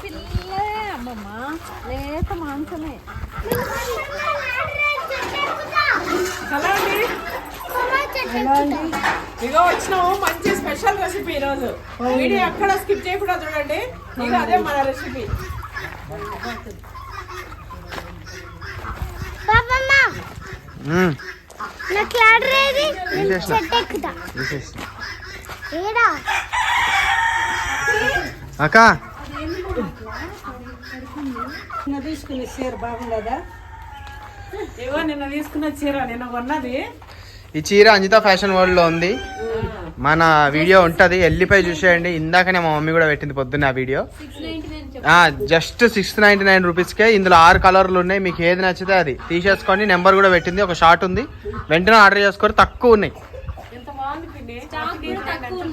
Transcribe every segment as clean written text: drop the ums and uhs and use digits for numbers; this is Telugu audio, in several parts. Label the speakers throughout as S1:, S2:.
S1: పిల్లలే అమ్మమ్మ లేత మాంసమే.
S2: ఇగో వచ్చినాము మంచి స్పెషల్ రెసిపీ ఈరోజు. వీడియో ఎక్కడ స్కిప్ చేయకుండా చూడండి. ఇక అదే మన రెసిపీ.
S3: అక్క
S2: తీసుకునే చీర బాగుండదా? ఏవో నిన్న తీసుకున్న చీర నిన్న కొన్నది.
S3: ఈ చీర అంజిత ఫ్యాషన్ వరల్డ్ లో ఉంది. మన వీడియో ఉంటది, వెళ్ళిపోయి చూసేయండి. ఇందాకనే మా మమ్మీ కూడా పెట్టింది పొద్దున్న ఆ వీడియో. జస్ట్ 699 రూపీస్కే. ఇందులో 6 కలర్లు ఉన్నాయి. మీకు ఏది నచ్చితే అది తీసేసుకోండి. నెంబర్ కూడా పెట్టింది, ఒక షార్ట్ ఉంది. వెంటనే ఆర్డర్ చేసుకొని. తక్కువ ఉన్నాయి,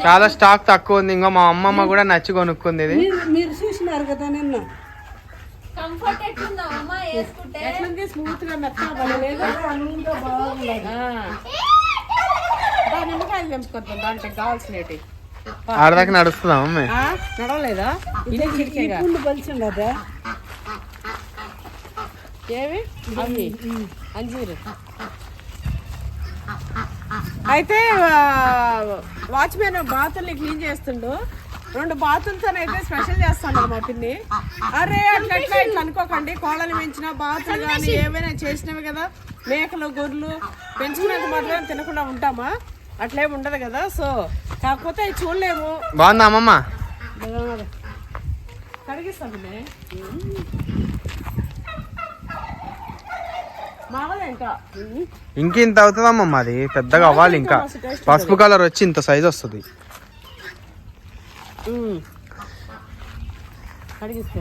S3: చాలా స్టాక్ తక్కువ ఉంది. ఇంకో మా అమ్మమ్మ కూడా నచ్చి కొనుక్కుంది ఇది.
S2: మీరు చూసినారు కదా నిన్న. స్మూత్ గా నిమ్మకాయలు తెంపుకొద్దాం, దాంట్లో కావాల్సినవి.
S3: ఆడదాకా నడుస్తుందా మమ్మీ?
S2: నడవలేదా? ఇదే చిరికేగా పలిచిండదా? ఏవి అవి అంజీరు. అయితే వాచ్మెన్ బాతుల్ని క్లీన్ చేస్తుండు. 2 బాతులతోనైతే స్పెషల్ చేస్తాను మా పిన్ని. అరే అట్లా ఇట్లా అనుకోకండి. కోళ్ళని పెంచిన బాతులు కానీ ఏమైనా చేసినవి కదా. మేకలు గొర్రెలు పెంచుకునేంత మాత్రం తినకుండా ఉంటామా? అట్లేమి ఉండదు కదా. సో కాకపోతే చూడలేము.
S3: బాగుందా అమ్మమ్మ?
S2: కడిగిస్తాం మామూలు.
S3: ఇంకా ఇంత అవుతుందమ్మమ్మ, అది పెద్దగా అవ్వాలి. ఇంకా పసుపు కలర్ వచ్చి ఇంత సైజ్ వస్తుంది.
S2: కడిగిస్తే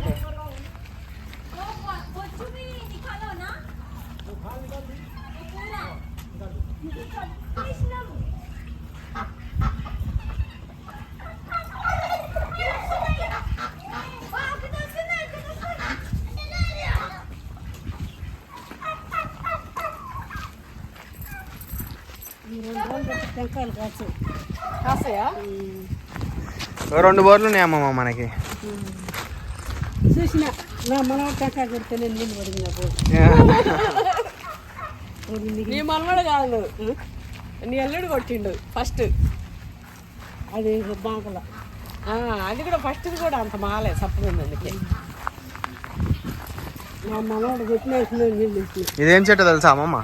S2: కాసయా?
S3: 2 బోర్లు ఉన్నాయి అమ్మమ్మ మనకి.
S2: చూసిన నా మనవాడు టెంకాయ కొడితే నేను నీళ్ళు పడింది. నీ మనవాడు కాదు, నీ అల్లుడు కొట్టిండు ఫస్ట్. అది బాగుల అది కూడా ఫస్ట్ కూడా అంత మాలే సప్పుడు ఉంది. అందుకే మా మనవాడు కొట్టిన నీళ్ళు.
S3: ఇదేం చెట్టు తెలుసా అమ్మమ్మ?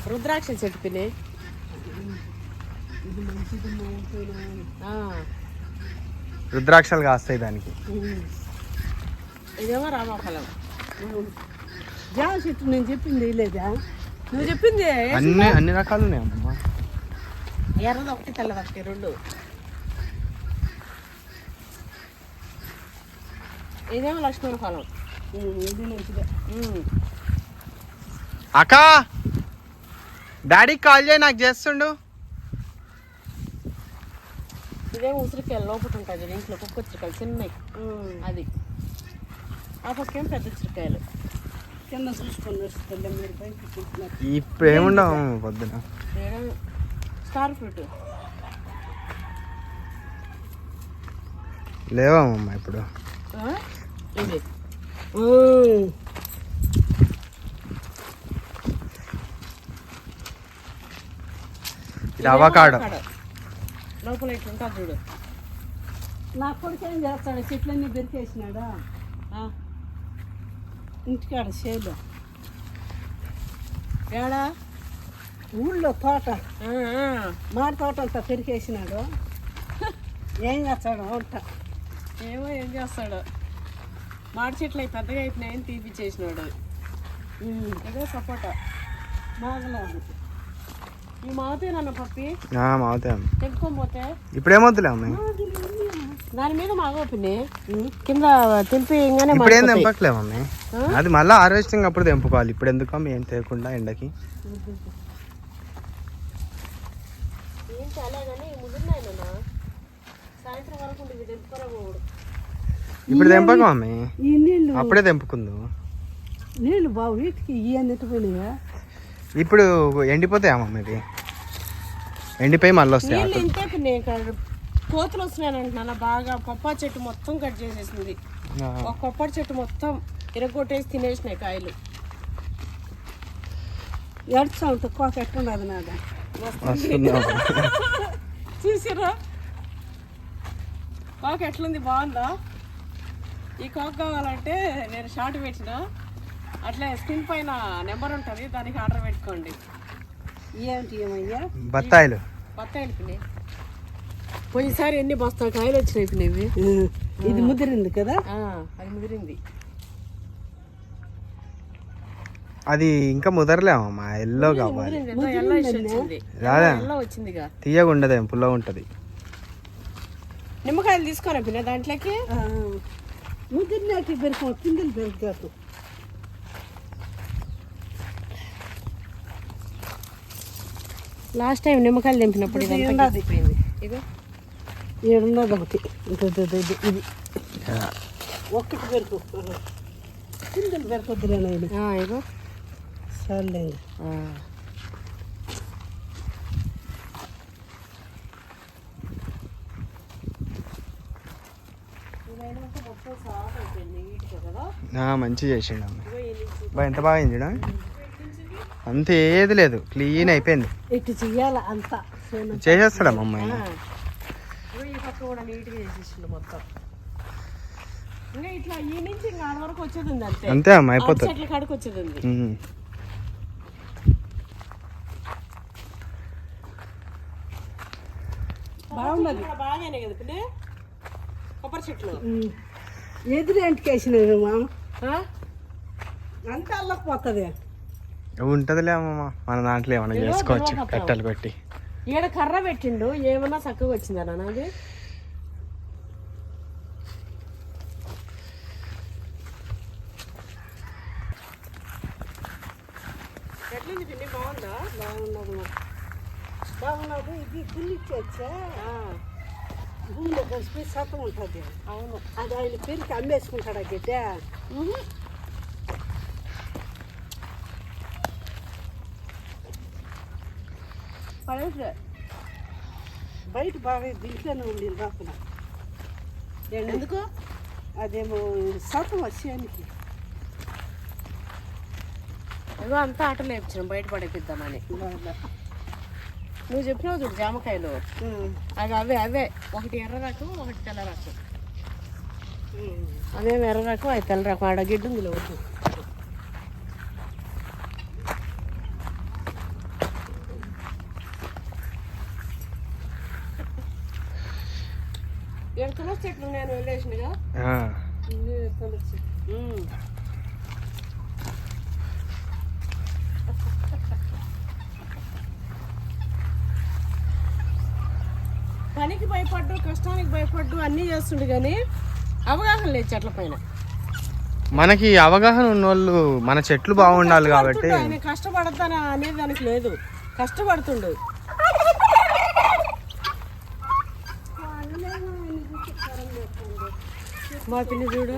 S2: రుద్రాక్ష చెట్టు పిన్ని.
S3: రుద్రాక్షలు కాస్తాయి దానికి.
S2: ఇదేమో రామఫలం. జామ చెట్టు నేను చెప్పింది లేదా? నువ్వు చెప్పింది
S3: అన్ని రకాలు ఉన్నాయి అమ్మమ్మ.
S2: ఎర్రది ఒకటి, తెల్లది ఒకటి, 2. ఇదేమో లక్ష్మణ ఫలం. ఇది మంచిదే.
S3: అక్క డాడీకి కాల్ చేయి, నాకు చేస్తుండు.
S2: ఇదేమో ఉసిరికాయలు లోపల ఉంటుంది ఇంట్లో. కుక్క ఉసిరికాయలు చిన్నవి. అది ఆ పక్కేమో పెద్ద ఉసిరికాయలు. కింద చూసుకొని వస్తుంది. మీరు బయట
S3: ఇప్పుడు ఏముండవు పొద్దున.
S2: స్టార్ ఫ్రూట్
S3: లేవమ్మమ్మ ఇప్పుడు.
S2: ఇది
S3: ఇది అవకాడో.
S2: లోపల ఇట్లా ఉంటుంది చూడు. నా కొడుకు ఏం చేస్తాడు? చెట్లన్నీ బెరికేసినాడా ఇంటికాడ చేలో. ఏడా ఊళ్ళో తోట, మాడి తోట అంతా పెరికేసినాడు. ఏం చేస్తాడు? వంట ఏమో ఏం చేస్తాడు. మాడి చెట్లు అవి పెద్దగా అయిపోయినాయని తీపిచ్చేసినాడు. ఇదే సపోటా బాగలేదు. ఈ మాతే నన్ను పప్పి తెంపుకోపోతే
S3: ఇప్పుడేమవుతులే అమ్మ.
S2: దాని మీద మాగోపిని కింద తెంపి
S3: ఇప్పుడు ఏం తెంపట్లేమమ్మ. అది మళ్ళీ హార్వెస్టింగ్ అప్పుడు తెంపుకోవాలి. ఇప్పుడు ఎందుకు ఏం చేయకుండా ఎండకి.
S2: ఏం చాలాగానే ముదిరినాయి నాన్న. సాయంత్రం వరకు తెంపుకోరాబోడు.
S3: ఇప్పుడు తెంపక మమ్మీ, అప్పుడే తెంపుకుందు.
S2: నీళ్ళు బాగు వీటికి ఇవన్నెట్టిపోయినాయా?
S3: ఇప్పుడు ఎండిపోతాయా మమ్మీ? ఇది ఎండిపోయి మళ్ళీ వస్తాయి.
S2: కోతులు వస్తున్నాయని అంటున్నా బాగా. పప్పాయ చెట్టు మొత్తం కట్ చేసేసింది. ఒక కొబ్బరి చెట్టు మొత్తం ఇరగొట్టేసి తినేసినాయి కాయలు.
S1: ఏడ్చా ఉంటుంది కోక ఎట్టున్నది నాదా
S2: చూసారా కోక ఎట్లుంది, బాగుందా? ఈ కోక కావాలంటే నేను షార్ట్ పెట్టిన అట్లే స్క్రీన్ పైన నెంబర్ ఉంటుంది, దానికి ఆర్డర్ పెట్టుకోండి.
S1: ఏంటి ఏమయ్యా?
S3: బత్తాయిలు
S2: పిన్ని. పోయినసారి ఎన్ని బస్తాలు కాయలు వచ్చినాయి పిన్ని.
S1: ఇది ముదిరింది కదా,
S2: అది ముదిరింది.
S3: అది ఇంకా ముదరలేమమ్మా, ఎల్లో కావాలి.
S2: ఎల్లో వచ్చిందిగా,
S3: తీయగా ఉండదేం, పుల్లగా ఉంటది.
S2: నిమ్మకాయలు తీసుకోరా పిల్ల దాంట్లోకి.
S1: ముదిరినాటి పెరుకు పిందెలు పెరుగు.
S2: లాస్ట్ టైం నిమ్మకాయలు తెంపినప్పుడు
S1: ఇగో ఏడున్నది ఒకటి. ఇది ఒక్కటి పెరుకు పిందెలు పెరుకొద్దులేనా?
S2: ఇగో
S1: సర్లే.
S3: మంచిగా చేసిండు అమ్మ, ఎంత బాగా అయింది. అంత ఏది లేదు, క్లీన్ అయిపోయింది.
S1: ఇటు చెయ్యాల అంతా
S3: చేసేస్తాడమ్మ అమ్మాయి.
S2: ఈ పక్క కూడా నీట్గా చేసేసిండు మొత్తం. ఇంకా ఇట్లా ఈ నుంచి ఇంకా ఆడ వరకు వచ్చేది ఉంది అంతే.
S3: అంతే అమ్మ, అయిపోతుంది.
S2: చెట్ల కాడికి వచ్చేది ఉంది.
S1: బాగున్నది,
S2: బాగానే కదా పిల్ల. కొబ్బరి చెట్లు
S1: ఎదురు ఎంటికి వేసినవేమో అంతా అల్లకపోతుంది.
S3: ఉంటదిలే అమ్మమ్మ, మన దాంట్లో ఏమన్నా చేసుకోవచ్చు కట్టెలు పెట్టి.
S2: ఈడ కర్ర పెట్టిండు, ఏమన్నా చక్కగా వచ్చిందా నాది. ఎట్లుంది పిన్ని, బాగుందా?
S1: బాగున్నది. ఇది గుల్లిచ్చా భూమిలో కలిసిపోయి సత్తం ఉంటుంది.
S2: అవును,
S1: అది ఆయన పెరికి అమ్మేసుకుంటాడా గిడ్డ. బయట బాగా దీంట్లోనే ఉంది రాకున.
S2: ఎందుకు?
S1: అదేమో సత్తం వచ్చేయానికి.
S2: ఏదో అంతా ఆటలు వేపించాను బయట పడేపిద్దామని. నువ్వు చెప్పినావు చూడు జామకాయలు, అవి అవే ఒకటి ఎర్ర రకం, ఒకటి తెల్ల రకం. అదేమో ఎర్ర రకం, అది తెల్ల రకం. ఆడ గిడ్డు ఉంది ఒకటి. తులసి చెట్లు నేను వెళ్ళేసినగా. పనికి భయపడ్డు, కష్టానికి భయపడ్డు, అన్నీ చేస్తుండు కానీ అవగాహన లేదు చెట్ల పైన.
S3: మనకి అవగాహన ఉన్న వాళ్ళు మన చెట్లు బాగుండాలి కాబట్టి.
S2: ఆయన కష్టపడతాను అనేది దానికి లేదు, కష్టపడుతుండు. మా పిల్లి చూడు,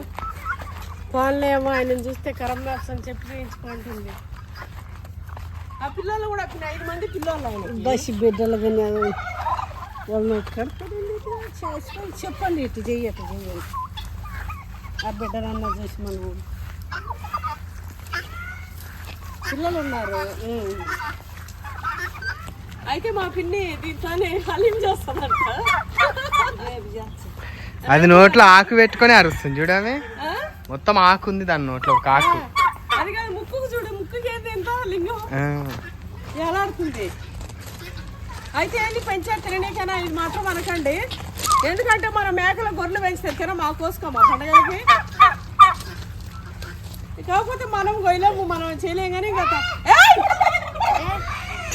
S2: ఫోన్లేమో ఆయన చూస్తే కరం మ్యాప్స్ అని చెప్పి వేయించుకుంటుంది. ఆ పిల్లలు కూడా 5 మంది పిల్లలు ఆయన
S1: బస్సు బిడ్డలు కానీ వాళ్ళు చెప్పండి, ఇటు చెయ్యట చెయ్యండి. ఆ బిడ్డలన్నా చూసి మనం
S2: పిల్లలు ఉన్నారు. అయితే మా పిన్ని దీంతోనే హలీం చేస్తుందంట.
S3: అది నోట్లో ఆకు పెట్టుకొని అరుస్తుంది చూడమే, మొత్తం ఆకు ఉంది దాని నోట్లో, ఒక ఆకు.
S2: అది కాదు, ముక్కుకు చూడు, ముక్కుకి ఏంది ఎంత లింగం ఎలా ఆడుతుంది. అయితే ఏంటి పెంచారు తిననీకైనా ఇది మాత్రం అనకండి, ఎందుకంటే మన మేకల గొర్రెలు పెంచితే తిన మా కోసుకోమా పండగలకి. కాకపోతే మనం గొయ్యలేము, మనం చేయలేం కానీ ఇంకా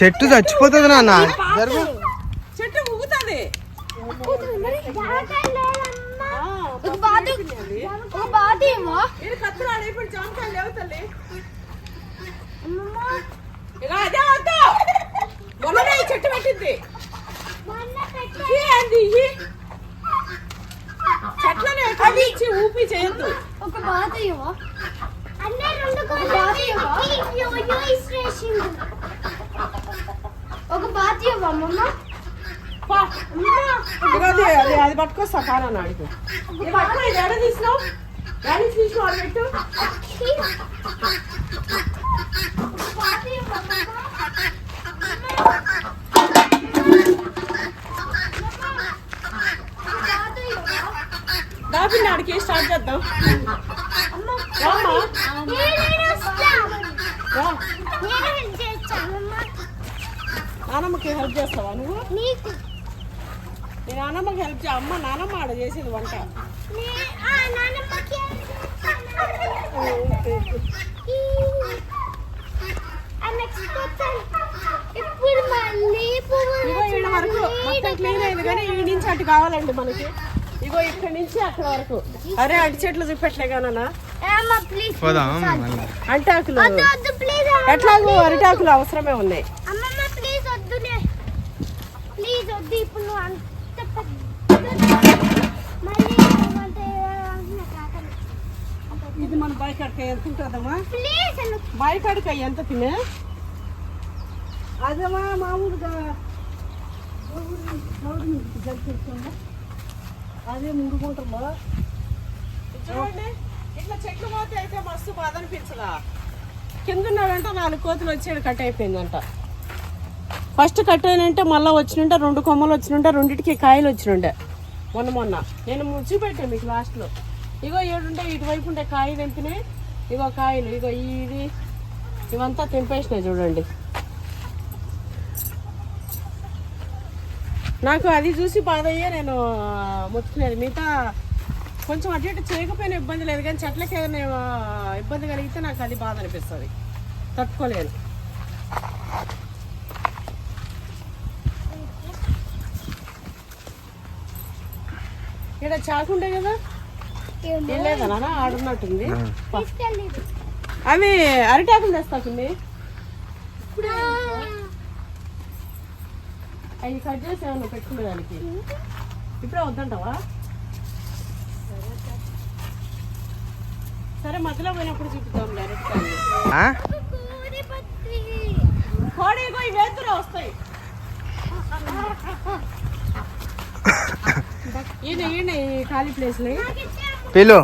S3: చెట్టు చచ్చిపోతుంది నాన్న,
S2: చెట్టు ఊగుతుంది. కత్తులు ఆడైపోయి జామకాయలు లేవు తల్లి. ఇక అదే వద్దు, మొన్ననే ఈ చెట్టు పెట్టింది. చెట్లనే కదిలించి ఊపి చేయొద్దు.
S4: ఒక బాత్
S2: అది పట్టుకొస్తా కానా అడిగి ఇది ఎడ తీసినావు ఎడ తీసినావు అది పెట్టు దాపిని ఆడికి స్టార్ట్ చేద్దాం నానమ్మకి హెల్ప్ చేస్తావా నువ్వు నేను నానమ్మకి హెల్ప్ చే అమ్మ నానమ్మ ఆడ చేసేది వంట ఇగో ఈడ వరకు మొత్తం క్లీన్ అయింది కానీ ఈ నుంచి అటు కావాలండి మనకి ఇగో ఇక్కడి నుంచి అక్కడ వరకు అరే అడి చెట్లు చూపెట్టలే కానా అంటాకులు ఎట్లాగో అరిటాకులు అవసరమే ఉన్నాయి ఇది మన బాయికాడకాయ ఎంత ఉంటుందమ్మా బాయికాడకాయ ఎంత తినే అదమ్మా మామూలుగా అదే ముందుకుంటామా చూడండి ఇట్లా చెట్లు పోతే అయితే మస్తు బాధ అనిపించదా కింద ఉన్నాడంటే 4 కోతులు వచ్చాడు కట్ అయిపోయిందంట ఫస్ట్ కట్ అయినంటే మళ్ళీ వచ్చినుంటే 2 కొమ్మలు వచ్చినుంటే 2టికి కాయలు వచ్చినుండే మొన్న నేను చూపెట్టాను మీకు లాస్ట్లో ఇగో ఏడుంటే ఇటువైపు ఉంటే కాయలు తెంపినాయి ఇగో కాయలు ఇగో ఇది ఇవంతా తెంపేసినాయి చూడండి నాకు అది చూసి బాధ అయ్యే నేను మొత్తుకునేది మిగతా కొంచెం అటు ఇటు చేయకపోయినా ఇబ్బంది లేదు కానీ చెట్లకి ఏదైనా ఇబ్బంది కలిగితే నాకు అది బాధ అనిపిస్తుంది తట్టుకోలేను ఇక్కడ చాకుండే కదా లేదా నాన్న ఆడున్నట్టుంది అవి అరిటాకులు తెస్తాకుంది అవి కట్ చేసి ఏమన్నా పెట్టుకునే దానికి ఇప్పుడే వద్దంటావా సరే మధ్యలో పోయినప్పుడు చూపిద్దాం డైరెక్ట్ కోడి ఇవి వేతులు వస్తాయి ఈయన ఖాళీ ప్లేస్
S3: పిలు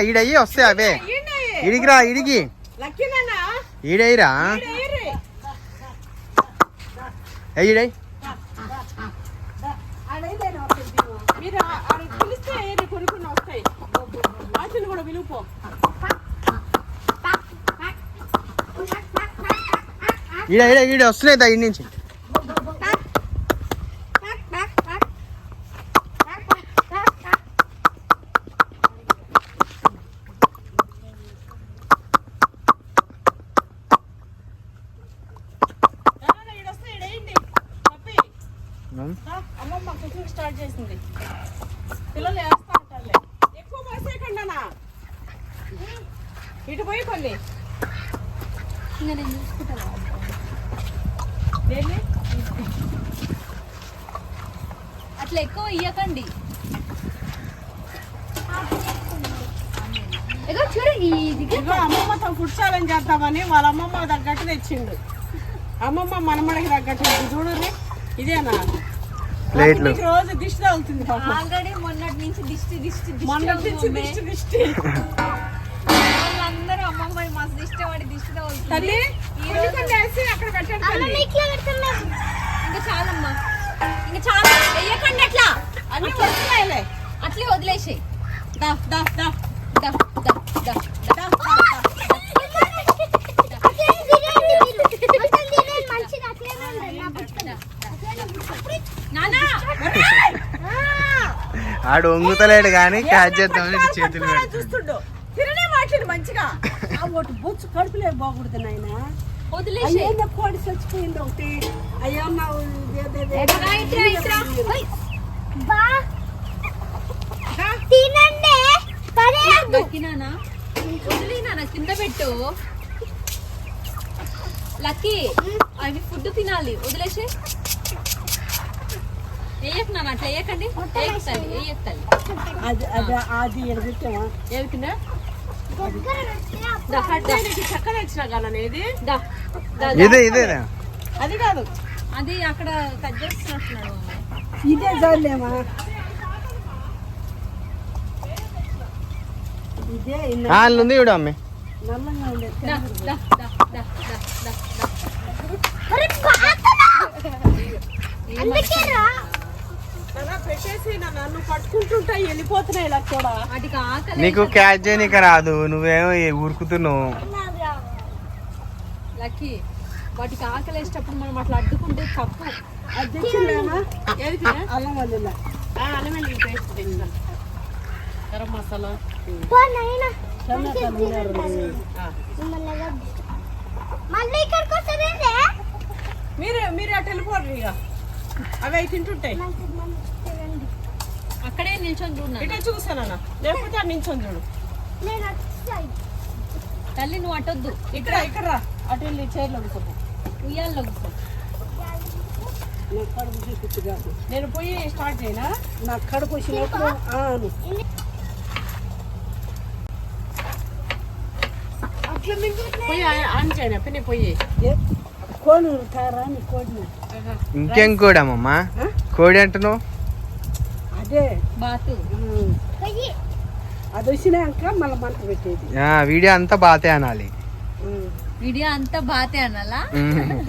S3: ఈడయ్యి వస్తాయి అవే ఇడిగిరా ఇడిగి ఈడయ్యరా ఈడై
S2: మీరు పిలిస్తే కొనుక్కుని వస్తాయి వాటిని కూడా విలుపో
S3: ఈడ వస్తున్నాయి దా ఇడి నుంచి
S2: అమ్మమ్మ కుకింగ్ స్టార్ట్ చేసింది పిల్లలు వేస్తా ఉంటారులే ఎక్కువ మోసేయకండి అన్న ఇటు పోయి కొన్ని
S4: అట్లా ఎక్కువ ఇయ్యకండి
S2: అమ్మమ్మతో ఫుడ్ ఛాలెంజ్ చేద్దామని వాళ్ళ అమ్మమ్మ తగ్గట్టు తెచ్చిండు అమ్మమ్మ మనమడికి తగ్గట్టు చూడండి ఇదేనా రోజు దిష్టి తగులుతుంది
S4: ఆల్రెడీ మొన్నటి నుంచి దిష్టి వాళ్ళందరూ అమ్మమ్మ మస్తు ఇష్టపడి దిష్టి తగులుతుంది
S2: అక్కడ పెట్టండి
S4: ఇంకా చాలమ్మా ఇంకా చాలా వెయ్యకండి అట్లా
S2: అన్ని వస్తున్నాయిలే
S4: అట్లే వదిలేసాయి
S3: ఆడు వంగుతలేడు కానీ క్యాచ్ చేద్దాం చేతులు
S2: చూస్తుండు తిననే మాట్లాడు మంచిగా ఒకటి బొచ్చు కడుపులే బాగుంటుంది నాయన
S4: వదిలేసి
S2: కోడి చచ్చిపోయింది ఒకటి అయ్యా
S4: వదిలేనా కింద పెట్టు లక్కీ అవి ఫుడ్ తినాలి వదిలేసి వేయకు నాన్న అట్లా వేయకండి
S2: అది ఏమిటినా చక్కగా ఇచ్చిన కానీ
S3: ఇదే
S2: అది కాదు,
S4: అది అక్కడ కట్ చేస్తున్నట్టున్నాడు మమ్మీ.
S1: ఇదే చాలేమా ఇదే
S3: వాళ్ళు ఉంది చూడు అమ్మే.
S1: నల్లంగా ఉండేది
S4: దా, దా, దా, దా, దా, దా, దా.
S2: పెట్టేసి నన్ను పట్టుకుంటుంటా వెళ్ళిపోతున్నాయి ఇలా కూడా.
S4: వాటికి ఆకలి
S3: నీకు క్యాచ్ చేయనీక రాదు, నువ్వేమో ఊరుకుతున్నావు.
S4: లక్కీ, వాటికి ఆకలి వేసేటప్పుడు మనం అట్లా అడ్డుకుంటే తప్పు.
S1: అది తెచ్చిందేమా
S2: ఏది తినే?
S1: అల్లం వల్ల
S2: అల్లం వెల్లుల్లి పేస్ట్ తెచ్చిన, గరం మసాలా.
S1: టమాటాలు ఉన్నారు.
S2: మీరు మీరు అటు వెళ్ళిపోరు ఇక, అవి అవి తింటుంటాయి.
S4: అక్కడే నిల్చొని చూడు
S2: ఇటే చూసానన్నా, లేకపోతే అటు నించొని చూడు.
S4: తల్లి, నువ్వు అటొద్దు,
S2: ఇక్కడ ఇక్కడ రా, అటు వెళ్ళి చైర్లో కూర్చో.
S4: ఉయ్యాల్లో కూర్చో.
S1: నా కడుపు చూపించు కాదు,
S2: నేను పోయి స్టార్ట్ చేయనా?
S1: నా కడుపు వచ్చినప్పుడు ఆను
S2: పోయి ఆన్ చేయనా పిన్ని పోయి.
S1: కోడి కారా నీ కోడిని
S3: ఇంకేం కోడి అమ్మమ్మ? కోడి అంటున్నావు?
S1: అదే
S4: బాతు.
S1: అది వచ్చినాక మళ్ళీ మంట పెట్టేది.
S3: వీడియో అంతా బాతే అనాలి.
S4: వీడియో అంతా బాతే అనాలా?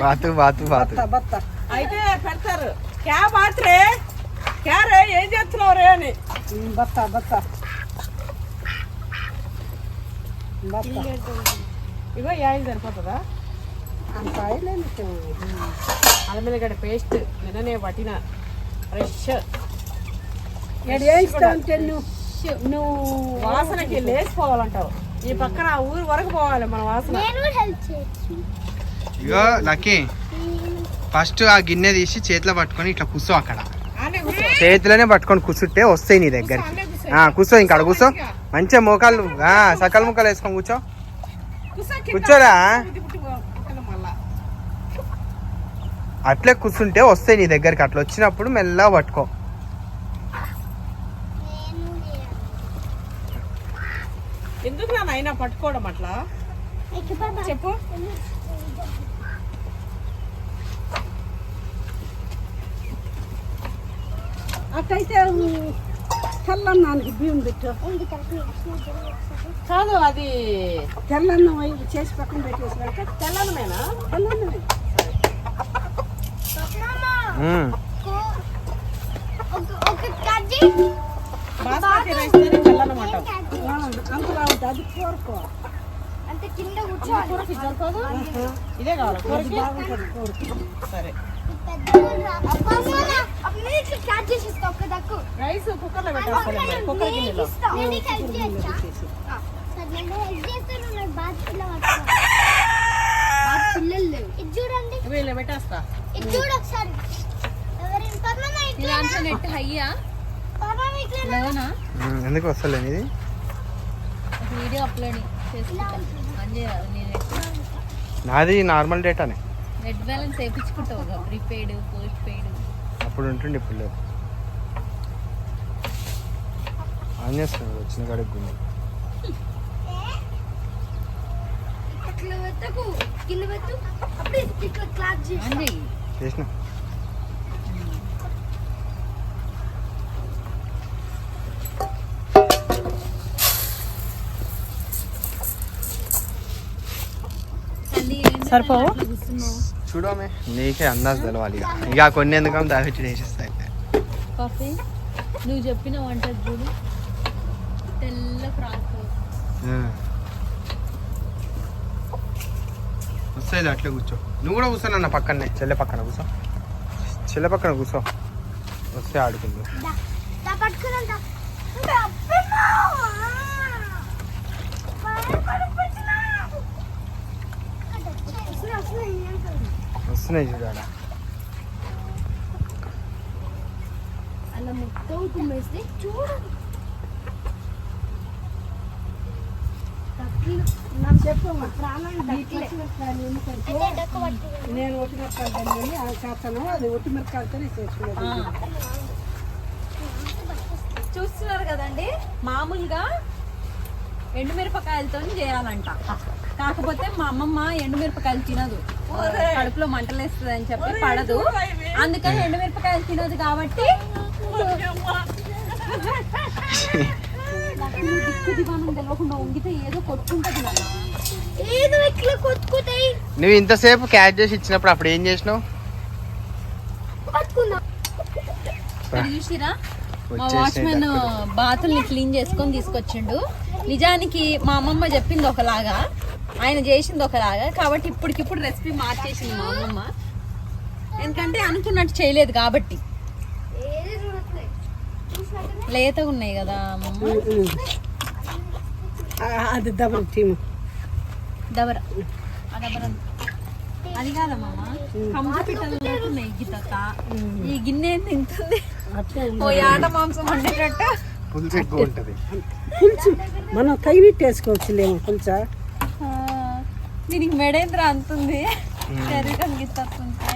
S3: బాతు బాతు బాతు.
S1: బత్త బత్త
S2: అయితే పెడతారు, క్యా బాత్రే క్యా రే, ఏం చేస్తున్నావు రే అని.
S1: బత్త బత్త బత్త
S2: ఇగో యాయి సరిపోతుందా?
S1: అంత అయిలేదు.
S2: అల్లమిల్లిగడ్డ పేస్ట్ నిన్ననే పట్టిన ఫ్రెష్.
S1: వేస్తా ఉంటే నువ్వు
S2: వాసనకి లేచిపోవాలంటావు. ఈ పక్కన ఆ ఊరు వరకు పోవాలి మన వాసన.
S3: ఇగో లక్కీ, ఫస్ట్ ఆ గిన్నె తీసి చేతిలో పట్టుకొని ఇట్లా కూర్చో. అక్కడ
S2: ఆనే కూర్చో.
S3: చేతిలోనే పట్టుకొని కూర్చుంటే వస్తాయి నీ దగ్గరికి.
S2: ఆనే కూర్చో.
S3: కూర్చో, ఇంకా కూర్చో. మంచిగా మోకాళ్ళు సకల ముక్కలు వేసుకొని కూర్చో.
S2: కూర్చో కింద.
S3: కూర్చోరా.
S2: పుట్టి పుట్టి పుట్టిన మళ్ళా.
S3: అట్లే కూర్చుంటే వస్తాయి నీ దగ్గరికి. అట్లా వచ్చినప్పుడు మెల్లగా పట్టుకో.
S2: ఎందుకు నా అయినా పట్టుకోవడం అట్లా చెప్పు.
S1: అట్టయితే తెల్లన్నానికి బియ్యం పెట్టు.
S2: కాదు, అది
S1: తెల్లన్నం అవి చేసి పక్కన పెట్టేసినాక
S2: తెల్లనమేనా?
S1: తెల్లన్నమే
S2: బాస్మతి రైస్ తోనే తెల్లనం అంటాం.
S1: అంతలా ఉంటుంది. అది కోరుకో
S2: కూరకి సరిపోదు, ఇదే కావాలి కూరకి.
S1: బాగుంటుంది కోరుకు.
S2: సరే, రైస్ కుక్కర్లో పెట్టేస్తాను. కుక్కర్ గిన్నెలో ఇవి ఇలా పెట్టేస్తా.
S4: నీ దాంట్లో నెట్ హయ్యా లోనా?
S3: ఎందుకు వస్తలేదు ఇది?
S4: వీడియో అప్లోడ్ చేసుకుంటాను. నీ నెట్
S3: నాది నార్మల్ డేటానే.
S4: నెట్ బ్యాలెన్స్ వేయించుకుంటావు, ప్రీపెయిడ్ పోస్ట్ పెయిడ్.
S3: అప్పుడు ఉంటుండే, ఇప్పుడు లేదు. ఆన్ చేస్తున్నాడు వచ్చిన కాడికి గుండె. చేసిన
S2: సరిపోవు?
S3: చూడమే, నీకే అందాజు తెలవాలి. ఇక కొన్ని ఎందుకని దావిచ్చి వేసేస్తాయి.
S4: కాఫీ నువ్వు చెప్పిన వంట చూడు, తెల్ల ఫ్రాక్.
S3: వస్తాయి అట్లే కూర్చో. నువ్వు కూడా కూర్చో నా పక్కనే, చెల్లె పక్కన కూర్చో. చెల్లె పక్కన కూర్చో, వస్తే ఆడుకుందు. వస్తున్నాయి చూడాలి.
S4: అలా మొత్తం కుమ్మేస్తే చూడు.
S1: నాకు చెప్పు నేను ఒట్టిమిరకాయలు చేస్తాను. అది ఒట్టిమిరకాయలతోనే చేసుకునేది.
S4: చూస్తున్నారు కదండి, మామూలుగా ఎండుమిరపకాయలతో చేయాలంట. కాకపోతే మా అమ్మమ్మ ఎండుమిరపకాయలు తినదు. కడుపులో మంటలు వేస్తుంది అని చెప్పి పడదు, అందుకని ఎండుమిరపకాయలు తినదు కాబట్టి దిక్కు దివానం తెలియకుండా ఉంగితే ఏదో కొట్టుకుంటది నాన్న.
S5: ఏదో ఇట్లా కొట్టుకుంటాయి.
S3: నువ్వు ఇంతసేపు క్యాచ్ చేసి ఇచ్చినప్పుడు అప్పుడు ఏం చేసినావు?
S4: ఇది చూసిరా మా వాచ్మెన్ బాతుల్ని క్లీన్ చేసుకొని తీసుకొచ్చిండు. నిజానికి మా అమ్మమ్మ చెప్పింది ఒకలాగా, ఆయన చేసింది ఒకలాగా, కాబట్టి ఇప్పటికిప్పుడు రెసిపీ మార్చేసింది మా అమ్మమ్మ. ఎందుకంటే అనుకున్నట్టు చేయలేదు కాబట్టి. లేతగా ఉన్నాయి కదా అమ్మమ్మ.
S1: అది దబర టీము
S4: దబర అది కాదమ్మమ్మ, కంప పిట్టలు నెయ్యి తక్క ఈ గిన్నె తింటుంది. ఓ ఆట మాంసం వండేటట్టు
S3: పులుసు ఎక్కువ ఉంటది.
S1: పులుసు మనం తగినట్టు వేసుకోవచ్చులేమో పులుసా.
S4: దీనికి మెడేంద్ర అంతుంది శరీరానికి ఇస్తుంటే.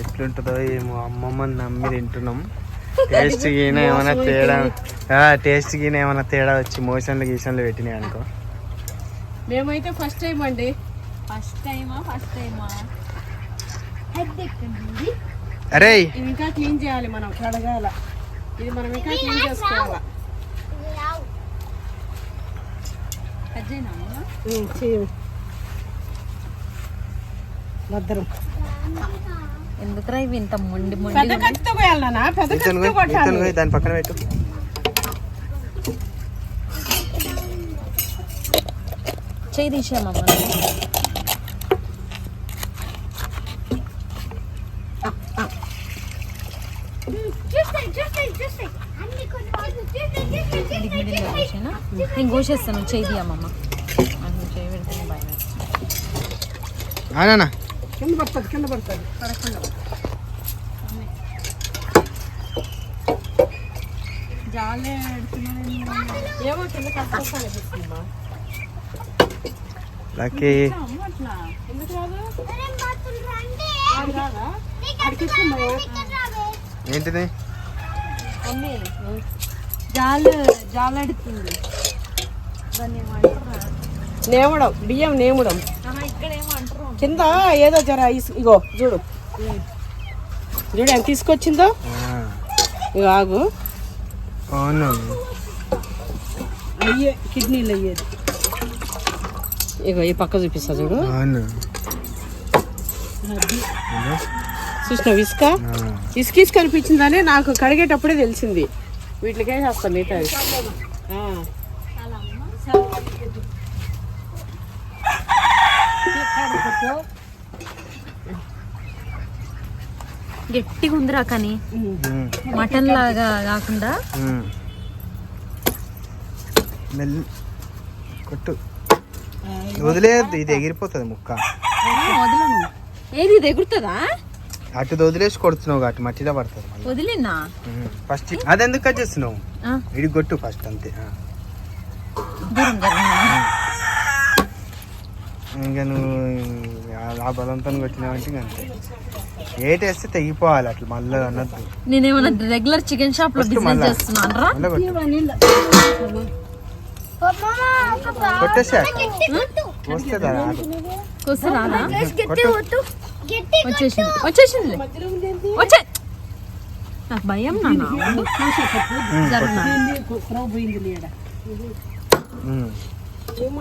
S3: ఎట్లుంటుందో ఏమో, అమ్మమ్మని నమ్మి తింటున్నాం. టేస్ట్ గిన ఏమైనా తేడా వచ్చి మోషన్లు గీషన్లు పెట్టినాయి అనుకో.
S2: మేమైతే ఫస్ట్ టైం అండి.
S4: ఫస్ట్ టైమా
S3: అరే
S2: ఇది ఇంకా క్లీన్ చేయాలి, మనం కడగాల. ఇది మనం ఇంకా క్లీన్ చేసుకోవాలా.
S4: అజ్జేనా
S1: చెయ్యం భద్రం.
S4: ఎందుకురా ఇవి ఇంత మొండి
S2: పెద్ద కత్తితో పోయాలనా? పెద్ద కత్తితో కొట్టాలి.
S3: దాని పక్కన పెట్టు.
S4: చేయి తీసామమ్మ. నేను కోసేస్తాను, చేయి తీయమ్మమ్మ. చేయి పెడితే భయం.
S1: కింద పడుతుంది పడకుండా.
S4: జాలే
S2: ఏమో కింద కష్టం అనిపిస్తుందా?
S3: లక్కీ
S2: ఎందుకు రాదు?
S3: ఏంటిది?
S4: మమ్మీ జాలడుతుంది. దాన్ని ఏమంటారా?
S2: నేమడం, బియ్యం నేమడం.
S4: ఇక్కడ ఏమో అంటారు.
S2: కింద ఏదో జర ఇగో చూడు ఎంత తీసుకొచ్చిందో. ఇగో ఆగు.
S3: అవును,
S1: అయ్యే కిడ్నీలు అయ్యేది.
S2: ఇగో ఈ పక్క చూపిస్తా చూడు.
S3: అవును.
S2: చూసిన ఇసుక అనిపించిందని నాకు కడిగేటప్పుడే తెలిసింది. వీటికే చేస్తాను మిగతా.
S4: గట్టిగా ఉందిరా కానీ మటన్ లాగా కాకుండా.
S3: కొట్టు, వదిలేదు, ఇది ఎగిరిపోతుంది ముక్క.
S4: వదలను. ఏది ఇది ఎగురుతుందా?
S3: అటు వదిలేసి కొడుతున్నావు అటు మట్టిలో పడుతుంది.
S4: వదిలేనా?
S3: ఫస్ట్ అది ఎందుకు కట్ చేస్తున్నావు? ఇది కొట్టు ఫస్ట్, అంతే.
S4: దూరం జరగనా?
S3: ఇంకా నువ్వు ఆ బలంతో కొట్టినావంటే అంతే. ఏటేస్తే తెగిపోవాలి అట్లా, మళ్ళీ అన్నద్దు.
S4: నేనేమన్నా రెగ్యులర్ చికెన్ షాప్ లో బిజినెస్ చేస్తున్నాను రా.
S3: కొట్టేసా వస్తే
S4: వచ్చేసింది. వచ్చే నాకు భయం నాన్న.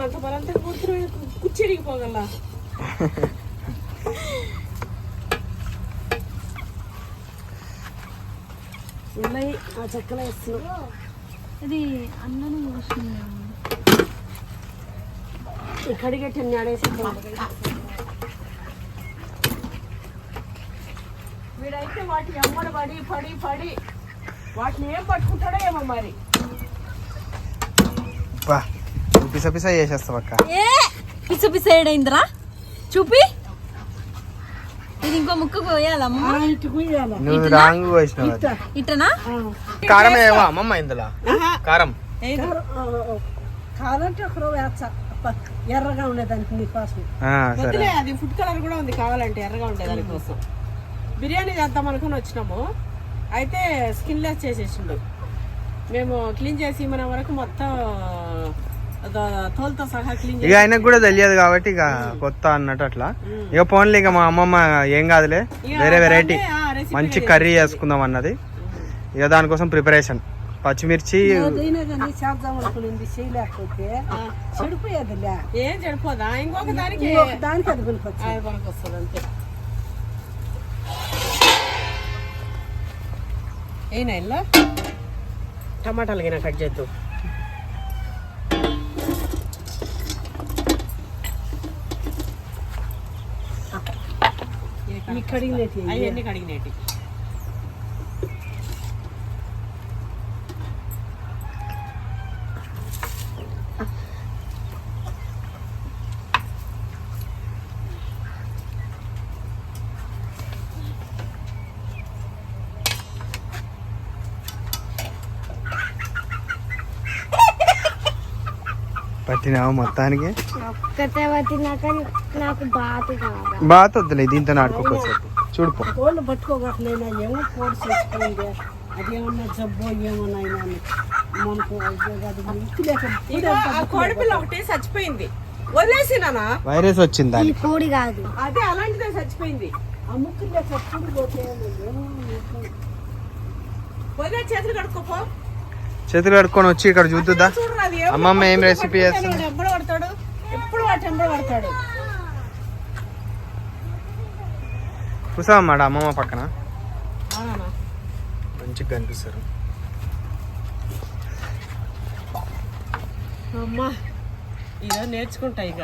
S2: అంత బలంతా కుర్చీడిగిపోగల.
S1: ఉన్నాయి ఆ చెక్కలో వేస్తున్నాం.
S4: ఇది అన్నను
S1: కడిగట్టి ఆడేసి
S2: వీడైతే వాటి ఎమ్మడి పడి వాటిని ఏం పట్టుకుంటాడో ఏమో మరి.
S3: పిస పిస చేసేస్తావు అక్క.
S4: పిస పిస ఏడైందిరా చూపి. ఇది ఇంకో ముక్క పోయాలమ్మా.
S3: నువ్వు రాంగ్ పోసినావు.
S4: ఇట్టనా?
S3: కారం ఏవా అమ్మమ్మ ఇందులో? కారం
S1: కావాలంటే ఒకరో వేస్తా, ఎర్రగా ఉండేదానికి నీకోసం.
S2: వద్దులే, అది ఫుడ్ కలర్ కూడా ఉంది కావాలంటే, ఎర్రగా ఉండేదాని కోసం. బిర్యానీ చేద్దాం అనుకుని వచ్చినాము, అయితే స్కిన్లెస్ చేసేసిండు. మేము క్లీన్ చేసి మన వరకు మొత్తం తోలుతో సహా క్లీన్
S3: ఇక ఆయనకు కూడా తెలియదు కాబట్టి ఇక కొత్త అన్నట్టు అట్లా. ఇక పోన్లే, ఇక మా అమ్మమ్మ ఏం కాదులే, వేరే వెరైటీ మంచి కర్రీ చేసుకుందాం అన్నది. ఇక దానికోసం ప్రిపరేషన్ పచ్చిమిర్చి.
S1: ఏదైనా కానీ చేద్దాం అనుకునింది, చేయలేకపోతే చెడిపోయేదిలే.
S2: ఏం చెడిపోదా, ఇంకొక దానికి
S1: దానికి అది పనికొచ్చు.
S2: మనకు వస్తుంది అంతే. ఏనా ఇలా టమాటాలు గిన కట్ చేద్దాం.
S1: ఈ కడిగినట్టు
S2: అవన్నీ కడిగినట్టు.
S3: పట్టినావు మొత్తానికి.
S5: ఒక్కతే పట్టినాక నాకు బాతు కావాలి.
S3: బాగా వద్దులే, దీంతో నాడుకోకపోతే చూడుపో.
S1: కోళ్ళు పట్టుకోగట్లేనా, ఏమో కోడి చచ్చిపోయింది, అదేమన్నా జబ్బో ఏమన్నా అయినా మనకు
S2: కోడిపిల్ల ఒకటి చచ్చిపోయింది, వదిలేసినా.
S3: వైరస్ వచ్చిందా?
S5: ఈ కోడి కాదు,
S2: అదే అలాంటిదే చచ్చిపోయింది.
S1: ఆ ముక్కులే చప్పుడు పోతే
S2: వదిలే, చేతులు కడుక్కోపో.
S3: చేతులు కడుక్కొని వచ్చి ఇక్కడ చూద్దా అమ్మమ్మ ఏం రెసిపీ చేస్తుంది.
S2: ఎప్పుడు పడతాడు, ఎప్పుడు వాటి ఎంబడి పడతాడు.
S3: కూసామన్నాడు అమ్మమ్మ పక్కన, మంచిగా కనిపిస్తారు.
S2: అమ్మా ఇదో నేర్చుకుంటా. ఇక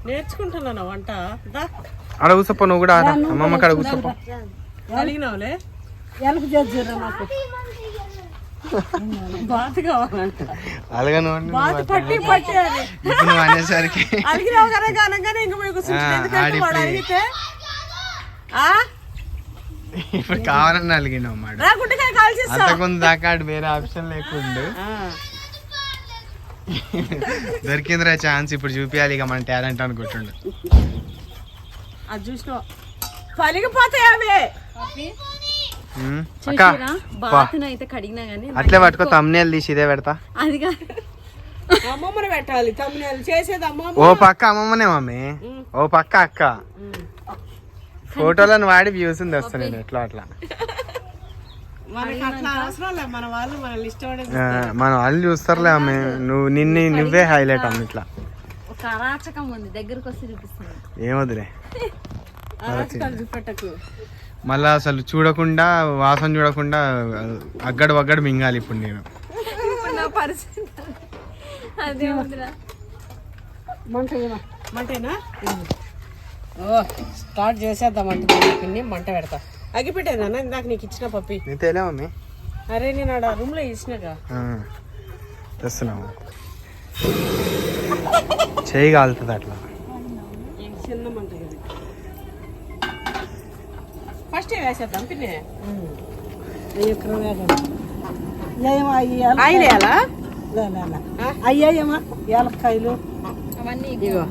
S2: నేర్చుకుంటున్నాను వంట.
S3: అక్కడ కూసప్ప, నువ్వు కూడా ఆరా అమ్మమ్మ కాడ కూసప్ప.
S2: అడిగినావులే,
S1: ఎలుపు చేద్దారా నాకు
S2: బాత్ కావాలంట.
S3: అలాగే
S2: బాత్ పట్టి పట్టి అని
S3: నువ్వు అనేసరికి
S2: అడిగినావు కదా గానంగానే ఇంక మీకు అడిగితే
S3: ఇప్పుడు కావాలని అలిగినావు మాట.
S2: గుడ్డకాయ కాల్చేస్తా.
S3: అంతకుముందు దాకా వేరే ఆప్షన్ లేకుండు, దొరికిందిరా ఛాన్స్, ఇప్పుడు చూపించాలి ఇక మన టాలెంట్ అనుకుంటుండు.
S2: అది చూసినా పలిగిపోతాయి అవే.
S3: అక్క
S4: అయితే కడిగినా గానీ
S3: అట్లే పట్టుకో, తమ్నేల్ తీసి ఇదే పెడతా.
S4: అది
S2: అమ్మమ్మని పెట్టాలి, తమ్ముళ్ళు చేసేది అమ్మమ్మ.
S3: ఓ పక్క అమ్మమ్మనే మమ్మీ, ఓ పక్క అక్క. ఫోటోలను వాడి వ్యూస్ వస్తాను నేను ఎట్లా అట్లా.
S2: మనకి అట్లా అవసరం లేదు, మన వాళ్ళు మనల్ని ఇష్టపడేది.
S3: మన వాళ్ళు చూస్తారులే అమ్మే, నువ్వే హైలైట్ అమ్మ. ఇట్లా
S4: ఒక అరాచకం ఉంది, దగ్గరకు వస్తే చూపిస్తాను.
S3: ఏమొద్దులే,
S2: చూపెట్టకు.
S3: మళ్ళా అసలు చూడకుండా, వాసన చూడకుండా అగ్గడు వగ్గడు మింగాలి ఇప్పుడు నేను.
S4: నా పరిస్థితి అదే ఉందిరా.
S2: మంటేనా? ఓ స్టార్ట్ చేసేద్దామంటే పిన్ని మంట పెడతా. అగ్గిపెట్టేనా ఇందాక నీకు ఇచ్చిన పప్పి?
S3: నీకు తెలియ మమ్మీ?
S2: అరే నేను ఆడ రూమ్ లో ఇచ్చినాగా.
S3: తెస్తున్నాము, చేయి కాలుతుంది అట్లా.
S2: చిన్న మంట కదా, ఫస్ట్ వేసేద్దాం పిన్ని. ఆయిల్ వేయాలా?
S1: అయ్యాయమ్మా ఏలక్కాయలు
S4: అవన్నీ
S2: ఇగో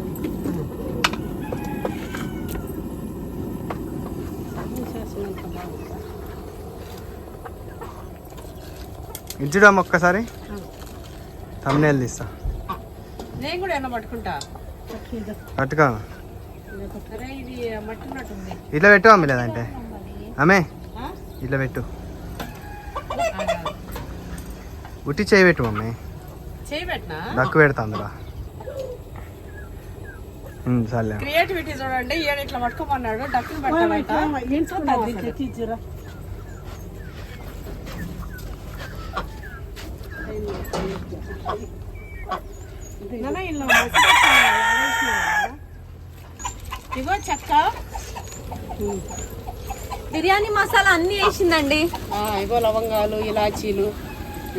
S3: ఇచ్చుడమ్మ ఒక్కసారి, తమ్నేల్ తీస్తా.
S2: నేను కూడా ఎన్న పట్టుకుంటా.
S3: పట్టుకో,
S2: అరే ఇది మట్టున్నట్టుంది.
S3: ఇట్లా పెట్టు అమ్మ, లేదంటే అమ్మే ఇట్లా పెట్టు, ఉట్టి చేయి పెట్టు మమ్మీ.
S2: చేయి పెట్టినా
S3: డక్కు పెడతా అందులో. సర్లే,
S2: క్రియేటివిటీ చూడండి. ఈయన ఇట్లా పట్టుకోమన్నాడు, డక్కుని పెట్టాలంట.
S1: తీర్చిరా
S2: ఇగో చెక్క,
S4: బిర్యానీ మసాలా అన్ని వేసిందండి.
S2: ఇగో లవంగాలు, ఇలాచీలు,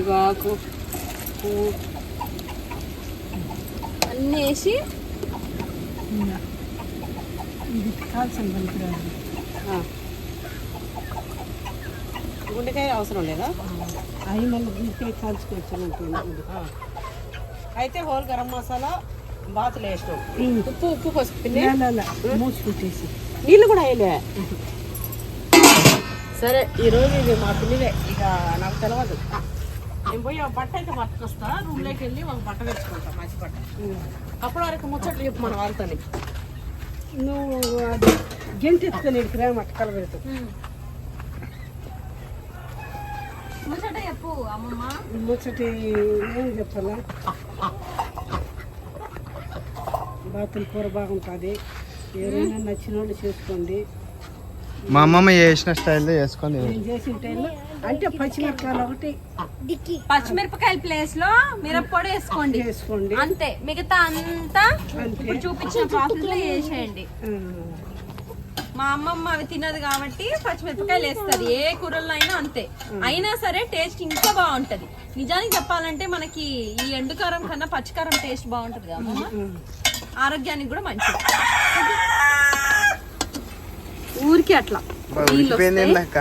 S2: ఇగో ఆకు, పువ్వు
S4: అన్ని వేసి
S1: ఇది కాల్చిన పనికిరాదు.
S2: గుండెకాయ అవసరం లేదా?
S1: అవి మళ్ళీ గుండెకాయ కాల్చుకోవచ్చు.
S2: అయితే హోల్ గరం మసాలా బాతులు వేసినాం. ఉప్పు పసుపు
S1: మూసి పెట్టేసి
S2: నీళ్ళు కూడా వేయలే. సరే ఈరోజు ఇది మా పిల్లిదే, ఇక నాకు తెలియదు. నేను పోయి ఒక బట్ట అయితే పట్టుకొస్తా, రూమ్లోకి వెళ్ళి ఒక బట్ట తెచ్చుకుంటా, మంచి బట్ట. అప్పటి వరకు ముచ్చట్లు చెప్పు మన వాళ్ళతో.
S1: నువ్వు అది గెంటి ఎత్తుకొని ఇక్కడే మట్టకల పెడతావు.
S4: ముచ్చట చెప్పు అమ్మమ్మ.
S1: ముచ్చటి ఏం చెప్పాలా, బాతుల కూర బాగుంటుంది, ఎవరైనా నచ్చిన వాళ్ళు చేసుకోండి.
S3: మా అమ్మమ్మ చేసిన స్టైల్లో చేసుకొని
S1: నేను చేసిన టైంలో అంటే పచ్చిమిరపకాయలు ఒకటి
S4: పచ్చిమిరపకాయల ప్లేస్ లో మిరప్పొడి వేసుకోండి,
S1: వేసుకోండి
S4: అంతే. మిగతా అంతా ఇప్పుడు చూపించిన ప్రాసెస్ లో వేసేయండి. మా అమ్మమ్మ అవి తినదు కాబట్టి పచ్చిమిరపకాయలు వేస్తారు, ఏ కూరల్లో అయినా అంతే. అయినా సరే టేస్ట్ ఇంకా బాగుంటది. నిజానికి చెప్పాలంటే మనకి ఈ ఎండుకారం కన్నా పచ్చికారం టేస్ట్ బాగుంటది కదా అమ్మమ్మ, ఆరోగ్యానికి కూడా మంచిది. ఊరికి అట్లా
S3: ఉడికిపోయింది అక్క,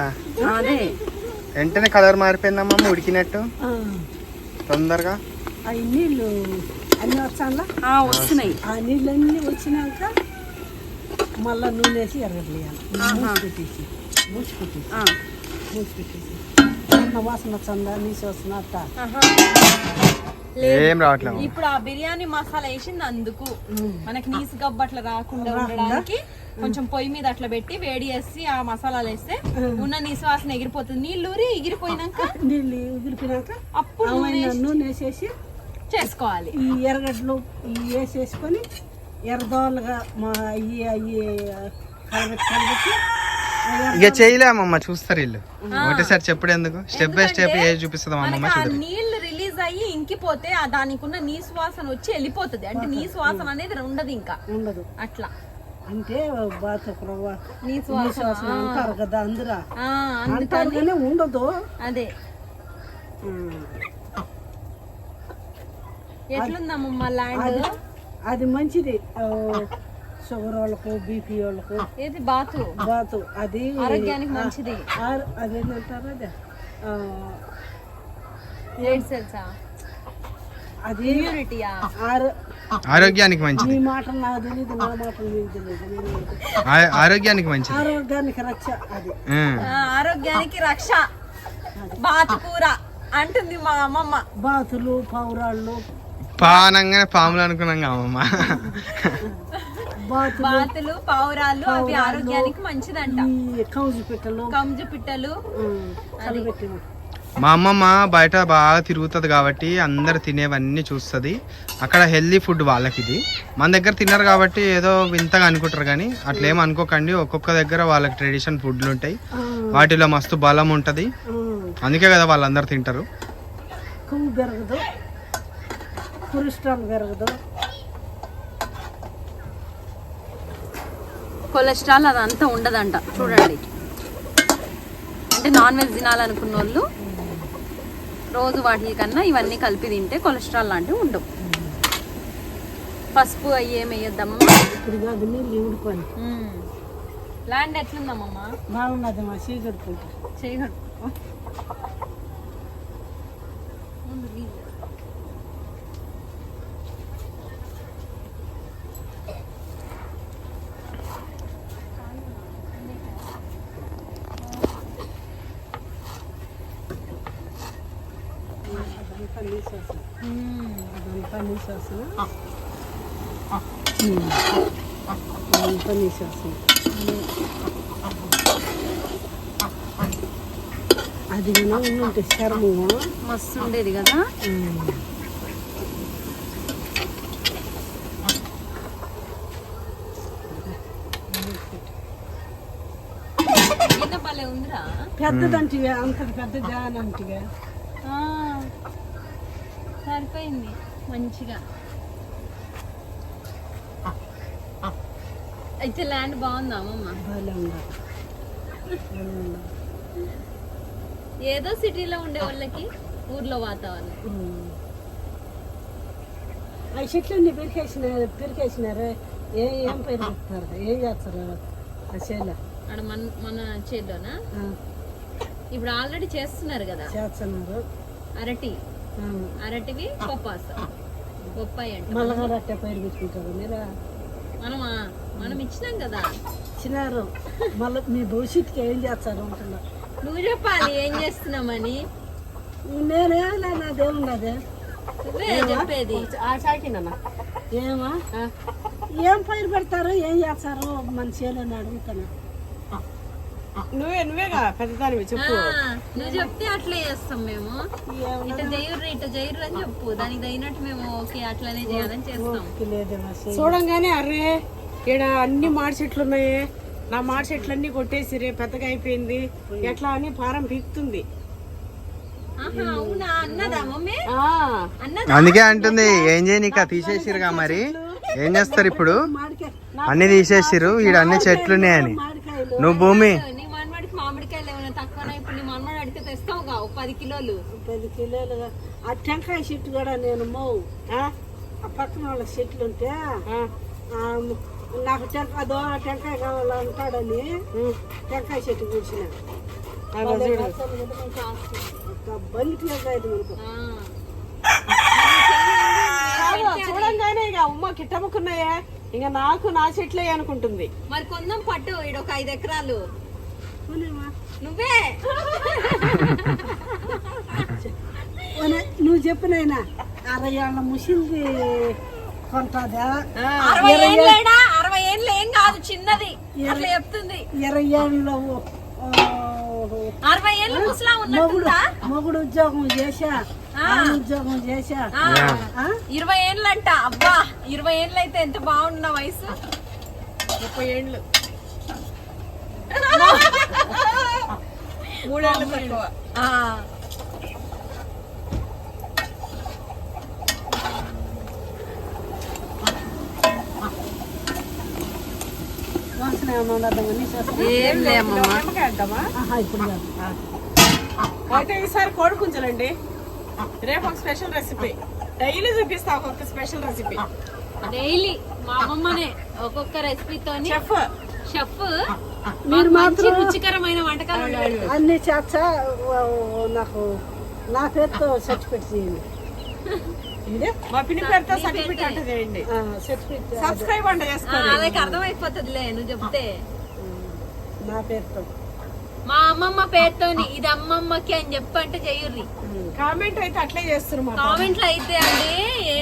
S4: అదే
S3: వెంటనే కలర్ మారిపోయిందమ్మమ్మ ఉడికినట్టు తొందరగా.
S1: అవి నీళ్ళు అన్నీ వచ్చాలా
S4: వస్తున్నాయి.
S1: ఆ నీళ్ళన్నీ వచ్చినాక మళ్ళీ నూనె వేసి ఎరగట్లేయాలి, మూసి పెట్టేసి అన్న వాసన వచ్చందా, నీసు వస్తున్నా అట్ట
S3: ఏం రావట్లేదు.
S4: ఇప్పుడు ఆ బిర్యానీ మసాలా వేసింది అందుకు మనకి నీసు గబ్బట్లు రాకుండా ఉండడానికి కొంచెం పొయ్యి మీద అట్లా పెట్టి వేడి చేసి ఆ మసాలాలు వేస్తే ఉన్న నీసు వాసన ఎగిరిపోతుంది. నీళ్ళూరి ఎగిరిపోయినాక
S1: నీళ్ళు ఎగిరిపోయినాక
S4: అప్పుడు
S1: నూనె వేసేసి
S4: చేసుకోవాలి.
S1: ఈ ఎర్రగడ్డలు వేసేసుకొని ఎర్రదోలుగా మా అయ్యి కలబెట్టి
S3: ఇక చేయలేమమ్మ, చూస్తారు వీళ్ళు ఒకటేసారి చెప్పుడు ఎందుకు, స్టెప్ బై స్టెప్ ఏ చూపిస్తుంది అమ్మమ్మ.
S4: మనకి ఆ నీళ్లు రిలీజ్ అయ్యి ఇంకిపోతే ఆ దానికి ఉన్న నీసు వాసన వచ్చి వెళ్ళిపోతుంది. అంటే నీసు వాసన అనేది ఉండదు, ఇంకా
S1: ఉండదు.
S4: అట్లా
S1: అంటే బాతు
S4: నీసు
S1: వాసన అంటారు కదా అందరూ, అంటారు
S4: అందుకని
S1: కానీ ఉండదు.
S4: అదే ఎట్లుందమ్మమ్మ ల్యాండ్?
S1: అది మంచిది, షుగర్ వాళ్ళకు బీపీ వాళ్ళకు
S4: ఏది బాతు
S1: అది
S4: ఆరోగ్యానికి మంచిది.
S1: అదేంటారు అదే అది
S4: ఇమ్యూనిటీయా?
S3: ఆరోగ్యానికి మంచిది.
S1: నీ మాట నాకు తెలియదు, నా మాట నీకు తెలియదు.
S3: ఆరోగ్యానికి మంచిది,
S1: ఆరోగ్యానికి రక్ష అది.
S4: ఆరోగ్యానికి రక్ష బాతు కూర అంటుంది మా అమ్మమ్మ.
S1: బాతులు పావురాళ్ళు
S3: పానంగానే పాములు అనుకున్నాం అమ్మమ్మ.
S4: బాతులు పావురాలు అవి ఆరోగ్యానికి మంచిదంట.
S1: కంజు
S4: పిట్టలు
S3: మా అమ్మమ్మ బయట బాగా తిరుగుతుంది కాబట్టి అందరు తినేవన్నీ చూస్తుంది. అక్కడ హెల్దీ ఫుడ్ వాళ్ళకి, ఇది మన దగ్గర తిన్నారు కాబట్టి ఏదో వింతగా అనుకుంటారు, కానీ అట్లా ఏం అనుకోకండి. ఒక్కొక్క దగ్గర వాళ్ళకి ట్రెడిషన్ ఫుడ్లు ఉంటాయి, వాటిలో మస్తు బలం ఉంటుంది, అందుకే కదా వాళ్ళందరూ తింటారు.
S1: కొవ్వు పెరగదు, కొలెస్ట్రాల్ పెరగదు,
S4: కొలెస్ట్రాల్ అదంతా ఉండదంట. చూడండి, అంటే నాన్ వెజ్ తినాలనుకున్న వాళ్ళు రోజు వాటి కన్నా ఇవన్నీ కలిపి తింటే కొలెస్ట్రాల్ లాంటివి ఉండవు. పసుపు అవి ఏమి వేయొద్దమ్మా.
S1: ఇప్పుడు కాదు నీళ్ళు ఊడిపోయి.
S4: ల్యాండ్ ఎట్లుందమ్మా?
S1: బాగున్నది మా చేయగడుకుంటా. అదంతా నీసేసిన అది ఉంటే చర్మము
S4: మస్తు ఉండేది కదా. భలే ఉందిరా,
S1: పెద్దదంటివే, అంత పెద్ద జానంటివే.
S4: సరిపోయింది మంచిగా. అయితే ల్యాండ్ బాగుందా అమ్మమ్మ? ఏదో సిటీలో ఉండే వాళ్ళకి ఊర్లో వాతావరణం.
S1: ఆ చెట్లన్నీ పెరికేసినారే, ఏం పైరు పెడతారు, ఏం చేస్తారు ఆ చేలో?
S4: అక్కడ మన చేలోనా ఇప్పుడు ఆల్రెడీ చేస్తున్నారు కదా,
S1: చేస్తున్నారు.
S4: అరటివి బొప్పాయి అంటే
S1: మళ్ళా అట్టే పైరు పెట్టుకుంటారు మీరు.
S4: మనం ఇచ్చినాం కదా,
S1: ఇచ్చినారు. మళ్ళీ మీ భవిష్యత్తుకి ఏం చేస్తారు అంటున్నారు.
S4: నువ్వు చెప్పాలి ఏం చేస్తున్నామని.
S1: నేనేలా నాదేమున్నది
S4: నువ్వే చెప్పేది.
S2: ఆ చాకిందన్న
S1: ఏమా ఏం పైరు పెడతారు ఏం చేస్తారు మన చేయాలని అడుగుతాను.
S2: నువ్వేగా పెద్దదానివి చెప్పు.
S4: నువ్వు చెప్తే అట్లే చేస్తాం మేము. ఇట జైర్రు అని చెప్పు, దానికి తగినట్టు మేము ఓకే అట్లనే చేయాలని చేస్తాం.
S2: చూడంగానే అరే ఇక్కడ అన్ని మాడి చెట్లు ఉన్నాయి, నా మాడి చెట్లు అన్ని కొట్టేసిరే పెద్దగా అయిపోయింది ఎట్లా అని పారం పీకుతుంది.
S4: అవునా అన్నదా మమ్మీ?
S3: అందుకే అంటుంది ఏం చేయనిక తీసేసిరుగా మరి ఏం చేస్తారు ఇప్పుడు అన్ని తీసేసిరు ఈడ అన్ని చెట్లు ఉన్నాయని. నువ్వు భూమి
S4: నీ మనవాడికి మామిడికాయలు ఏమైనా తక్కువ ఇప్పుడు నీ మనవాడు అడిగితే తెస్తావుగా ఒక 10 కిలోలు.
S1: 10 కిలోలు ఆ టెంకాయ చెట్టు కూడా నేను ఆ పక్కన వాళ్ళ చెట్లు ఉంటే నాకు టెంకాయ కావాలంటాడని టెంకాయ చెట్టు కూర్చున్నా
S2: చూడంగానే ఇక అమ్మ కిట్టముకున్నాయే ఇక నాకు నా చెట్లే అనుకుంటుంది.
S4: మరి కొందాం పట్టు ఈడొక 5 ఎకరాలు నువ్వే.
S1: నువ్వు చెప్పినైనా 60 ఏళ్ళ ముసిల్ది కొంటదా?
S4: 60 ఏళ్ళు ఏం కాదు చిన్నది అట్లా చెప్తుంది.
S1: 20 ఏళ్ళు
S4: 60 ఏళ్ళు ముసలా ఉన్నట్టుందా?
S1: మొగుడు ఉద్యోగం చేశా ఉద్యోగం చేశా
S4: 20 ఏళ్ళంట. అబ్బా 20 ఏళ్ళు అయితే ఎంత బాగున్న వయసు.
S2: 30 ఏళ్ళు 3 ఏళ్ళు తక్కువ.
S1: వాసన ఏమన్నా ఉండదు
S4: ఏం లేమ్మా.
S1: ఇప్పుడు
S2: అయితే ఈసారి కోడి పుంజలండి. రేపు ఒక స్పెషల్ రెసిపీ డైలీ చూపిస్తా, ఒక్కొక్క స్పెషల్ రెసిపీ
S4: డైలీ మా అమ్మమ్మనే ఒక్కొక్క రెసిపీతో షెఫ్
S1: మీరు మాత్రం
S4: రుచికరమైన వంటకాలు
S1: అన్ని చేస్తా. నాకు నా పేరుతో సర్టిఫికెట్ చేయండి.
S2: మా పిన్ని పేరుతో సర్టిఫికెట్ అంటే చేయండి. సబ్స్క్రైబ్ అంటే చేసుకోండి.
S4: అదే అర్థమైపోతుందిలే నువ్వు చెప్తే.
S1: నా పేరుతో
S4: మా అమ్మమ్మ పేరుతోని ఇది అమ్మమ్మకి అని చెప్పంటే చెయ్యుర్రి.
S2: కామెంట్ అయితే అట్లే చేస్తున్నారు.
S4: కామెంట్లు అయితే అండి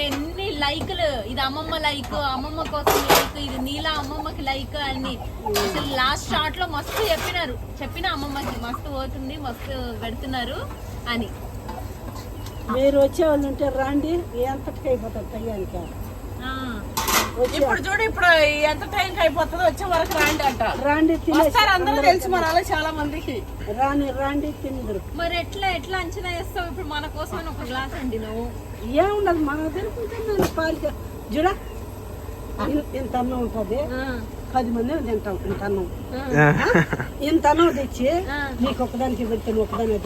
S4: ఎన్ని లైక్లు, ఇది అమ్మమ్మ లైక్, అమ్మమ్మ కోసం లైక్, ఇది నీలా అమ్మమ్మకి లైక్ అని అసలు లాస్ట్ షాట్ లో మస్తు చెప్పిన అమ్మమ్మకి మస్తు పోతుంది మస్తు పెడుతున్నారు అని.
S1: మీరు వచ్చేవాళ్ళు ఉంటే రాండి, ఎంతటికి అయిపోతుంది టైంకి.
S2: ఇప్పుడు చూడు ఇప్పుడు ఎంత టైంకి అయిపోతుందో వచ్చే వరకు రాండి అంట.
S1: రాండి
S2: తినేస్తారు అందరూ తెలుసు మన వాళ్ళు చాలా మందికి.
S1: రాండి తిందరు.
S4: మరి ఎట్లా అంచనా వేస్తావు ఇప్పుడు మన కోసం ఒక గ్లాస్ అండి నువ్వు?
S1: ఏముండదు మనం తినుకుంటున్నాను పారిక చూడ ఇంత అన్నం ఉంటుంది, 10 మంది తింటాం. ఇంత అన్నం ఇంత అన్నం తెచ్చి నీకు ఒకదానికి పెడితే నువ్వు ఒకదానికి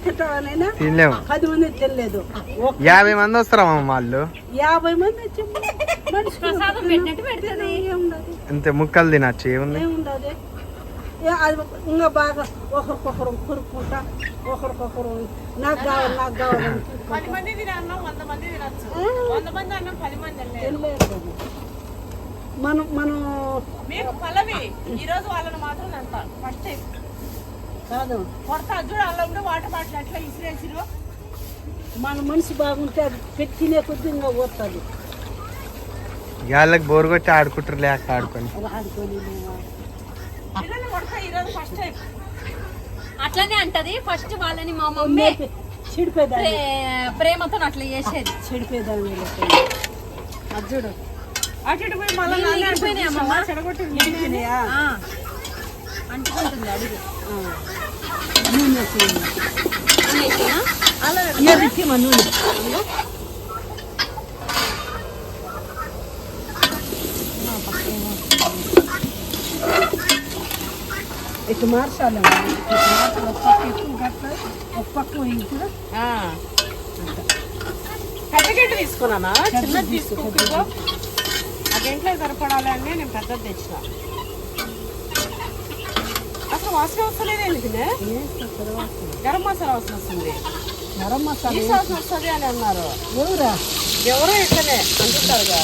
S1: తింటావానైనా 10 మంది తినలేదు.
S3: 50 మంది వస్తారా వాళ్ళు?
S1: 50 మంది వచ్చి
S4: ప్రసాదం పెట్టినట్టు పెడుతుంది.
S1: ఏముండదు,
S3: అంతే ముక్కలు తినచ్చు. ఏముంది
S1: ఏముండదు. అది ఇంకా బాగా ఒకరికొకరు కొరుక్కుంటా ఒకరికొకరు నాకు కావాలి
S2: 10 మంది తినే అన్నం 100 మంది తినచ్చు. 100 మంది అన్నం 10 మంది
S1: తినలేదు కదా. మనం
S2: మీకు పల్లవి ఈ రోజు వాళ్ళని మాత్రం అంత ఫస్ట్
S1: కాదు
S2: కొడతా చూడు అలా ఉండే వాటర్ బాటిల్ అట్లా ఇసిరేసిరు.
S1: మన మనిషి బాగుంటే అది పెట్టినే కొద్ది ఇంకా పోతుంది.
S3: వాళ్ళకి బోరు కొట్టి ఆడుకుంటారు లేక ఆడుకొని
S1: ఆడుకొని
S2: పిల్లలు కొడతా ఈ రోజు ఫస్ట్ టైం
S4: అట్లనే అంటది. ఫస్ట్ వాళ్ళని మా మమ్మీ
S1: చెడిపోయేదాన్ని
S4: ప్రేమతో అట్లా చేసేది.
S1: చెడిపోయేదాన్ని
S2: అది చూడు అటు ఇటు పోయి మళ్ళీ చెడగొట్టినాయా
S4: అంటుకుంటుంది అడుగు.
S1: ఇటు మార్చాలి ఒక పక్క ఇప్పుడు
S2: పెద్ద గంట తీసుకున్నానా చిన్నది తీసుకో. ఆ గంటలో సరిపడాలి అని నేను పెద్దది తెచ్చిన. అసలు వాసన వస్తలేదు ఎందుకు? గరం మసాలా వాసన వస్తుంది.
S1: గరం మసాలా
S2: వాసన వస్తుంది అని అన్నారు.
S1: ఎవరో
S2: ఇట్లనే అంటుంటారుగా.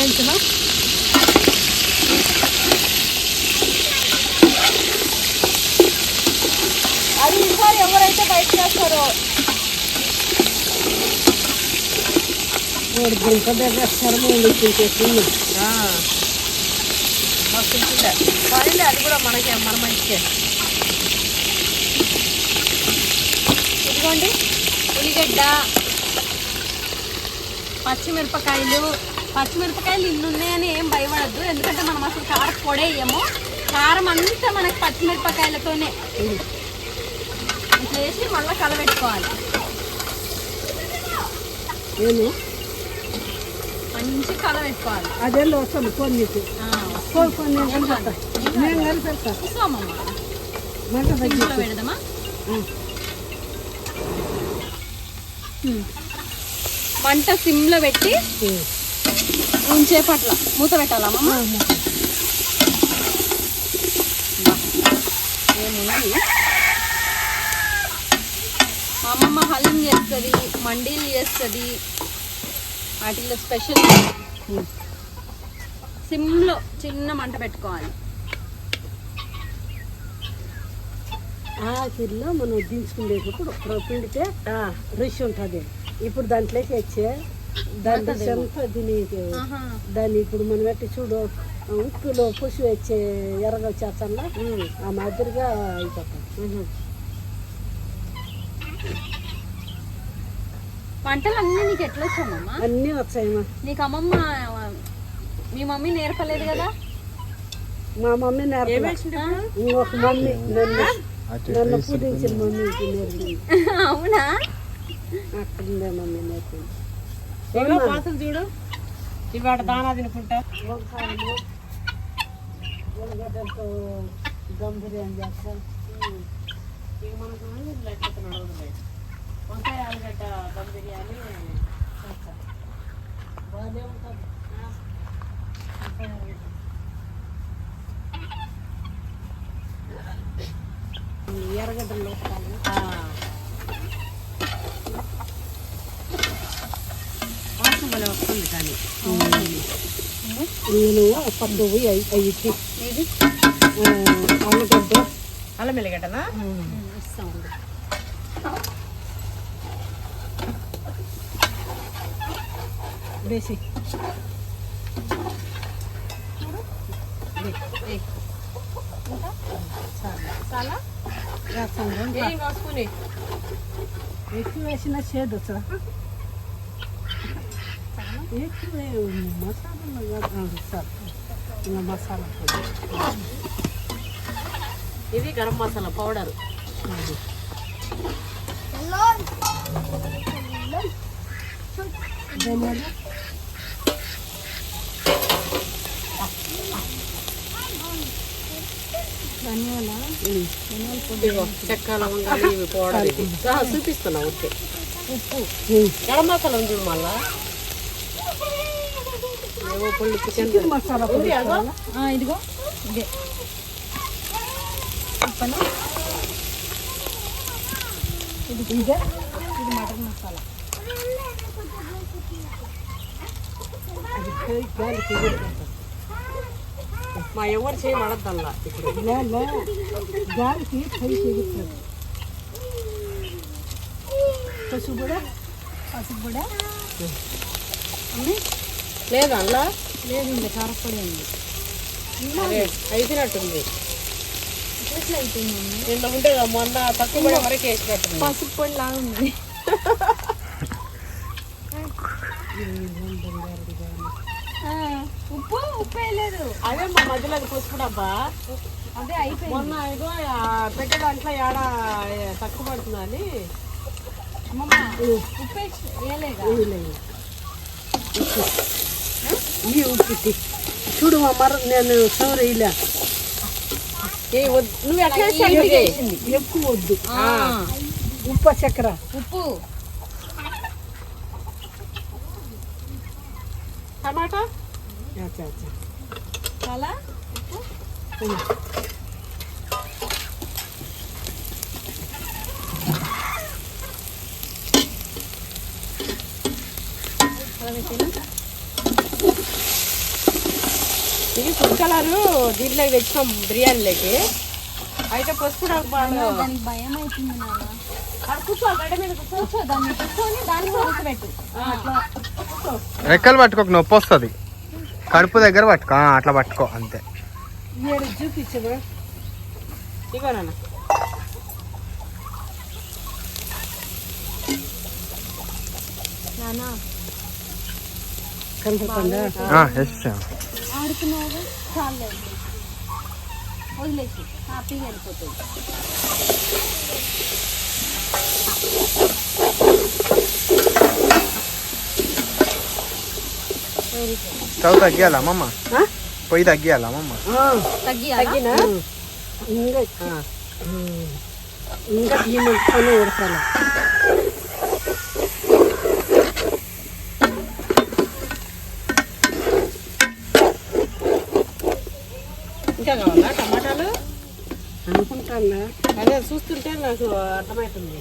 S1: ఏంటినా
S2: అది ఈసారి ఎవరైతే బయట చేస్తారో
S1: గుంట దగ్గర చర్మం తింటేస్తుంది.
S2: మస్తు ఉంటుండే పనిలే, అది కూడా మనకి మన మంచికే.
S4: ఇదిగోండి ఉల్లిగడ్డ, పచ్చిమిరపకాయలు ఇన్ని ఉన్నాయని ఏం భయపడద్దు, ఎందుకంటే మనం అసలు కారం పొడేయము. కారం అంతా మనకి పచ్చిమిరపకాయలతోనే. ఇట్లా వేసి మళ్ళీ కలబెట్టుకోవాలి. మంచి కలబెట్టుకోవాలి.
S1: అదే వస్తాను కొన్ని నేను కలిసి
S4: సిమ్లో పెడదామా? మంట సిమ్లో పెట్టి ఉంచేపట్ల మూత పెట్టాలమ్మా. ఏముంది, మా అమ్మమ్మ హలీం చేస్తుంది, మండీలు చేస్తుంది, వాటిల్లో స్పెషల్. సిమ్లో చిన్న మంట పెట్టుకోవాలి.
S1: ఆఖరిలో మనం దించుకునేటప్పుడు పిండితే రుచి ఉంటుంది. ఇప్పుడు దాంట్లోకి వచ్చే దాని రుచి అంతా దాన్ని ఇప్పుడు మనం పెట్టి చూడు ఉప్పులో పుసి వచ్చే ఎర్రగా వచ్చేస్తాను ఆ మాదిరిగా అయిపోతాం.
S4: వంటలు అన్నీ నీకు ఎట్లా వచ్చామమ్మా?
S1: అన్నీ వచ్చాయమ్మా.
S4: నీకు అమ్మమ్మ మీ మమ్మీ నేర్పలేదు కదా?
S1: మా మమ్మీ నేర్పలేదు, ఇంకొక మమ్మీ నన్ను పూజించిన మమ్మీ నేర్పింది.
S4: అవునా?
S1: అక్కడుండే మమ్మీ నేర్పింది.
S2: పాత్రలు చూడు, ఇవాళ దానా తినుకుంటా.
S1: వంకాయలు ఉల్లగడ్డలతో దమ్ బిర్యానీ చేస్తాం.
S2: ఇక మనకు లేకపోతే నడవదు. వంకాయ ఆలుగడ్డ దమ్ బిర్యానీ చేస్తాం,
S1: బాగానే ఉంటుంది. ఎర్రగడ్డలు వస్తాను.
S2: వాసన భలే వస్తుంది. కానీ
S1: నేను పప్పు అయ్యి ఆలుగడ్డ
S2: అల్లం వెల్లిగడ్డనా
S1: వేసి
S2: చాలా వేసుకుని
S1: ఎక్కువ వేసిన చేదు సార్. ఎక్కువ మసాలా సార్, ఇంకా మసాలా
S2: ఇది గరం మసాలా పౌడర్.
S1: ధనియాలు
S2: చెక్క లవంగాలు ఇవి పౌడర్. ఇది చూపిస్తున్నా. ఓకే,
S1: ఉప్పు
S2: గరం మసాలా ఉంది చూడు. మళ్ళా ఏవో పుల్లి చికెన్
S1: మసాలా
S2: ఉంది. అదో
S4: ఇదిగో ఇదే ఉప్పను,
S1: ఇదే
S4: ఇది మటన్ మసాలా.
S1: అది గాలికి ఎగురుతుంది.
S2: మా ఎవరు చేయమడద్దల్లా. ఇప్పుడు
S1: గాలికి పైకి ఎగురుతుంది. పసుపు కూడా
S2: లేదు అల్లా,
S4: లేదు ఇంకా కారపొడి ఉంది.
S2: అదే అయిపోయినట్టుంది.
S4: ఎట్లా అయిపోయింది?
S2: నిన్న ఉంటే మొన్న తక్కువ పడే వరకు వేసినట్టుంది.
S4: పసుపు పొడి లాగా ఉంది. ఉప్పు వేయలేదు.
S2: అదే మా మధ్యలో అది పసుపు డబ్బా.
S4: అదే అయిపోయింది.
S2: మొన్న ఏదో పెట్టే దాంట్లో ఏడ తక్కువ పడుతుందని
S4: ఉప్పు వేయలేదా?
S1: ఈ ఉప్పు చూడు మర నేను సౌర ఇలా
S2: నువ్వు ఎట్లా
S1: ఎక్కువ వద్దు. ఉప్పు చక్కెర
S4: ఉప్పు
S2: టమాటా
S4: చాలా
S2: ఇది ఫుడ్ కలరు దీంట్లోకి తెచ్చాం బిర్యానీలోకి. అయితే పసుపు డబ్బాలు
S4: దానికి భయం అవుతుంది నాన్న.
S2: కూర్చో గడ్డ మీద కూర్చో.
S4: కూర్చో దాన్ని కూర్చొని దాన్ని పెట్టు.
S2: అట్లా
S3: రెక్కలు పట్టుకోక నొప్పి వస్తుంది. కడుపు దగ్గర పట్టుకో, అట్లా పట్టుకో అంతే.
S1: ఏడు చూపించవా
S2: ఇవ్వనన్నా.
S4: నాన్న
S1: కనపడుతుందా?
S4: ఆడుకున్నావు చాలు వదిలేసి హ్యాపీగా వెళ్ళిపోతుంది.
S3: స్టవ్ తగ్గియాలా అమ్మమ్మ? పొయ్యి తగ్గియాలా అమ్మమ్మ?
S4: తగ్గినా
S1: ఇంకా ఈ మంటనే ఉడకాలి.
S2: ఇంకా కావాలా టమాటాలు?
S1: అనుకుంటానా
S2: అదే చూస్తుంటే నాకు అర్థమవుతుంది.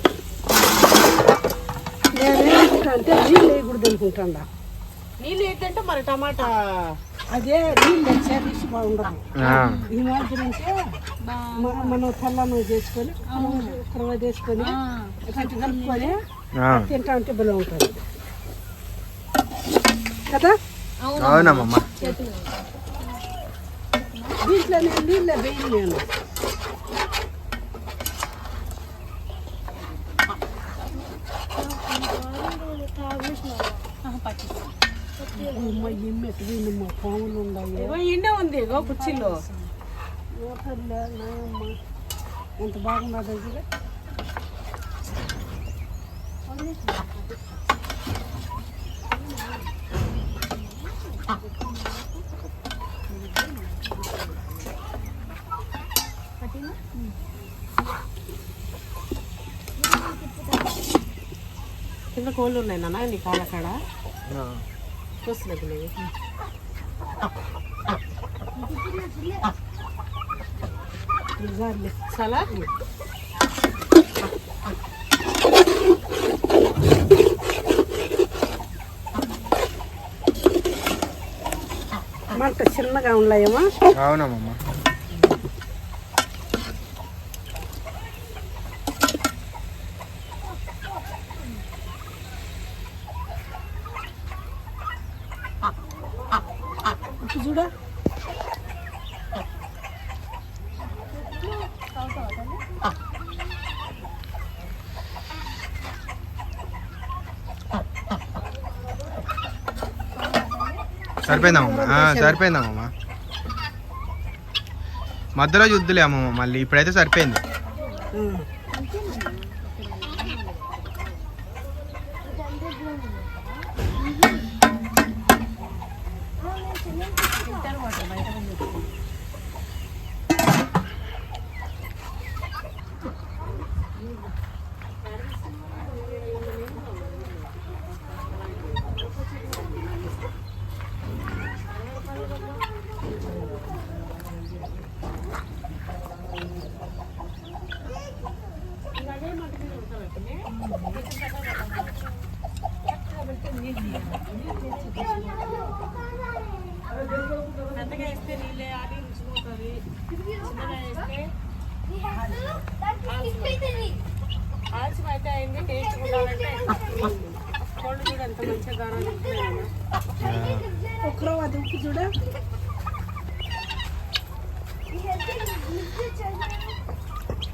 S1: నేనేమంటా అంటే నీళ్ళు వేయకూడదు అనుకుంటాడా.
S2: నీళ్ళు ఏంటంటే మరి టమాటా
S1: అదే నీళ్ళు వచ్చే రుచి బాగుండదు. ఈ మాదిరి ఉంటే మనం తెల్లను చేసుకొని కురవ చేసుకొని కొంచెం కలుపుకొని తింటా ఉంటే బలం ఉంటుంది కదా.
S3: అవునమ్మమ్మ.
S1: దీంట్లో నీళ్ళే వేయి నేను. పాములు ఉన్నాయి.
S2: ఇండే ఉంది కుర్చీలో.
S1: ఎంత బాగున్నది అది.
S2: కింద కోళ్ళు ఉన్నాయి నాన్న నీ కాళ్ళ కాడ చూస్తున్నది. చాలా
S1: మంట చిన్నగా ఉన్నాయేమో.
S3: అవునమ్మమ్మ.
S1: చూడ
S3: సరిపోయిందమ్మమ్మ. సరిపోయిందమ్మమ్మ. మధ్యలో యుద్ధలే అమ్మమ్మ మళ్ళీ. ఇప్పుడైతే సరిపోయింది.
S2: పెద్దగా వేస్తే నీళ్ళే అది రుచిపోతుంది. చిన్నగా వేస్తే ఆలస్యం అయితే అయింది. టేస్ట్ ఉండాలంటే కోళ్ళు కూడా ఎంత మంచిగా దానా తింటున్నాయి.
S1: ఒకరో అది ఉప్పు చూడ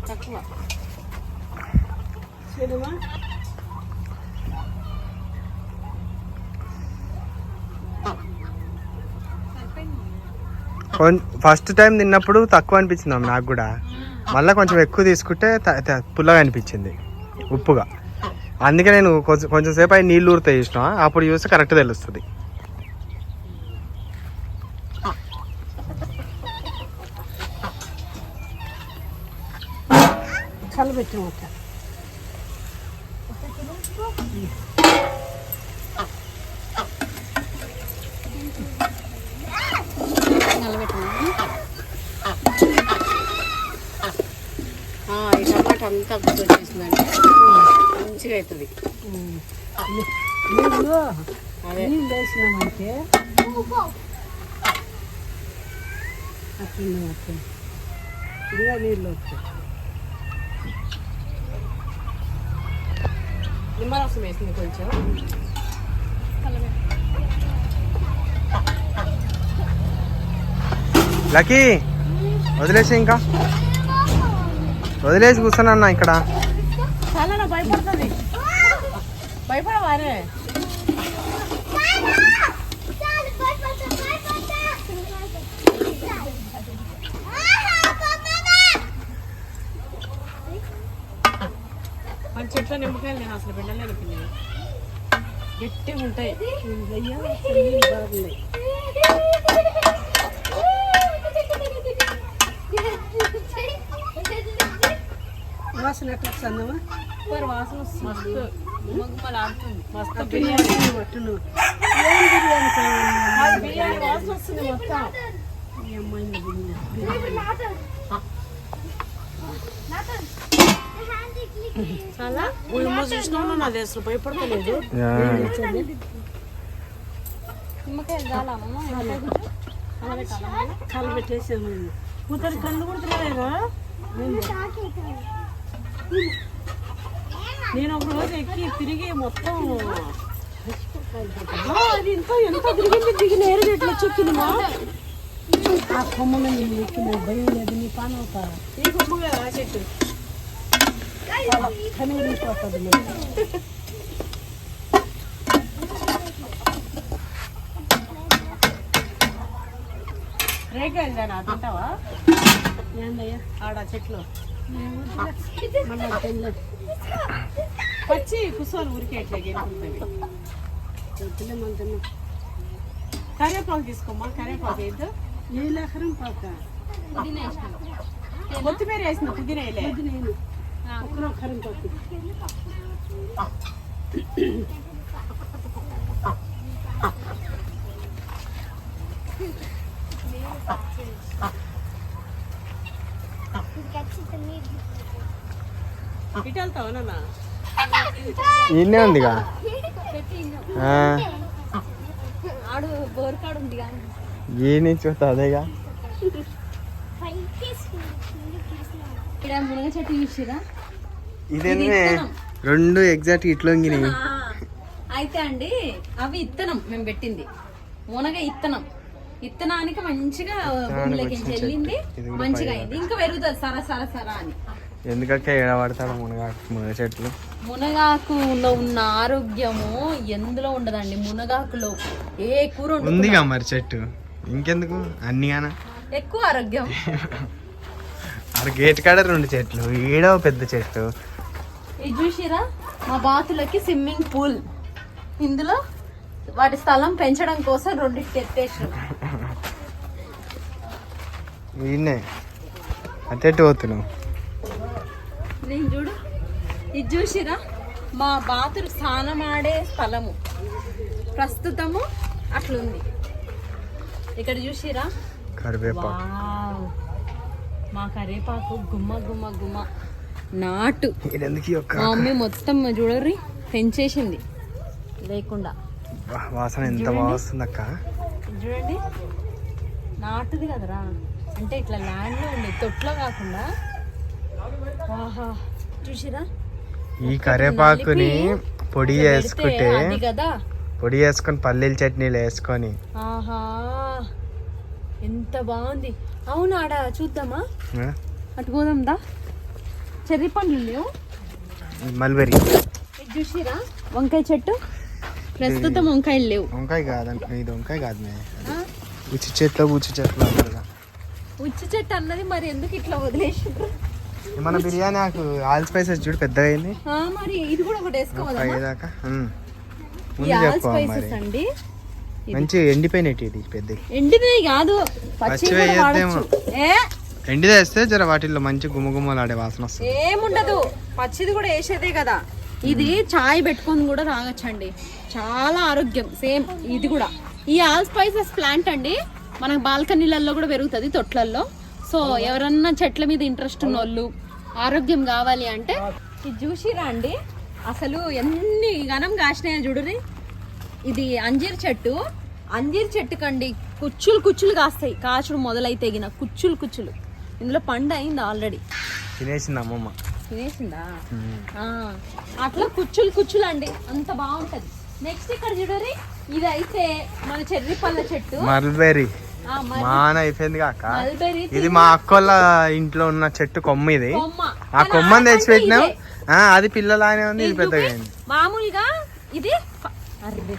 S2: తక్కువ
S1: సినిమా
S3: ఫస్ట్ టైం తిన్నప్పుడు తక్కువ అనిపించింది అమ్మ నాకు కూడా. మళ్ళీ కొంచెం ఎక్కువ తీసుకుంటే పుల్లగా అనిపించింది, ఉప్పుగా. అందుకే నేను కొంచెం సేపు అయి నీళ్ళు ఊరుతాయి ఇష్టం. అప్పుడు చూస్తే కరెక్ట్ తెలుస్తుంది.
S1: కలబెట్టి
S2: ఈ టమాటా అంతా గుర్తు వచ్చేసిందంటే మంచిగా అవుతుంది.
S1: నీళ్ళు వేసినామంటే అట్లా ఇదిగా నీళ్ళు వస్తాయి.
S2: నిమ్మరసం వేసింది కొంచెం.
S3: లక్కీ వదిలేసి ఇంకా వదిలేసి కూర్చున్నా ఇక్కడ.
S2: చాలా భయపడుతుంది. భయపడవారే. మన చెట్ల నిమ్మకాయలు నేను అసలు బిడ్డలేను పిల్లలు, గట్టిగా ఉంటాయి.
S1: బాగున్నాయి. వాసన ఎట్లా వస్తుందమ్మా?
S2: వాసన వస్తుంది. మస్తు గుమ్మగుమ్మలాడుతుంది. మస్తు
S1: బిర్యానీ పట్టును. ఏం బిర్యానీ కావాలి?
S2: బిర్యానీ వాసన వస్తుంది మొత్తం.
S1: ఏమైంది బిర్యానీ?
S2: చాలా చూసినా నాది అసలు భయపడతలేదు.
S4: నిమ్మకాయలు చాలమ్మా
S1: కలబెట్టేసాము.
S2: కూతురు కళ్ళు కూడా తినలేదా? నేను ఒక రోజు ఎక్కి తిరిగి మొత్తం అది ఎంత తిరిగింది. దిగి నేరు ఎట్లా చెక్కిందా?
S1: ఆ కొమ్మను నేను ఎక్కిన భయం లేదు. నీ పని అవుతారా?
S2: ఈ కొమ్మ కదా చెట్టు.
S1: కనీరిపోతుంది.
S2: రేగాయలు తింటావా?
S1: ఏందయ్యా
S2: ఆడ చెట్లు
S1: మళ్ళీ తినలేదు.
S2: పచ్చి కుసోలు ఊరికే ఎట్లా గెలుపుతుంది.
S1: తినమంటున్నా.
S2: కరివేపాకు తీసుకోమ్మా. కరివేపాకు వేద్దు.
S1: నీళ్ళెకరం పాక
S4: పుదీనా వేసినాం.
S2: కొత్తిమీర వేసిన పుదీనా వేయలే.
S1: నేను ఒక్కరో కరం పాకు.
S2: ఇటు వెళ్తావా నాన్న?
S3: ఈయనే ఉందిగా.
S4: ఆడు బోర్కాడు ఉంది కానీ
S3: ఈ నుంచి చూస్తా అదేగా.
S4: ఇక్కడ మునగ చెట్టు చూసిరా.
S3: ఇదేనే రెండు ఎగ్జాక్ట్ ఇట్లొంగినాయి.
S4: అయితే అండి అవి ఇత్తనం మేము పెట్టింది మునగ ఇత్తనం. ఇత్తనానికి మంచిగా భూమిలోకి వెళ్ళింది, మంచిగా అయింది. ఇంకా పెరుగుతుంది సరా సరా సరా అని.
S3: ఎందుకంటే ఏడబడతాడు మునగ చెట్లు.
S4: మునగాకులో ఉన్న ఆరోగ్యము ఎందులో ఉండదండి. మునగాకులో ఏ కూర
S3: ఉందిగా మరి చెట్టు, ఇంకెందుకు అన్నిగానా
S4: ఎక్కువ ఆరోగ్యం.
S3: అక్కడ గేట్ కాడ రెండు చెట్లు, ఏడో పెద్ద చెట్టు.
S4: ఇది చూసిరా మా బాతులకి స్విమ్మింగ్ పూల్. ఇందులో వాటి స్థలం పెంచడం కోసం రెండింటి ఎత్తేసారు.
S3: ఈయనే అట్టెట్టు పోతున్నావు.
S4: నేను చూడు ఇది చూసిరా మా బాతులు స్నానం ఆడే స్థలము ప్రస్తుతము అట్లుంది. ఇక్కడ చూసిరా
S3: కరివేపాకు.
S4: వావ్, మా కరివేపాకు గుమ్మ గుమ్మ గుమ్మ నాటు.
S3: ఇదెందుకు ఈ ఒక్క
S4: మా మమ్మీ మొత్తం చూడర్రి పెంచేసింది లేకుండా.
S3: వాసన ఎంత బాగా వస్తుంది అక్క.
S4: ఇది చూడండి నాటుది కదరా, అంటే ఇట్లా ల్యాండ్ లో ఉండే తొట్లో కాకుండా. ఆహా చూసిరా
S3: ఈ కరివేపాకుని పొడి చేసుకుంటే,
S4: అది కదా
S3: పొడి చేసుకొని పల్లీల చట్నీలు వేసుకొని.
S4: ఆహా ఎంత బాగుంది. అవును ఆడ చూద్దామా, అటు పోదాందా. చెర్రీ పండ్లు లేవు.
S3: మల్బెరీ.
S4: ఇది చూసిరా వంకాయ చెట్టు, ప్రస్తుతం వంకాయలు లేవు.
S3: వంకాయ కాదంట, ఇది వంకాయ కాదు. ఉచ్చి చెట్లు ఉచ్చి చెట్లు అంటారుగా.
S4: ఉచ్చి చెట్టు అన్నది మరి ఎందుకు ఇట్లా వదిలేసిండ్రు.
S3: మన బిర్యానీ ఆకు ఆల్ స్పైసెస్ చూడు పెద్దగా అయింది.
S4: మరి ఇది కూడా ఒకటి వేసుకోవాలా.
S3: అయ్యేదాకా
S4: ఈ ఆల్ స్పైసెస్ అండి
S3: మంచి ఎండిపోయినట్టు ఇది పెద్ద.
S4: ఎండినవి కాదు పచ్చి కూడా వాడొచ్చు.
S3: ఎండిది వేస్తే జర వాటిల్లో మంచి గుమ్మగుమ్మలాడే వాసన వస్తుంది.
S4: ఏముండదు, పచ్చిది కూడా వేసేదే కదా. ఇది చాయ్ పెట్టుకొని కూడా తాగొచ్చండి, చాలా ఆరోగ్యం. సేమ్ ఇది కూడా ఈ ఆల్ స్పైసెస్ ప్లాంట్ అండి మనకు బాల్కనీలలో కూడా పెరుగుతుంది, తొట్లల్లో. సో ఎవరన్నా చెట్ల మీద ఇంట్రెస్ట్ ఉన్న వాళ్ళు, ఆరోగ్యం కావాలి అంటే ఇది చూసిరా అండి. అసలు ఎన్ని ఘనం కాసినాయో చూడుర్రి. ఇది అంజీర్ చెట్టు. అంజీర్ చెట్టు కండి కుచ్చులు కుచ్చులు కాస్తాయి. కాచుడు మొదలైతే గిన కుచ్చులు కుచ్చులు ఇందులో పండు అయింది ఆల్రెడీ.
S3: తినేసింది అమ్మమ్మ.
S4: తినేసిందా? అట్లా కుచ్చులు అండి, అంత బాగుంటది. నెక్స్ట్ ఇక్కడ చూడరి, ఇది అయితే మన చెర్రీ పళ్ళ చెట్టు
S3: మల్బెర్రీ. మాన అయిపోయింది కాక. ఇది మా అక్కోళ్ళ ఇంట్లో ఉన్న చెట్టు కొమ్మ. ఇది ఆ కొమ్మని తెచ్చి పెట్టినాం. అది పిల్లలానే ఉంది, ఇది పెద్దగా అయింది.
S4: మామూలుగా ఇది అర్రే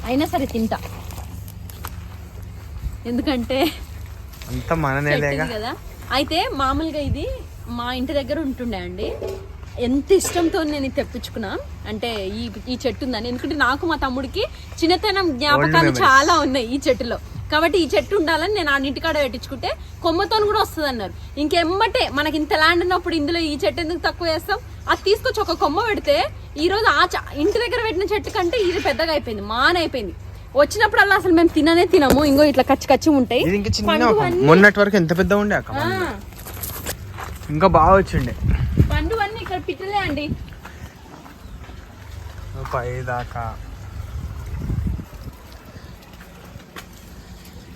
S4: అయినా సరే తింటా, ఎందుకంటే
S3: అంత మననేలేగా
S4: కదా. అయితే మామూలుగా ఇది మా ఇంటి దగ్గర ఉంటుండే అండి. ఎంత ఇష్టంతో నేను ఇది తెప్పించుకున్నా అంటే ఈ చెట్టు ఉందని. ఎందుకంటే నాకు మా తమ్ముడికి చిన్నతనం జ్ఞాపకాలు చాలా ఉన్నాయి ఈ చెట్టులో. కాబట్టి ఈ చెట్టు ఉండాలని నేను ఆ ఇంటికాడ పెట్టించుకుంటే కొమ్మతో కూడా వస్తుంది అన్నారు. ఇంకెమ్మటే మనకి ఇంత ల్యాండ్ ఉన్నప్పుడు ఇందులో ఈ చెట్టు ఎందుకు తక్కువ చేస్తాం, అది తీసుకొచ్చి ఒక కొమ్మ పెడితే ఈ రోజు ఇంటి దగ్గర పెట్టిన చెట్టు కంటే ఇది పెద్దగా అయిపోయింది, మానైపోయింది. వచ్చినప్పుడల్లా అసలు మేము తినము. ఇంకో ఇట్లా కచ్చి ఉంటాయి.
S3: మొన్నటి వరకు ఎంత పెద్ద ఉండే అక్క, ఇంకా బాగా వచ్చిండే.
S4: పండు అన్ని ఇక్కడ పిట్టలే అండి
S3: పైదాకా.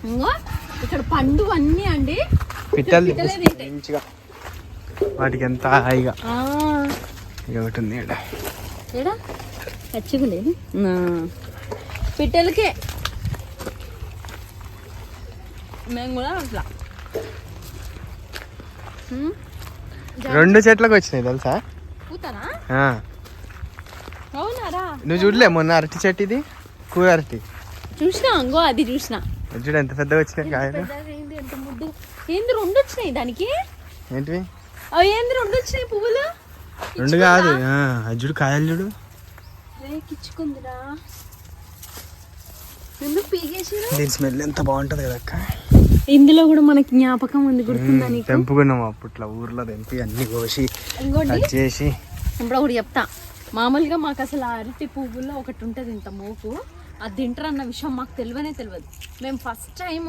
S4: ఇంకో ఇక్కడ పండు అన్ని అండి
S3: పిట్టలు మంచిగా, వాటికి ఎంత హాయిగా ఒకటి ఉంది.
S4: ఏడా కచ్చిగులే పిట్టలకే. మేము కూడా అట్లా
S3: 2 చెట్లకు వచ్చినాయి తెలుసా.
S4: పూతానా?
S3: అవునారా? నువ్వు చూడలే మొన్న అరటి చెట్టు, ఇది కూర అరటి
S4: చూసినా. అంగో అది చూసినా,
S3: చూడు ఎంత పెద్దగా వచ్చినాయి కాయలు.
S4: ఎంత ముద్దు. ఏంది 2 వచ్చినాయి దానికి?
S3: ఏంటివి?
S4: ఏంది 2 వచ్చినాయి పువ్వులు?
S3: 2 కాదు, అది చూడు కాయలు చూడు.
S4: రేకిచ్చుకుందిరా, ఎందుకు పీకేసిరా?
S3: దీని స్మెల్ ఎంత బాగుంటది కదా అక్క.
S4: ఇందులో కూడా మనకి జ్ఞాపకం ఉంది, గుర్తుందా నీకు?
S3: తెంపుకున్నాం అప్పట్లో ఊర్లో, తెంపి అన్ని కోసి కట్ చేసి.
S4: ఇప్పుడు ఒకటి చెప్తా, మామూలుగా మాకు అసలు అరటి పువ్వుల్లో ఒకటి ఉంటుంది ఇంత మోపు, అది తింటారు అన్న విషయం మాకు తెలియదు. మేము ఫస్ట్ టైం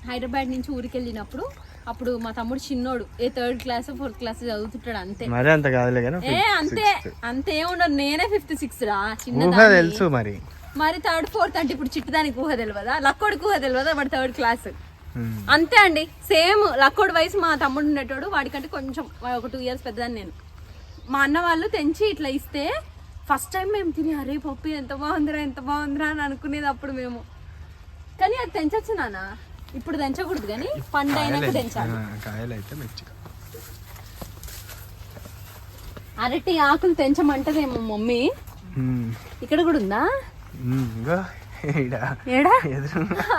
S4: హైదరాబాద్ నుంచి ఊరికి వెళ్ళినప్పుడు, అప్పుడు మా తమ్ముడు చిన్నోడు, 3rd క్లాస్ 4th క్లాస్ చదువుతుంటాడు. అంతే,
S3: మరి అంత కాదులే కానీ
S4: అంతే ఉండదు. నేనే 5th 6th రా, చిన్న
S3: తెలుసు. మరి
S4: 3rd 4th అంటే ఇప్పుడు చిట్టుదానికి ఊహ తెలియదా, లక్కోడికి ఊహ తెలియదా, వాడు 3rd క్లాస్. అంతే అండి, సేమ్ లక్కోడి వయసు మా తమ్ముడు ఉండేటోడు, వాడికంటే కొంచెం ఒక 2 years పెద్దదని నేను. మా అన్న వాళ్ళు తెంచి ఇట్లా ఇస్తే ఫస్ట్ టైం మేము తిని, అరే పప్పు ఎంత బాగుందిరా అని అనుకునేది అప్పుడు మేము. కానీ అది తెంచచ్చు నాన్న, ఇప్పుడు తెంచకూడదు కానీ పండు అయినాక తెంచాలి. అరటి ఆకులు తెంచమంటదేమో మమ్మీ. ఇక్కడ కూడా ఉందా?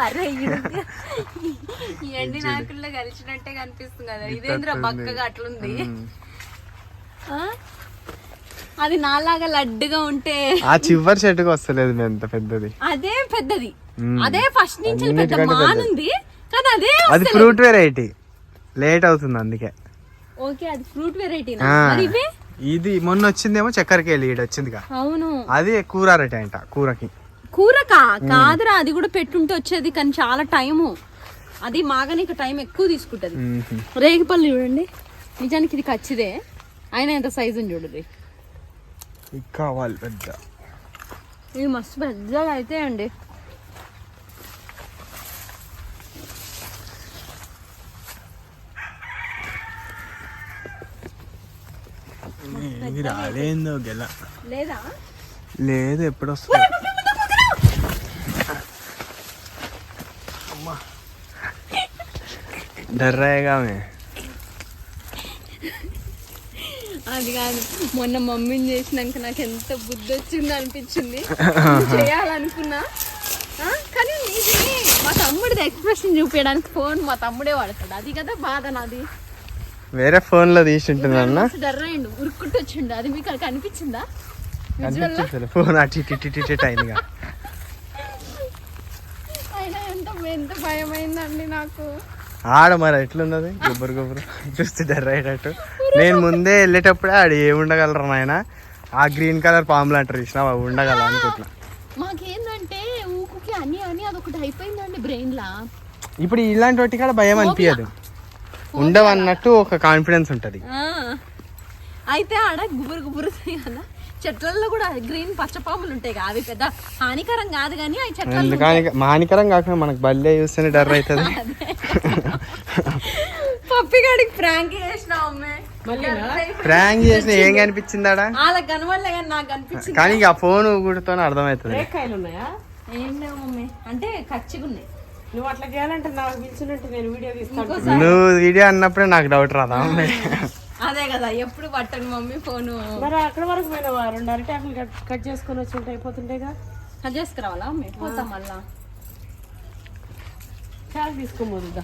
S4: అరే ఈ ఎండిన ఆకుల్లో కలిసినట్టే కనిపిస్తుంది కదా. ఇదేంద్ర బక్కగా అట్లుంది. అది నాలాగా లడ్డుగా ఉంటే
S3: ఆ చివరి చెట్టుకు వస్తలేదు ఎంత పెద్దది.
S4: అదే పెద్దది, అదే ఫస్ట్ నుంచి పెద్ద మానుంది కానీ అదే.
S3: అది ఫ్రూట్ వెరైటీ, లేట్ అవుతుంది అందుకే.
S4: ఓకే, అది ఫ్రూట్ వెరైటీ.
S3: ఇది మొన్న వచ్చిందేమో చక్కెరకేళి, ఈడ వచ్చిందిగా.
S4: అవును,
S3: అది కూర అరటి అంట.
S4: కూరకా కాదురా, అది కూడా పెట్టుంటే వచ్చేది కానీ చాలా టైము. అది మాగానికి టైం ఎక్కువ తీసుకుంటది. రేగిపళ్ళు చూడండి, నిజానికి ఇది కచ్చిదే, అయినా ఎంత సైజు చూడండి.
S3: కావాలి పెద్ద,
S4: ఇవి మస్తు పెద్దగా అయితే అండి.
S3: రాలేందో గెల
S4: లేదా?
S3: లేదు, ఎప్పుడు వస్తుంది? డర్రాయిగా
S4: అది కాదు, మొన్న మమ్మీని చేసినాక నాకు ఎంత బుద్ధి వచ్చింది అనిపించింది. చేయాలనుకున్నా కానీ ఇది మా తమ్ముడిది ఎక్స్ప్రెషన్ చూపించడానికి ఫోన్ మా తమ్ముడే వాడతాడు. అది కదా బాధ నాది.
S3: వేరే ఫోన్ లో తీసుంటున్నా,
S4: డర్రాయిండు, ఉరుక్కుంటూ వచ్చిండు. అది మీకు కనిపించిందా?
S3: ఫోన్ అయిందిగా.
S4: అయినా ఎంత భయమైందండి నాకు.
S3: ఆడ మరి ఎట్లున్నది, గొబ్బరు చూస్తే డర్రయ్యేటట్టు. నేను ముందే వెళ్ళేటప్పుడే ఆడ ఏముండగలరు నాయన, ఆ గ్రీన్ కలర్ పాములు అంటారు ఇచ్చిన, అవి ఉండగల అనుకుంటున్నా.
S4: మాకేందంటే ఊకుకి అని అదొకటి అయిపోయిందండి బ్రెయిన్ లా.
S3: ఇప్పుడు ఇలాంటి వాటి కూడా భయం అనిపించదు, ఉండవన్నట్టు ఒక కాన్ఫిడెన్స్ ఉంటది.
S4: అయితే ఆడ గుబురు కదా, చెట్లలో కూడా గ్రీన్ పచ్చపాములు ఉంటాయి. అవి పెద్ద హానికరం కాదు కానీ అవి చెట్ల
S3: హానికరం కాకుండా మనకు బల్లే చూస్తేనే డర్ అవుతుంది.
S4: పప్పిగాడికి ప్రాంక్ చేసిన అమ్మే
S3: ప్రాంక్ చేసిన ఏం కనిపించిందాడా?
S4: వాళ్ళకి కనబడలే కానీ నాకు కనిపించింది.
S3: కానీ ఇక ఫోన్ ఊగుడుతోనే అర్థమవుతుంది.
S2: రేకాయలు ఉన్నాయా?
S4: ఏం లేవు మమ్మీ, అంటే ఖర్చుగా ఉన్నాయి.
S2: నువ్వు అట్లా చేయాలంటే నాకు పిలిచినట్టు నేను వీడియో తీస్తాను.
S3: నువ్వు వీడియో అన్నప్పుడే నాకు డౌట్ రాదా?
S4: అదే కదా ఎప్పుడు పట్టను మమ్మీ ఫోను.
S2: మరి అక్కడ వరకు పోయినావా? 2 అరిటాకులు కట్ చేసుకొని వచ్చి ఉంటే అయిపోతుంటేగా.
S4: Cut చేసుకురావాలా mummy? పోతాం మళ్ళా.
S2: చాలా తీసుకోబోతుందా?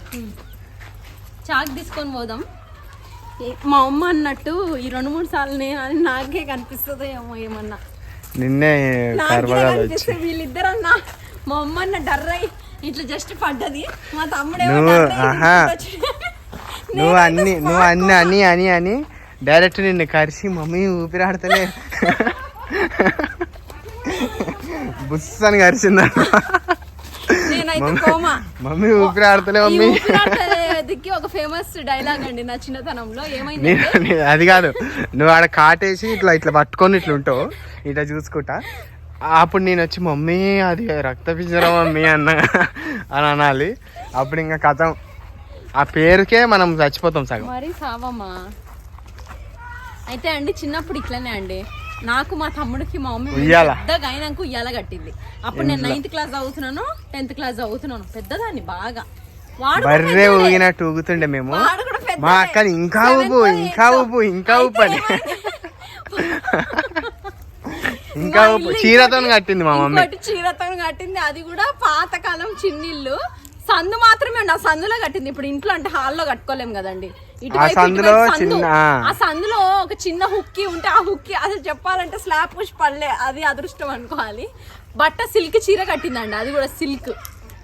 S4: చాక్ తీసుకొని పోదాం. మా అమ్మ అన్నట్టు ఈ 2-3 సార్లు నేను అని నాకే కనిపిస్తుందో ఏమో ఏమన్నా.
S3: నిన్నే
S4: నాకే కనిపిస్తే వీళ్ళిద్దరు అన్న మా అమ్మ అన్న డర్రై ఇట్లా జస్ట్ పడ్డది. మా తమ్ముడేమో
S3: నువ్వు అన్ని అని డైరెక్ట్ నిన్ను కరిసి మమ్మీ ఊపిరాడతలే బుస్ అని కరిచిందా?
S4: నేనైతే కోమా
S3: మమ్మీ ఊపిరాడతలే మమ్మీ.
S4: దిక్కి ఒక ఫేమస్ డైలాగ్ అండి నా చిన్నతనంలో. ఏమైంది
S3: అది కాదు, నువ్వు ఆడ కాటేసి ఇట్లా పట్టుకొని ఇట్లా ఉంటావు ఇట్లా చూసుకుంటా. అప్పుడు నేను వచ్చి మమ్మీ అది రక్త పింజరం మమ్మీ అని అనాలి. అప్పుడు ఇంకా కథం, ఆ పేరుకే మనం చచ్చిపోతాం సగం.
S4: మరి సావమ్మా. అయితే అండి చిన్నప్పుడు ఇట్లనే అండి నాకు మా తమ్ముడికి మా మమ్మీ పెద్దగా అయినాక ఉయ్యాల కట్టింది. అప్పుడు నేను 9th క్లాస్ చదువుతున్నాను, 10th క్లాస్ చదువుతున్నాను. పెద్దదాన్ని బాగా.
S3: బర్రే ఊగినట్టు ఊగుతుండే మేము. మా అక్కని ఇంకా ఊపు ఇంకా ఊపు ఇంకా ఊపు అని ఇంకా చీరతో కట్టింది మా మమ్మీ.
S4: చీరతో కట్టింది, అది కూడా పాతకాలం చిన్నిల్లు. సందు మాత్రమే అండి, ఆ సందులో కట్టింది. ఇప్పుడు ఇంట్లో అంటే హాల్లో కట్టుకోలేము కదండి. ఆ సందులో ఒక చిన్న హుక్కి ఉంటే ఆ హుక్కి అసలు చెప్పాలంటే స్లాబ్ పుష్ పడలే, అది అదృష్టం అనుకోవాలి. బట్ట సిల్క్ చీర కట్టిందండి, అది కూడా సిల్క్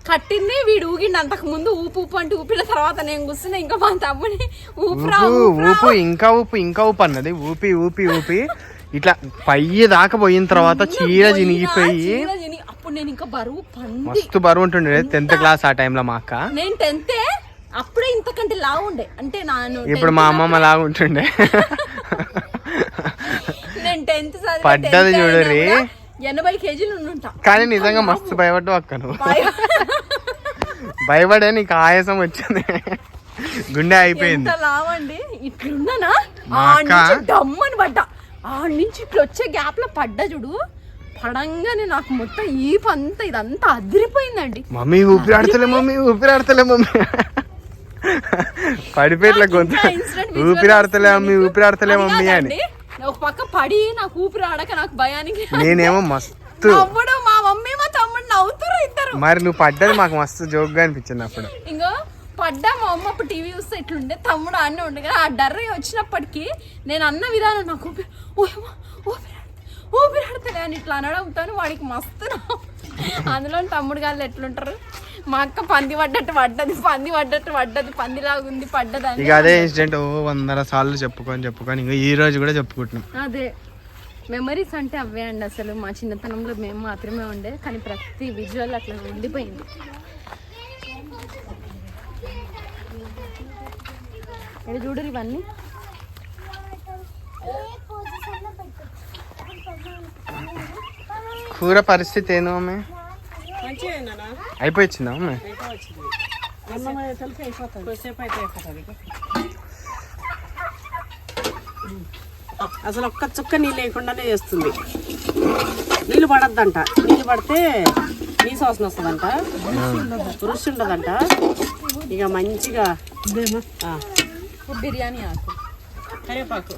S4: కట్టింది. వీడు ఊగిండి అంతకు ముందు ఊపు ఊపు అంటే ఊపిన తర్వాత నేను కూర్చున్నా. ఇంకా మా తమ్ముని
S3: ఊపు ఇంకా ఊపు ఇంకా ఊపు అన్నది. ఊపి ఊపి ఊపి ఇట్లా పై దాకా పోయిన తర్వాత చీర చినిగిపోయి
S4: అప్పుడు నేను ఇంకా బరువు
S3: మస్తు బరువు ఉంటుండే. 10th క్లాస్ ఆ టైంలో మా అక్క.
S4: నేను 10th అప్పుడే ఇంతకంటే లావు ఉండే. అంటే
S3: ఇప్పుడు మా అమ్మమ్మ లాగా ఉంటుండే.
S4: నేను 10th
S3: పడ్డది చూడరి
S4: 80 కేజీలు ఉండుంటా.
S3: కానీ నిజంగా మస్తు భయపడ్డావు అక్క నువ్వు. భయపడే నీకు ఆయాసం వచ్చింది, గుండె అయిపోయింది.
S4: లావండి ఇట్లున్నానా డమ్మని పడ్డా. ఆ నుంచి ఇట్లా వచ్చే గ్యాప్ లో పడ్డా చూడు. పడంగానే నాకు మొత్తం ఈ పంతా ఇదంతా అదిరిపోయిందండి.
S3: మమ్మీ ఊపిరాడతలే మమ్మీ ఊపిరాడతలే మమ్మీ పడిపోయిట్ల గొంతు ఊపిరాడతలే మమ్మీ ఊపిరాడతలే మమ్మీ అని.
S4: ఒక పక్క పడి నాకు ఊపిరి ఆడక నాకు భయానికి
S3: నేనేమో మస్తు
S4: నవ్వడు. మా మమ్మీ మా తమ్ముడు నవ్వుతారు ఇద్దరు.
S3: మరి నువ్వు పడ్డది మాకు మస్తు జోక్గా అనిపించింది అప్పుడు.
S4: ఇంకో పడ్డా మా అమ్మ అప్పుడు టీవీ చూస్తే ఇట్లుండే, తమ్ముడు అన్నీ ఉండే కదా. ఆ డర్రీ వచ్చినప్పటికీ నేను అన్న విధానం నాకు ఊపిరాడతలే అని ఇట్లా అనడంతో వాడికి మస్తు. అందులో తమ్ముడు గాళ్ళు ఎట్లుంటారు, మా అక్క పంది పడ్డట్టు పడ్డది పందిలాగా ఉంది పడ్డదని.
S3: ఇక అదే ఇన్సిడెంట్ 100 సార్లు చెప్పుకొని ఇంకా ఈ రోజు కూడా చెప్పుకుంటున్నాం.
S4: అదే మెమరీస్ అంటే అవే అండి. అసలు మా చిన్నతనంలో మేము మాత్రమే ఉండే, కానీ ప్రతి విజువల్ అట్లా ఉండిపోయింది. చూడరు ఇవన్నీ.
S3: కూర పరిస్థితి ఏందో అమ్మే? అయిపోయిందా అమ్మే?
S2: అసలు ఒక్క చుక్క నీళ్ళు లేకుండానే చేస్తుంది. నీళ్ళు పడద్దంట, నీళ్ళు పడితే నీ వాసన వస్తుందంట, రుచి ఉండదంట. ఇక మంచిగా
S4: బిర్యానీ ఆకు
S2: కరివేపాకు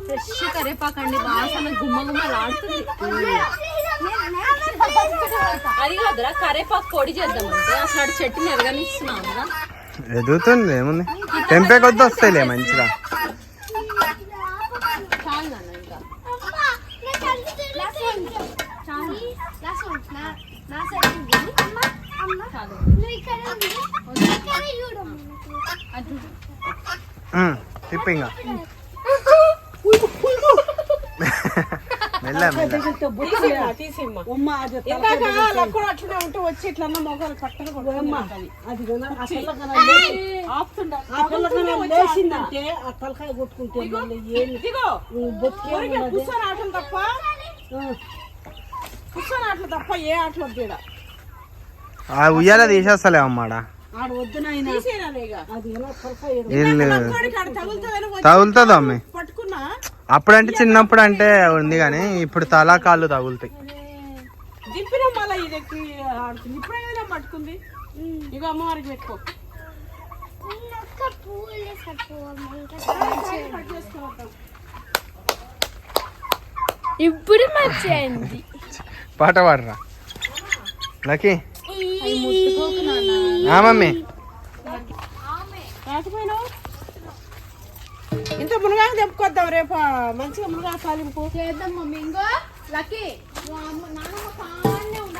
S4: ఫ్రెష్ కరివేపాకు అండి, వాసన గుమ్మగుమ్మలాడుతుంది. అది కాదురా కరివేపాకు పొడి చేద్దామంటే అసలు చెట్టుని ఎరగనిస్తున్నాం కదా.
S3: ఎదుగుతుంది ఏముంది, తెంపే కొద్ది వస్తాయిలే మంచిగా. తిప్పింగా మెల్ల మెల్ల
S2: అట్లనే ఉంటే వచ్చి ఇట్లా మొగలు పట్టలు
S1: లేచిందంటే ఆ తలకాయ కొట్టుకుంటే
S2: కూర్చొని ఆటలు తప్ప కూర్చొని ఆటలు తప్ప ఏ ఆటలు వద్దు.
S3: ఆ ఉయ్యాల తీసేస్తలే అమ్మాడ
S1: ఆడ వద్దు నాయన
S2: తీసేయాలి ఇక.
S1: అది ఎలా కొలపాయడు
S3: వీళ్ళు
S2: వాడికి ఆడ తగులుతుందని వచ్చి
S3: తగులుతుంది అమ్మి.
S2: పట్టుకున్నా
S3: అప్పుడంటే చిన్నప్పుడు అంటే ఉంది కానీ ఇప్పుడు తలా కాళ్ళు తగులుతాయి.
S2: దింపిన మళ్ళీ ఇది ఎక్కి ఆడుతుంది. ఇప్పుడు ఏదైనా పట్టుకుంది. ఇక అమ్మవారికి పెట్టుకో. కట్ చేసుకోవద్దాం.
S5: ఇప్పుడు మర్చిపోయింది.
S3: పాట పాడరా లక్కీ.
S4: ముట్టుకోకు నాన్న.
S3: మమ్మీ
S2: రాకపోయినావు ఇంత మునగాకు తెప్పుకొద్దాం రేపు మంచిగా మునగా తాలింపు
S4: చేద్దాం మమ్మీ. ఇంకో లక్కీ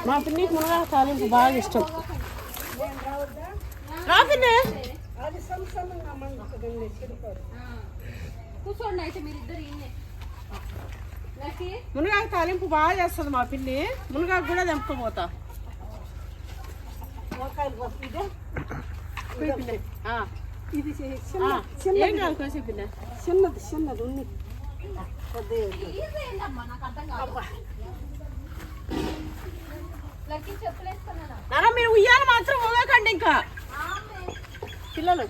S2: మా పిన్నికి మునగా తాలింపు బాగా ఇష్టం. రా పిన్ని.
S1: అది సంసంగా మండుతుంది చిరుకోరు
S4: కూర్చోండి అయితే మీరిద్దరు ఇన్నే. లక్కీ
S2: మునగాకు తాలింపు బాగా చేస్తుంది మా పిన్ని. మునగాకు కూడా తెంపుకోపోతా.
S1: వంకాయలు పప్పు ఇదే
S2: పోయి పిన్ని.
S1: ఇది
S2: ఏం కాదు కోసి పిన్ని.
S1: చిన్నది చిన్నది ఉంది
S4: లక్కీ చెప్పులేసుకున్నానా?
S2: నాన్న మీరు ఉయ్యాలి మాత్రం ఊగకండి ఇంకా పిల్లలు.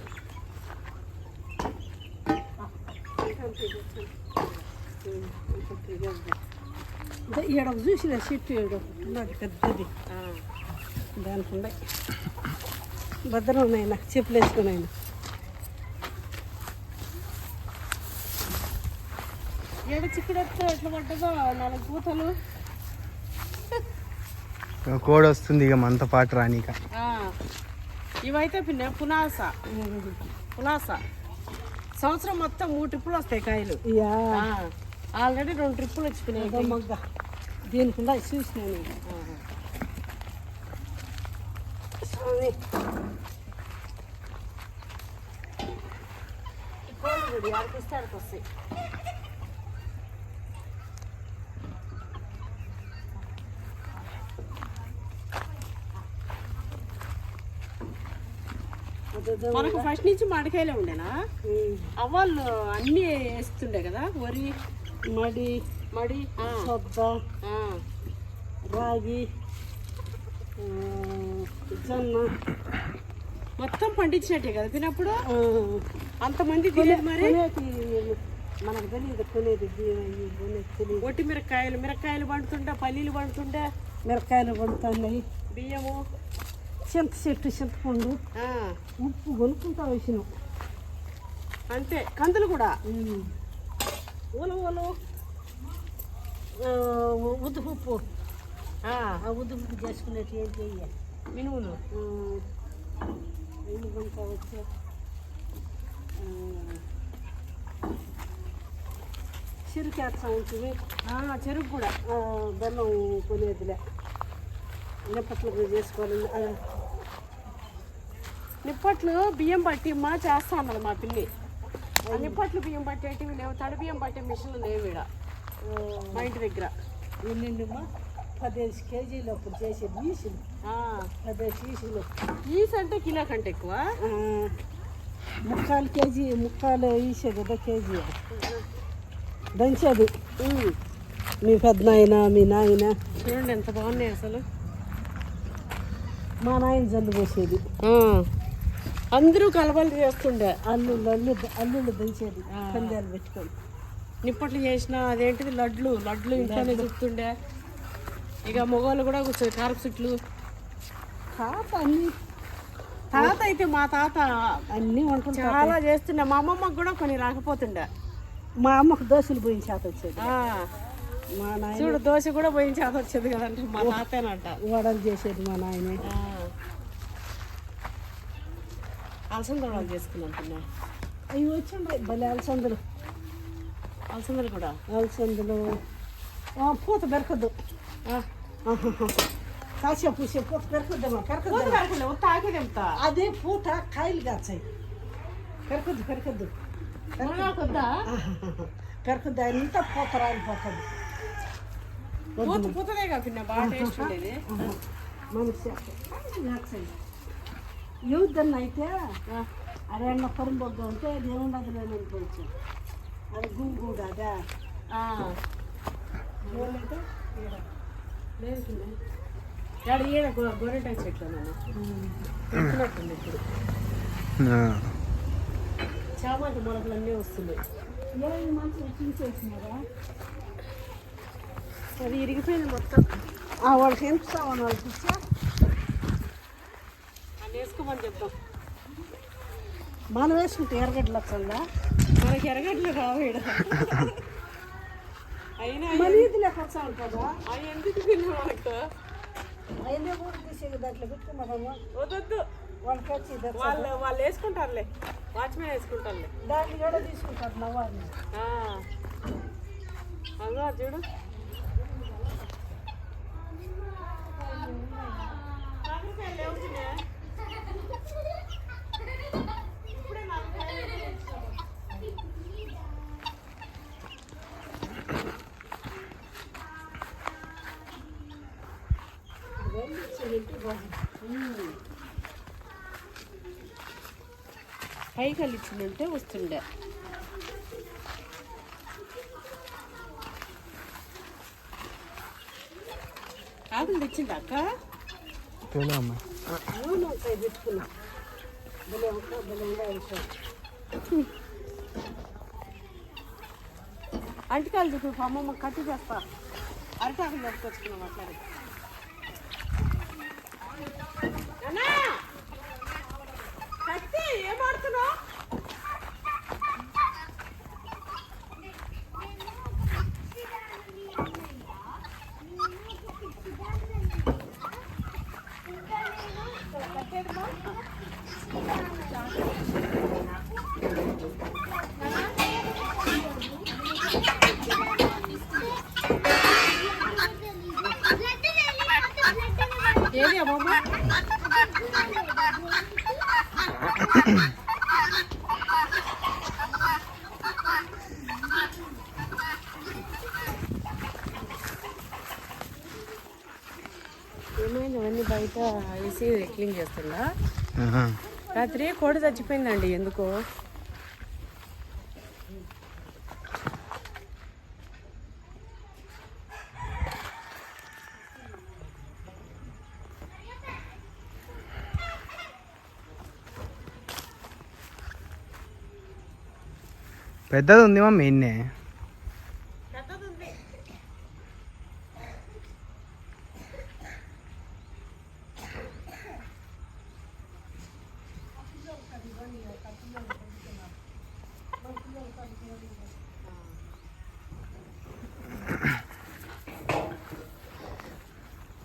S1: ఈడ చూసిన చెట్టు ఏడు ఉన్నది పెద్దది దానికి ఉన్నాయి భద్రం ఉన్నాయన చెప్పులు వేసుకున్నాయన.
S2: ఏడు చిక్కుడెత్తు ఎట్లా పడ్డదో 4 పూతలు.
S3: కోడి వస్తుంది ఇక మనతో పాటు రానిక.
S2: ఇవైతే పిన్న పునాస. సంవత్సరం మొత్తం 3 ట్రిప్పులు వస్తాయి కాయలు. ఆల్రెడీ 2 ట్రిప్పులు వచ్చిపోయినాయి.
S1: మొగ్గ దీనికి ఉన్నాయి చూసినాను. కోడి ఆడిపిస్తే ఆడికి వస్తాయి.
S2: మనకు ఫస్ట్ నుంచి మామిడికాయలే ఉండేనా? అవ్వాళ్ళు అన్నీ వేస్తుండే కదా. వరి మడి
S1: సొద్ద రాగి జొన్న
S2: మొత్తం పండించినట్టే కదా తినప్పుడు. అంతమంది తెలియదు మరి.
S1: మనకు తెలియదు కొనేది తెలియదు.
S2: ఒట్టి మిరకాయలు పండుతుండే, పల్లీలు పండుతుండే,
S1: మిరకాయలు పండుతున్నాయి,
S2: బియ్యము,
S1: చింత చెట్టు చింతపండు, ఉప్పు కొనుక్కుంటా వేసినాం
S2: అంతే. కందులు కూడా
S1: ఉలవలు ఉద్దుపు ఉద్దుపు చేసుకునేది ఏం చెయ్యాలి.
S2: మినుములు
S1: ఎందుకంతా వచ్చే చిరుకేస్తా ఉంటుంది.
S2: చెరుకు కూడా
S1: బెల్లం కొనేదిలే నిప్పట్లు చేసుకోవాలి.
S2: నిప్పట్లు బియ్యం పట్టి చేస్తా అన్నది మా పిల్లి. నిప్పట్లు బియ్యం పట్టేటివి లేవు. తడి బియ్యం పట్టే మిషన్లు లేవు ఇక్కడ మా ఇంటి దగ్గర.
S1: ఎన్నిండిమ్మా 15 కేజీలు అప్పుడు చేసేది ఈసులు. 15 ఈసులు.
S2: ఈస్ అంటే కిలో కంటే ఎక్కువ.
S1: 3/4 కేజీ ఈసేది కదా కేజీ దంచేది. మీ పెద్దనాయన మీ నాయన
S2: చూడండి ఎంత బాగున్నాయి అసలు.
S1: మా నాయన జల్లు పోసేది.
S2: అందరూ కలబలు చేస్తుండే.
S1: అల్లుళ్ళు దంచేది పందాలు పెట్టుకొని.
S2: నిప్పట్లు చేసిన అదేంటిది లడ్లు ఇంట్లోనే చుట్టుండే. ఇక మగవాళ్ళు కూడా కూర్చొని కారపు చుట్లు. తాత అయితే మా తాత
S1: అన్నీ వంటలు
S2: చాలా చేస్తుండే. మా అమ్మమ్మకు కూడా కొన్ని రాకపోతుండే.
S1: మా అమ్మకు దోశలు పోయిన చేత వచ్చేది. మా నాయన
S2: చూడు దోశ కూడా పోయిన చేత వచ్చేది కదంటే మా తాతేనంట.
S1: వడలు చేసేది మా నాయన.
S2: అలసంద వడలు చేసుకున్నాం పిన్న.
S1: అవి వచ్చిండ్రు భలే అలసందలు.
S2: అలసందలు కూడా
S1: అలసందలు పూత పెరకద్దు. కాసే పూసే పూత పెరకద్దమ్మా.
S2: తాకేదెంతా
S1: అదే పూత కాయలు కాచాయి. పెరకద్దు పెరకద్దు అంతా పూత రాలిపోతుంది.
S2: పూతదేగా పిన్న బాగా టేస్ట్ ఉండేది.
S1: మనసు కాచాయి యూద్దన్న అయితే అది ఎన్న పొరంబొగ్గ ఉంటే అది ఏముండదు నేను అనుకోవచ్చు. అది గుంగుడు అదా
S2: లేదు ఇక్కడ ఈడ గోరెంటాకు చెట్లు ఎక్కినట్టుంది ఇప్పుడు. చామంతి మొలకలు అన్నీ వస్తున్నాయి. అది ఇరిగిపోయింది మొత్తం.
S1: వాళ్ళకి ఏం ఇస్తామని వాళ్ళకి ఇచ్చా
S2: అది వేసుకోమని చెప్తాం.
S1: మనం వేసుకుంటే ఎరగడ్డలు వస్తుందా?
S2: మనకి ఎరగట్లు కావేడ అయినా
S1: మరి ఇది లేక వస్తా ఉంటుందా?
S2: అవి ఎందుకు తిన్నా మనకు
S1: అయినా కూడా తీసేది దాంట్లో పెట్టుకున్నాము.
S2: వద్దొద్దు,
S1: వాళ్ళకి వచ్చి
S2: వాళ్ళు వేసుకుంటారులే, వాచ్మెన్ వేసుకుంటారులే.
S1: దాంట్లో కూడా తీసుకుంటారు నవ్వాలి.
S2: అదో చూడు పైకల్లి ఇచ్చిందంటే వస్తుండే. ఆకులు తెచ్చింది అక్క.
S1: పెట్టుకున్నా
S2: అంటికాయలు చెప్పి అమ్మమ్మ కట్టి చేస్తా. అరిటాకులు తెచ్చుకొచ్చుకున్నాం అట్లాగే. కత్తి ఏం ఆడుతున్నావు? ఏది అమ్మమ్మ? ఏమైంది అవన్నీ బయట వేసి క్లీన్ చేస్తుందా? రాత్రి కోడి చచ్చిపోయిందండి ఎందుకో.
S3: పెద్దది ఉంది మమ్మీ ఇన్నే.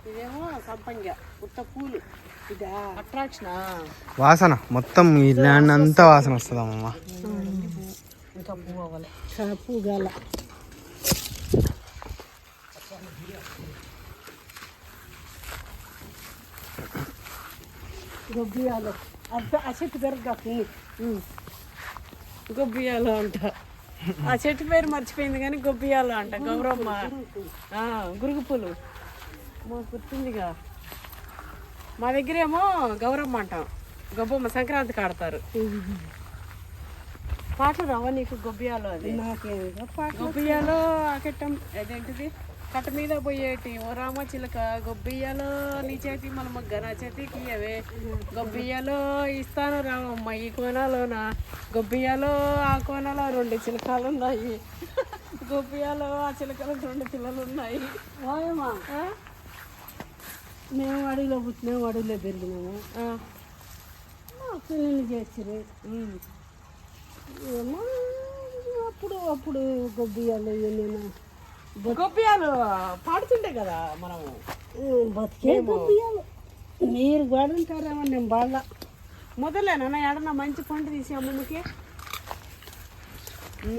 S2: ఇదేమో సంపంగ ఉత్త పూలు. ఇదా అట్రాక్షన్
S3: వాసన మొత్తం ఈ ల్యాండ్ అంతా వాసన వస్తుంది అమ్మమ్మ.
S2: ఇంకా పువ్వు అవ్వాలి.
S1: పువ్వు గాల గొబ్బియాలు ఆ చెట్టు పెరగకు.
S2: గొబ్బియాలు అంట. ఆ చెట్టు పేరు మర్చిపోయింది కానీ గొబ్బియాలు అంట. గౌరమ్మ గురుగు పూలు మాకు గుర్తుందిగా. మా దగ్గర ఏమో గౌరమ్మ అంటాం, గొబ్బమ్మ సంక్రాంతికి ఆడతారు. పాటలు రావా నీకు? గొబ్బియాలు అది గొబ్బియాలో అకెట్టం అదేంటిది కట్ట మీద పోయేటి ఓ రామ చిలక గొబ్బియాలో నీ చేతి మన మొగ్గ నా చేతికి అవే గొబ్బియాలో ఇస్తాను రామమ్మ ఈ కోనలోన గొబ్బియాలో ఆ కోనలో 2 చిలకలు ఉన్నాయి గొబ్బియాలో ఆ చిలకలకు 2 పిల్లలు ఉన్నాయి.
S1: ఓయమ్మా మేము అడవిలో పుట్టినాము, అడవిలో పెరిగినాము. పిల్లలు చేసిరు ఏమో అప్పుడు గొబ్బియాలు ఏమైనా
S2: గొబ్బియాలు పాడుతుండే కదా మనము.
S1: బతికే గొబ్బియాలు మీరు పాడుంటారేమో, నేను బాగా
S2: మొదలేనా ఏడన్నా మంచి పంట తీసి అమ్మమ్మకి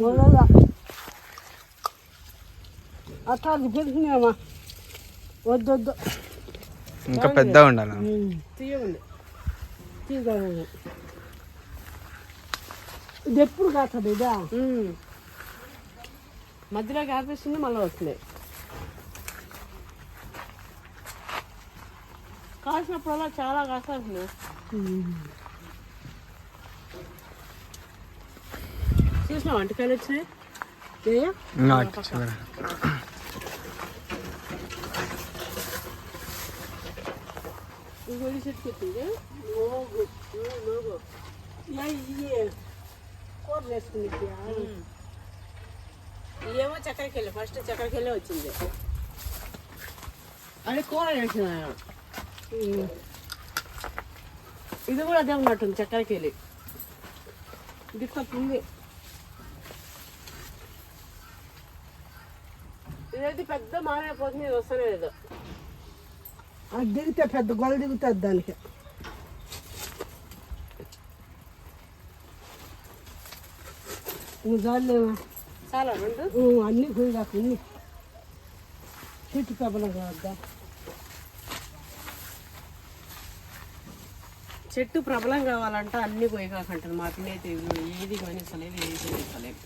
S1: మొదల అట్లా పెరిగినామా. వద్దొద్దు
S3: ఇంకా పెద్దగా ఉండాలి.
S2: తీయగుంది.
S1: ఇది ఎప్పుడు కాస్తుంది ఇదా?
S2: మధ్యలో ఆపేస్తుంది మళ్ళీ వస్తుంది. కాసినప్పుడల్లా చాలా కాస్తుంది. చూసినా వంటకాయలు వచ్చినాయి. ఇంకోటి చెట్టు పెట్టింది
S1: నోగు ఇవి కూరలు వేసుకుని
S2: ఏమో చక్కెరకెళ్ళి ఫస్ట్ చక్కెరకెళ్ళి వచ్చింది అది కూర వేసిన ఇది కూడా అదే ఉన్నట్టుంది చక్కెరకెళ్ళి ఇది ఉంది ఇదైతే పెద్ద మారైపోతుంది ఇది వస్తూనే లేదు
S1: అది దిగితే పెద్ద గొల్ల దిగుతుంది దానికి నువ్వు చాలేవా
S2: చాలా రెండు
S1: అన్నీ పోయిదాకా అన్ని చెట్టు పెబ్బలం కావద్దా
S2: చెట్టు ప్రబలం కావాలంటే అన్ని పోయి కాకంటారు మా పిన్నైతే ఏది కొనిస్తలేదు ఏది కొనిస్తలేదు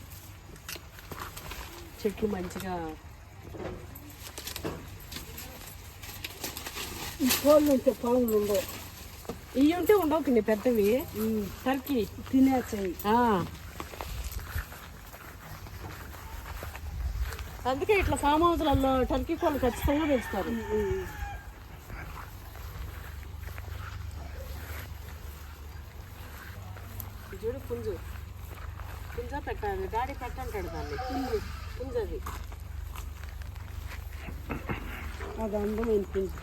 S2: చెట్లు మంచిగా
S1: ఈ కోళ్ళు ఉంటే పాములు ఉండవు
S2: ఇవి ఉంటే ఉండవు కింద పెద్దవి టర్కీ
S1: తినేస్తాయి
S2: అందుకే ఇట్లా ఫామ్ హౌస్లలో టర్కీ కోళ్ళు ఖచ్చితంగా పెంచుతారు చూడు పుంజు పుంజ పెట్టాలి డాడీ పెట్టంటాడు దాన్ని పుంజది
S1: అది అందమైన పుంజు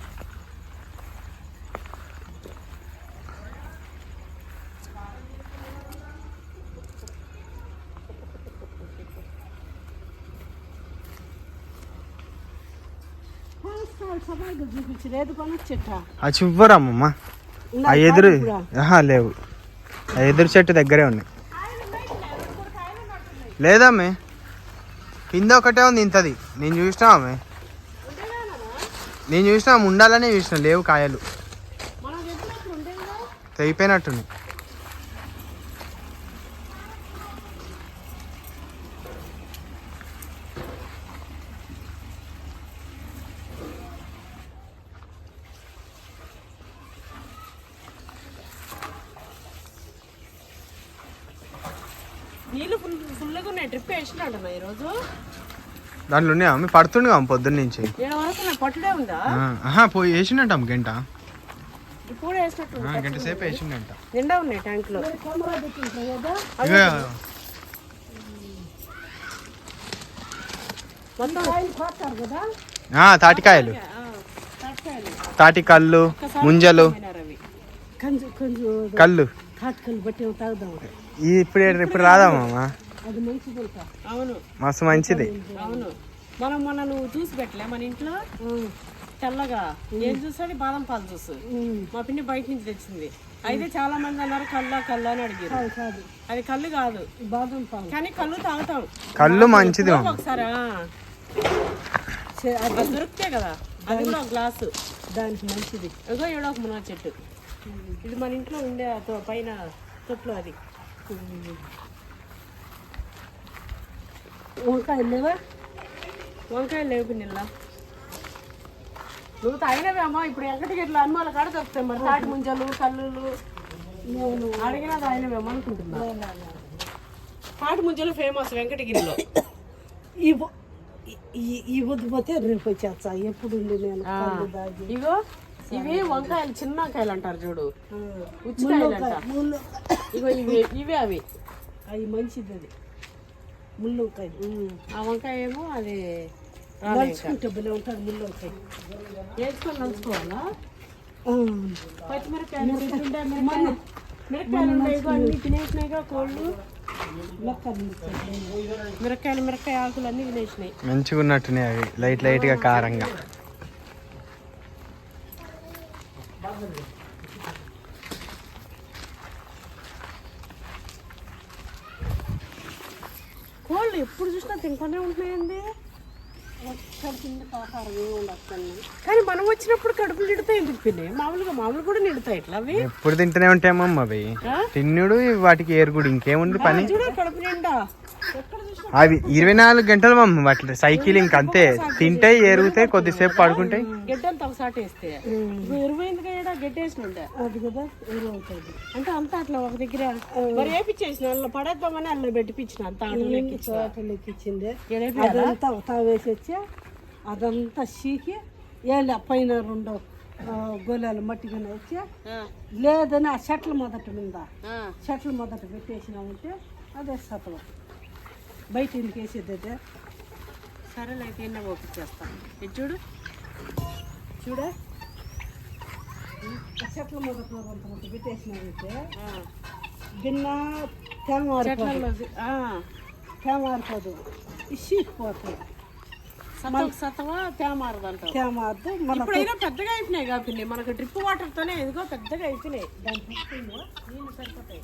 S1: సబాయిగా చూపించి లేదు కొనొచ్చట
S3: అది చివ్వరమ్మమ్మ ఆ ఎదురు లేవు ఆ ఎదురు చెట్టు దగ్గరే ఉన్నాయి లేదమ్మే కింద ఒకటే ఉంది ఇంతది నేను చూసినా ఆమె నేను చూసినా ఉండాలనే చూసిన లేవు కాయలు తెగిపోయినట్టుంది
S2: నీళ్ళు ఫుల్గా ఉన్నాయి ట్రిప్ వేసినట్టున్నా ఈరోజు
S3: దాంట్లో ఉన్నాయా ఆమె పడుతుండగా పొద్దున్న నుంచి
S2: నేను వరకు పట్టుడే ఉందా
S3: పోయి వేసిండంట గంట
S2: ఇప్పుడు వేసినట్టు
S3: గంట సేపు వేసిండంట
S2: నిండా ఉన్నాయి ట్యాంక్ లో
S3: తాటికాయలు తాటి కళ్ళు ముంజలు కళ్ళు
S1: తాటికల్లు బట్టి తాగుదాం
S3: ఇప్పుడు రాదా మామ
S1: అది మంచిది
S2: అవును
S3: మస్తు మంచిది
S2: అవును మొన్న నువ్వు జ్యూస్ పెట్టలే మన ఇంట్లో తెల్లగా ఏం చూసాడు బాదం పాలు జ్యూస్ మా పిన్ని బయట నుంచి తెచ్చింది అయితే చాలా మంది అన్నారు కళ్ళు అని అడిగారు
S1: కాదు
S2: అది కళ్ళు కాదు
S1: బాదం పాలు
S2: కానీ కళ్ళు తాగుతాం
S3: కళ్ళు మంచిది
S2: ఒకసారి అది దొరికితే కదా అది కూడా ఒక గ్లాసు
S1: దానికి మంచిది
S2: ఇగో ఏడో ఒక మునగ చెట్టు ఇది మన ఇంట్లో ఉండే పైన తొట్లు అది
S1: వంకాయలు లేవా
S2: వంకాయలు లేవు పిన్నెల్లా నువ్వు తాగినవేమో ఇప్పుడు ఎక్కడికి ఇట్లా అనుమాల కాడ దొరుకుతాయి మరి తాటి ముంజలు కల్లులు నేను అడిగినా తాగినవేమో అనుకుంటున్నా తాటి ముంజలు ఫేమస్ వెంకటగిరిలో
S1: ఈ వద్దుపోతే రేపు వచ్చేస్తా ఎప్పుడు నేను కళ్ళు దాగి.
S2: ఇగో ఇవి వంకాయలు చిన్న వంకాయలు అంటారు చూడు ఉచ్చికాయలు అంట ఇగో ఇవే అవి
S1: అవి మంచిది అది ముళ్ళు వంకాయ
S2: ఆ వంకాయ ఏమో అది
S1: నలుచుకుంటే భలే ఉంటుంది ముళ్ళు వంకాయ
S2: వేసుకొని నలుచుకోవాలా పచ్చిమిరకాయలు మిరకాయలు ఉన్నాయి అన్ని తినేసినాయిగా కోళ్ళు మిరకాయ ఆకులు అన్ని తినేసినాయి
S3: మంచిగా ఉన్నట్టున్నాయి అవి లైట్ గా కారంగా
S2: కోళ్ళు ఎప్పుడు చూసినా తింటూనే ఉంటున్నాయండి కానీ మనం వచ్చినప్పుడు కడుపులు నిడుతాయి ఎందుకు పిన్ని మామూలు కూడా నిడుతాయి ఇట్లా అవి
S3: ఎప్పుడు తింటూనే ఉంటాయమ్మా అవి తిన్నుడు వాటికి ఏరుగుడు ఇంకేముంది పని
S2: కడుపు నిండా
S3: అవి 24 గంటలు మమ్మ వాటి సైకిల్ ఇంక అంతే తింటాయి ఏరుగుతాయి కొద్దిసేపు పడుకుంటాయి
S2: గడ్డంతా ఒకసారి వేస్తే ఎరువైంది కదా గడ్డి వేసినంటే
S1: అది కదా ఎరువు అవుతుంది
S2: అంటే అంతా అట్లా ఒక దగ్గర మరి వేపించేసిన అల్ల పడేద్దామని అల్ల పెట్టిపించిన అంత
S1: లెక్కించింది అదంతా వేసి వచ్చి అదంతా చీకి ఏళ్ళ పైన 2 గోళాలు మట్టిగానే వచ్చి లేదని ఆ చెట్ల మీద చెట్ల మొదట పెట్టేసినామంటే అదే సత్వం బయట ఇంటికి వేసేది అదే.
S2: సరేలే అయితే ఎన్న పంపించేస్తాను. ఇది చూడు
S1: చూడే ఆ చెట్ల మొదట పెట్టేసినామంటే గిన్నె తేమారిపోదు ఇసిపోతుంది.
S2: సతవా తేమారదంట.
S1: తేమారదు మన
S2: ఇప్పుడైనా పెద్దగా అయిపోయినాయి కాబట్టి మనకు డ్రిప్ వాటర్ తోనే ఎందుకో పెద్దగా అయిపోయినాయి.
S1: దానికి నీళ్ళు సరిపోతాయి.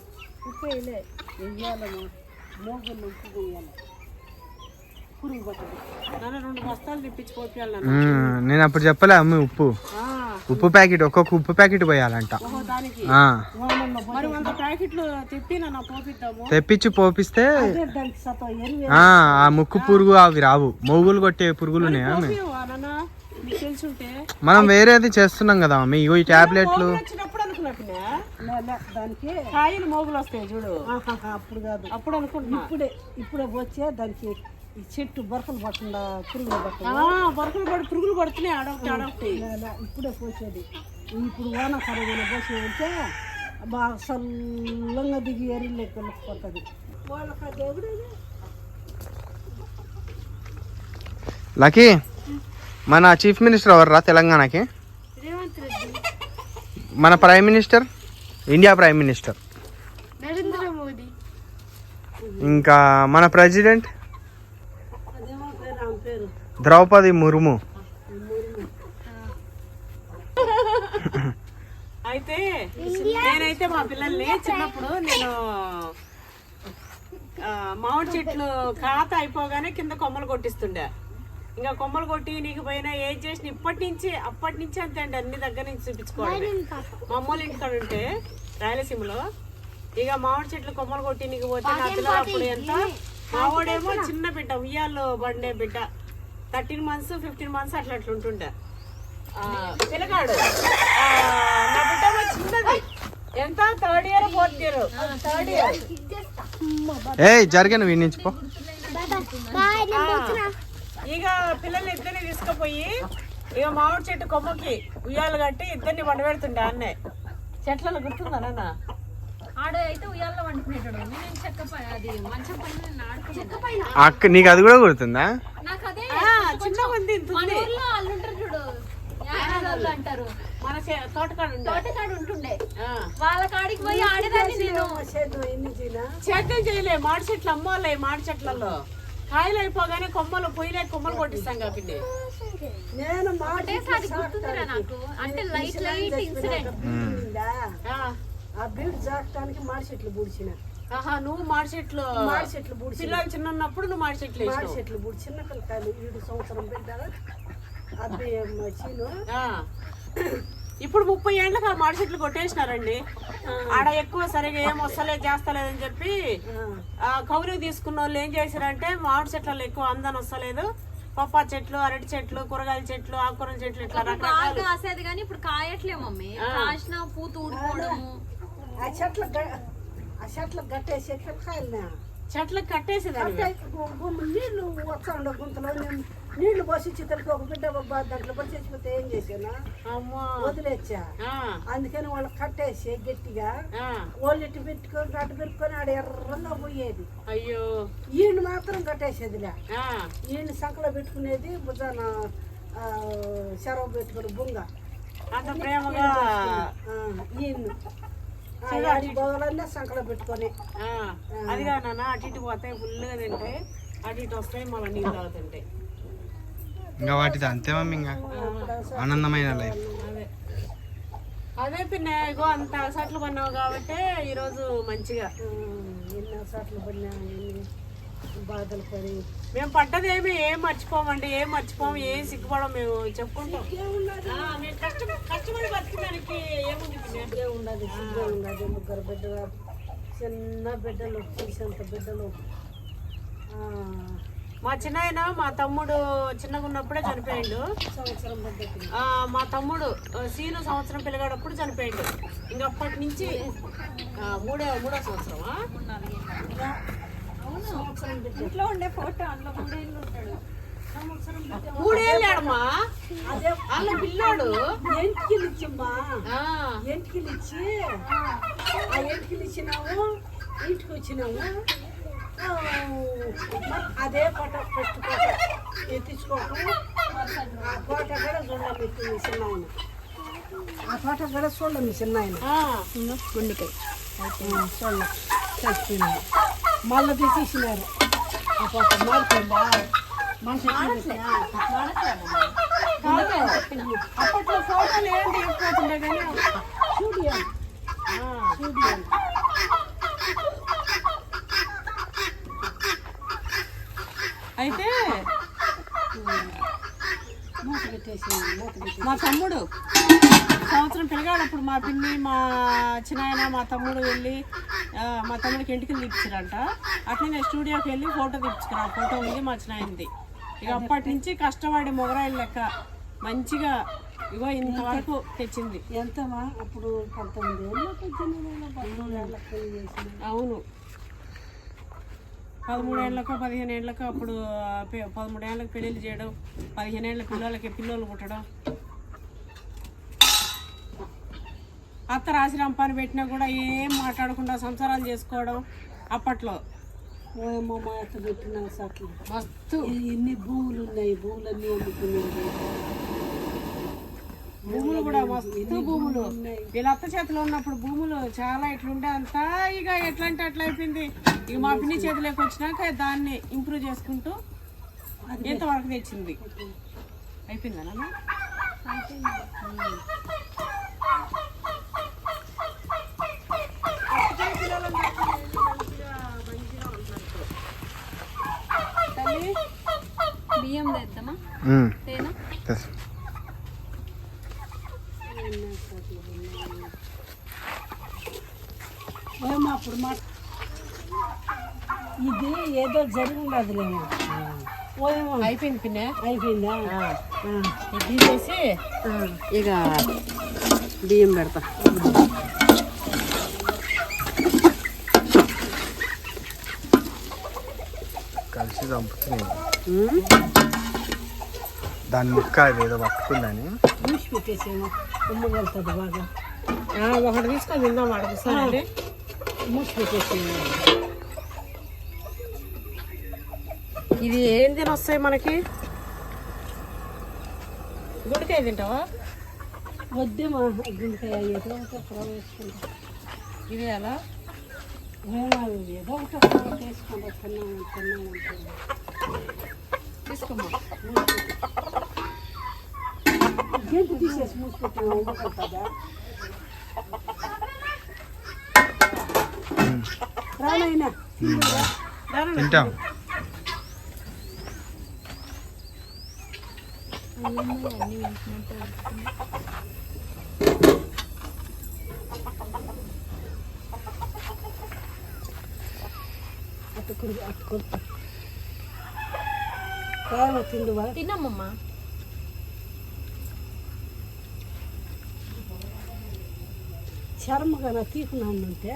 S1: ఉప్పు వేయలే వెయ్యాలము మోగులు ఉప్పు వేయాలి పురుగు పట్టదు.
S2: నన్ను 2 బస్తాలు తెప్పించి పోయాలి.
S3: నేను అప్పుడు చెప్పలే అమ్మ ఉప్పు ప్యాకెట్ ఒక్కొక్క ఉప్పు ప్యాకెట్ పోయాలంట.
S2: దానికి మరి 100 ప్యాకెట్లు తెప్పి నన్ను పోపిద్దాము.
S3: తెప్పించి పోపిస్తే
S1: దానికి సత్వం ఎరువు
S3: ఆ ముక్కు పురుగు అవి రావు. మోగులు కొట్టే పురుగులు ఉన్నాయా
S2: నీకు తెలుసుంటే
S3: మనం వేరేది చేస్తున్నాం కదా మమ్మీ. ఇగో ఈ టాబ్లెట్లు
S2: వచ్చినప్పుడు అనుకున్నా
S1: దానికి
S2: కాయలు మోగులు వస్తాయి చూడు.
S1: అప్పుడు కాదు
S2: అప్పుడు అనుకుంటున్నా.
S1: ఇప్పుడే వచ్చే దానికి ఈ చెట్టు బొరకలు పట్టకుండా పురుగులు పట్టకుండా
S2: బొరకలు పడి పురుగులు పడుతున్నాయి ఆడొకటి.
S1: ఇప్పుడే పోసేది. ఇప్పుడు వానాకాలం పోసినామంటే బాగా సల్లంగా దిగి ఎరిలే కొనుక్కోతుంది వాళ్ళకి దేవుడు.
S3: లక్కీ మన చీఫ్ మినిస్టర్ ఎవర్రా తెలంగాణకి?
S5: రేవంత్ రెడ్డి.
S3: మన prime minister, India prime minister.
S5: Narendra Modi.
S3: ఇంకా మన ప్రెసిడెంట్ ద్రౌపది ముర్ము.
S2: అయితే నేనైతే మా పిల్లల్ని చిన్నప్పుడు నేను మామిడి చెట్లు ఖాత అయిపోగానే కింద కొమ్మలు కొట్టిస్తుండే. ఇంకా కొమ్మలు కొట్టి నీకు పోయినా ఏం చేసిన అప్పటి నుంచి అంతే అండి. అన్ని దగ్గర నుంచి చూపించుకోవాలి. మా అమ్మోళ్ళ ఇంటికాడ ఉంటే రాయలసీమలో ఇక మామిడి చెట్లు కొమ్మలు కొట్టి నీకు పోతే నా పిల్లలు అప్పుడు ఎంత మావాడేమో చిన్న బిడ్డ ఉయ్యాల్లో బండే బిడ్డ 13 months 15 months అట్లా ఉంటుండే పిల్లగాడు. నా బిడ్డ చిన్నది ఎంత 3rd year 4th year 3rd year.
S3: జరిగాను వినించుకో.
S2: ఇక పిల్లల్ని ఇద్దరిని తీసుకుపోయి ఇక మామిడి చెట్టు కొమ్మకి ఉయ్యాలు కట్టి ఇద్దరిని వండబెడుతుండే అన్నే చెట్లలో. గుర్తుందా నాన్న?
S4: ఆడ అయితే ఉయ్యాల్లో వండుకునేటాడు. నేను చెక్క అది మంచం పైన నేను ఆడుకునేది.
S3: అక్క నీకు అది కూడా గుర్తుందా?
S4: నాకు అదే
S2: చిన్న ఉంది
S4: మన ఊర్లో వాళ్ళు ఉంటారు చూడు, యాదవాళ్ళు అంటారు.
S2: మన తోటకాడ
S4: ఉంటుండే వాళ్ళ కాడికి పోయి ఆడేదాన్ని నేను.
S2: చేతులు చేయలే మామిడి చెట్లు అమ్మోలే. మామిడి చెట్లలో కాయలు అయిపోగానే కొమ్మలు కొమ్మలు కొట్టిస్తాం కాబట్టి
S1: నేను
S4: ఒకటేసారి గుర్తుందిరా నాకు. అంటే లైట్ ఇన్సిడెంట్.
S1: ఆ బీడు జాగటానికి మాడి చెట్లు బూడిచిన.
S2: నువ్వు మాడి చెట్లు
S1: బూడి
S2: పిల్లలు చిన్న ఉన్నప్పుడు నువ్వు మాడి చెట్లు
S1: బూడి చిన్న పిల్లకాయలు 7 సంవత్సరం బిడ్డ అది చీను.
S2: ఇప్పుడు 30 ఏళ్ళకి ఆ మాడి చెట్లు కొట్టేసినారండి. ఆడ ఎక్కువ సరిగా ఏం వస్తలేదు చేస్తలేదని చెప్పి కౌలు తీసుకున్న వాళ్ళు ఏం చేశారంటే మామిడి చెట్లలో ఎక్కువ అందం వస్తలేదు. పప్పా చెట్లు, అరటి చెట్లు, కూరగాయల చెట్లు, ఆకుకూరల చెట్లు ఇట్లా రకరకాలు
S4: కాసేది కానీ ఇప్పుడు కాయట్లే మమ్మీ. కాసిన పూత ఊడిపోవడము.
S1: ఆ చెట్లకు కట్టేసి కాయలు
S2: చెట్లకు కట్టేసేదాన్ని.
S1: నీళ్లు వస్తా గుంతలో నీళ్లు పోసి చిత్తలకి ఒక బిడ్డ దాంట్లో పడి చచ్చిపోతే ఏం చేసానా వదిలేచ్చా. అందుకని వాళ్ళు కట్టేసి గట్టిగా వాళ్ళు ఇటు పెట్టుకొని అటు పెట్టుకొని ఆడ ఎర్రగా పోయేది.
S2: అయ్యో
S1: ఈయన మాత్రం కట్టేసేదిలే. ఈయన సంకలో పెట్టుకునేది బుధాన చెరవ పెట్టుకుని బొంగ
S2: అంత ప్రేమగా
S1: ఈయన బొగలన్నీ సంకలో పెట్టుకొని.
S2: అది కాదు నాన్న, అటు ఇటు పోతాయి ఫుల్గా తింటాయి, అటు ఇటు వస్తాయి మళ్ళీ నీళ్ళు తాగుతుంటాయి.
S3: ఇంకా వాటిది అంతే మమ్మీ. ఇంకా ఆనందమైన లైఫ్
S2: అదే పిన్న. ఇగో అంత అలసట్లు పడినావు కాబట్టి ఈరోజు మంచిగా
S1: ఎన్ని అలసట్లు పడినా బాధలు పడి
S2: మేము పడ్డది ఏం మర్చిపోమండి. ఏం మర్చిపోము, ఏం సిగ్గుపడం. మేము చెప్పుకుంటాం కష్టపడి బతికడానికి ఏముంది.
S1: ఉండదు ఉండదు. 3 బిడ్డలు, చిన్న బిడ్డలు, చిన్న బిడ్డలు.
S2: మా చిన్నాయన మా తమ్ముడు చిన్నగా ఉన్నప్పుడే చనిపోయిండు. మా తమ్ముడు సీను సంవత్సరం పిల్లగాడప్పుడు చనిపోయిండు. ఇంకా అప్పటి నుంచి మూడో సంవత్సరమా
S4: ఇంట్లో ఉండే ఫోటో అందులో 3 ఏళ్ళు ఉంటాడు.
S2: మూడేళ్ళాడమ్మా వాళ్ళ పిల్లోడు.
S1: ఎంటికలు ఇచ్చమ్మా, ఎంటికలు ఇచ్చి ఆ ఎంటికలు ఇచ్చినాము, ఇంటికి వచ్చినాము. అదే ఫోటో ఫస్ట్ ఫోటో ఎత్తించుకోవటం, ఆ ఫోటో కూడా చూడండి చిన్న ఆయన, ఆ ఫోటో కూడా చూడండి చిన్న ఆయన
S4: గుండెకాయ
S1: చూడండి చచ్చిపోయింది. మళ్ళీ తీసినారు ఆ ఫోటో మారిపోయిందా మనిషి
S2: అప్పట్లో ఫోటోలు ఏం తీసుకోతుండే కానీ
S1: చూడియాలి చూడియాలి.
S2: అయితే
S1: మూత పెట్టేసి
S2: మా తమ్ముడు సంవత్సరం పిల్లగాడప్పుడు మా పిన్ని మా చిన్నాయన మా తమ్ముడు వెళ్ళి మా తమ్ముడికి ఇంటికి తీపిచ్చారంట. అట్లా నేను స్టూడియోకి వెళ్ళి ఫోటో తీపించుకున్నా. ఫోటో ఉంది మా చిన్నాయనది. ఇక అప్పటి నుంచి కష్టపడి మొగరాయిల లెక్క మంచిగా ఇగో ఇంతవరకు తెచ్చింది.
S1: ఎంతమా అప్పుడు 19 ఏళ్ళు 13 ఏళ్ళకి చేసిన.
S2: అవును, 13 ఏళ్ళకో 15 ఏళ్ళకో అప్పుడు 13 ఏళ్ళకి పెళ్ళిళ్ళు చేయడం, 15 ఏళ్ళ పిల్లలు పుట్టడం. అత్త రాసి రంపాన్ని పెట్టినా కూడా ఏం మాట్లాడకుండా సంసారాలు చేసుకోవడం అప్పట్లో.
S1: మా అత్త పెట్టిన సట్లు
S2: మస్తు
S1: ఎన్ని భూములు ఉన్నాయి, భూములన్నీ అమ్ముకునేది.
S2: భూములు కూడా మస్తు భూములు. వీళ్ళ అత్త చేతిలో ఉన్నప్పుడు భూములు చాలా ఎట్లుండే అంతా ఇక ఎట్లా అంటే అట్లా అయిపోయింది. ఇక మా పిన్ని చేతిలోకి వచ్చినాక దాన్ని ఇంప్రూవ్ చేసుకుంటూ ఎంతవరకు తెచ్చింది. అయిపోయిందా?
S4: బియ్యం తెద్దామా? తేనా?
S1: అప్పుడు మా ఇది ఏదో జరిగి ఉండదులేమో. ఓయేమో
S2: అయిపోయింది పిన్నే.
S1: అయిపోయిందా?
S2: ఇది తీసేసి ఇక బియ్యం పెడతా.
S3: కలిసి చంపుతున్నాయి దాని ముక్క ఏదో పట్టుకుందని
S1: మూసి పెట్టేసేమో ఉమ్మగలుగుతుంది బాగా.
S2: ఒకటి తీసుకొని తిందాం అడుగుతానండి.
S1: మూసి పెట్టేసేమో.
S2: ఇది ఏం తినొస్తాయి మనకి? గుడికాయ తింటావా?
S1: వద్దేమా గుండెకాయ ఏదో ఒకటి ఫ్రై వేసుకుంటా.
S2: ఇది ఎలా
S1: ఏదో ఒకటి ఫ్రై వేసుకుంటా. తిన్నాము
S2: తీసుకోమ్మా.
S1: గెంటు తీసేసి మూసి పెట్టాము ఉమ్మగలుగుతుందా? రానైనా
S3: తింటాం.
S1: తిండువా?
S4: తిన్నామమ్మా.
S1: చర్మగా తీకున్నానంటే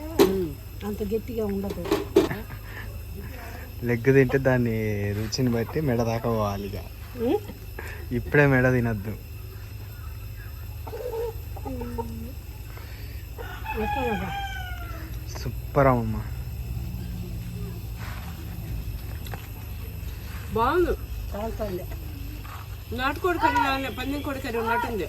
S1: అంత గట్టిగా ఉండదు.
S3: లెగ్ తింటే దాన్ని రుచిని బట్టి మెడ దాకా పోవాలి. ఇక ఇప్పుడే మెడ తినద్దు. సూపర్ అమ్మా.
S2: బాగుంది.
S1: కాలుతుంది.
S2: నాటుకోడి కర్రీ పందెం కోడి కర్రీ ఉన్నట్టుంది.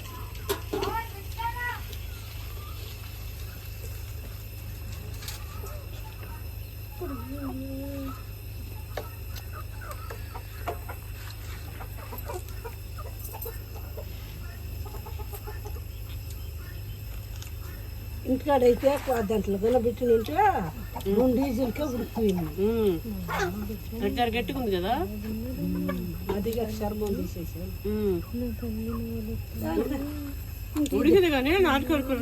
S1: ఇంటికాడైతే దాంట్లో కనబెట్టిన ఇంట్లో 2 డీజిల్కే ఉడికిపోయింది.
S2: గట్టిగా ఉంది కదా.
S1: అదిగా చర్మం తీసేసాను.
S2: ఉడికింది కానీ నాటుకోడి కూర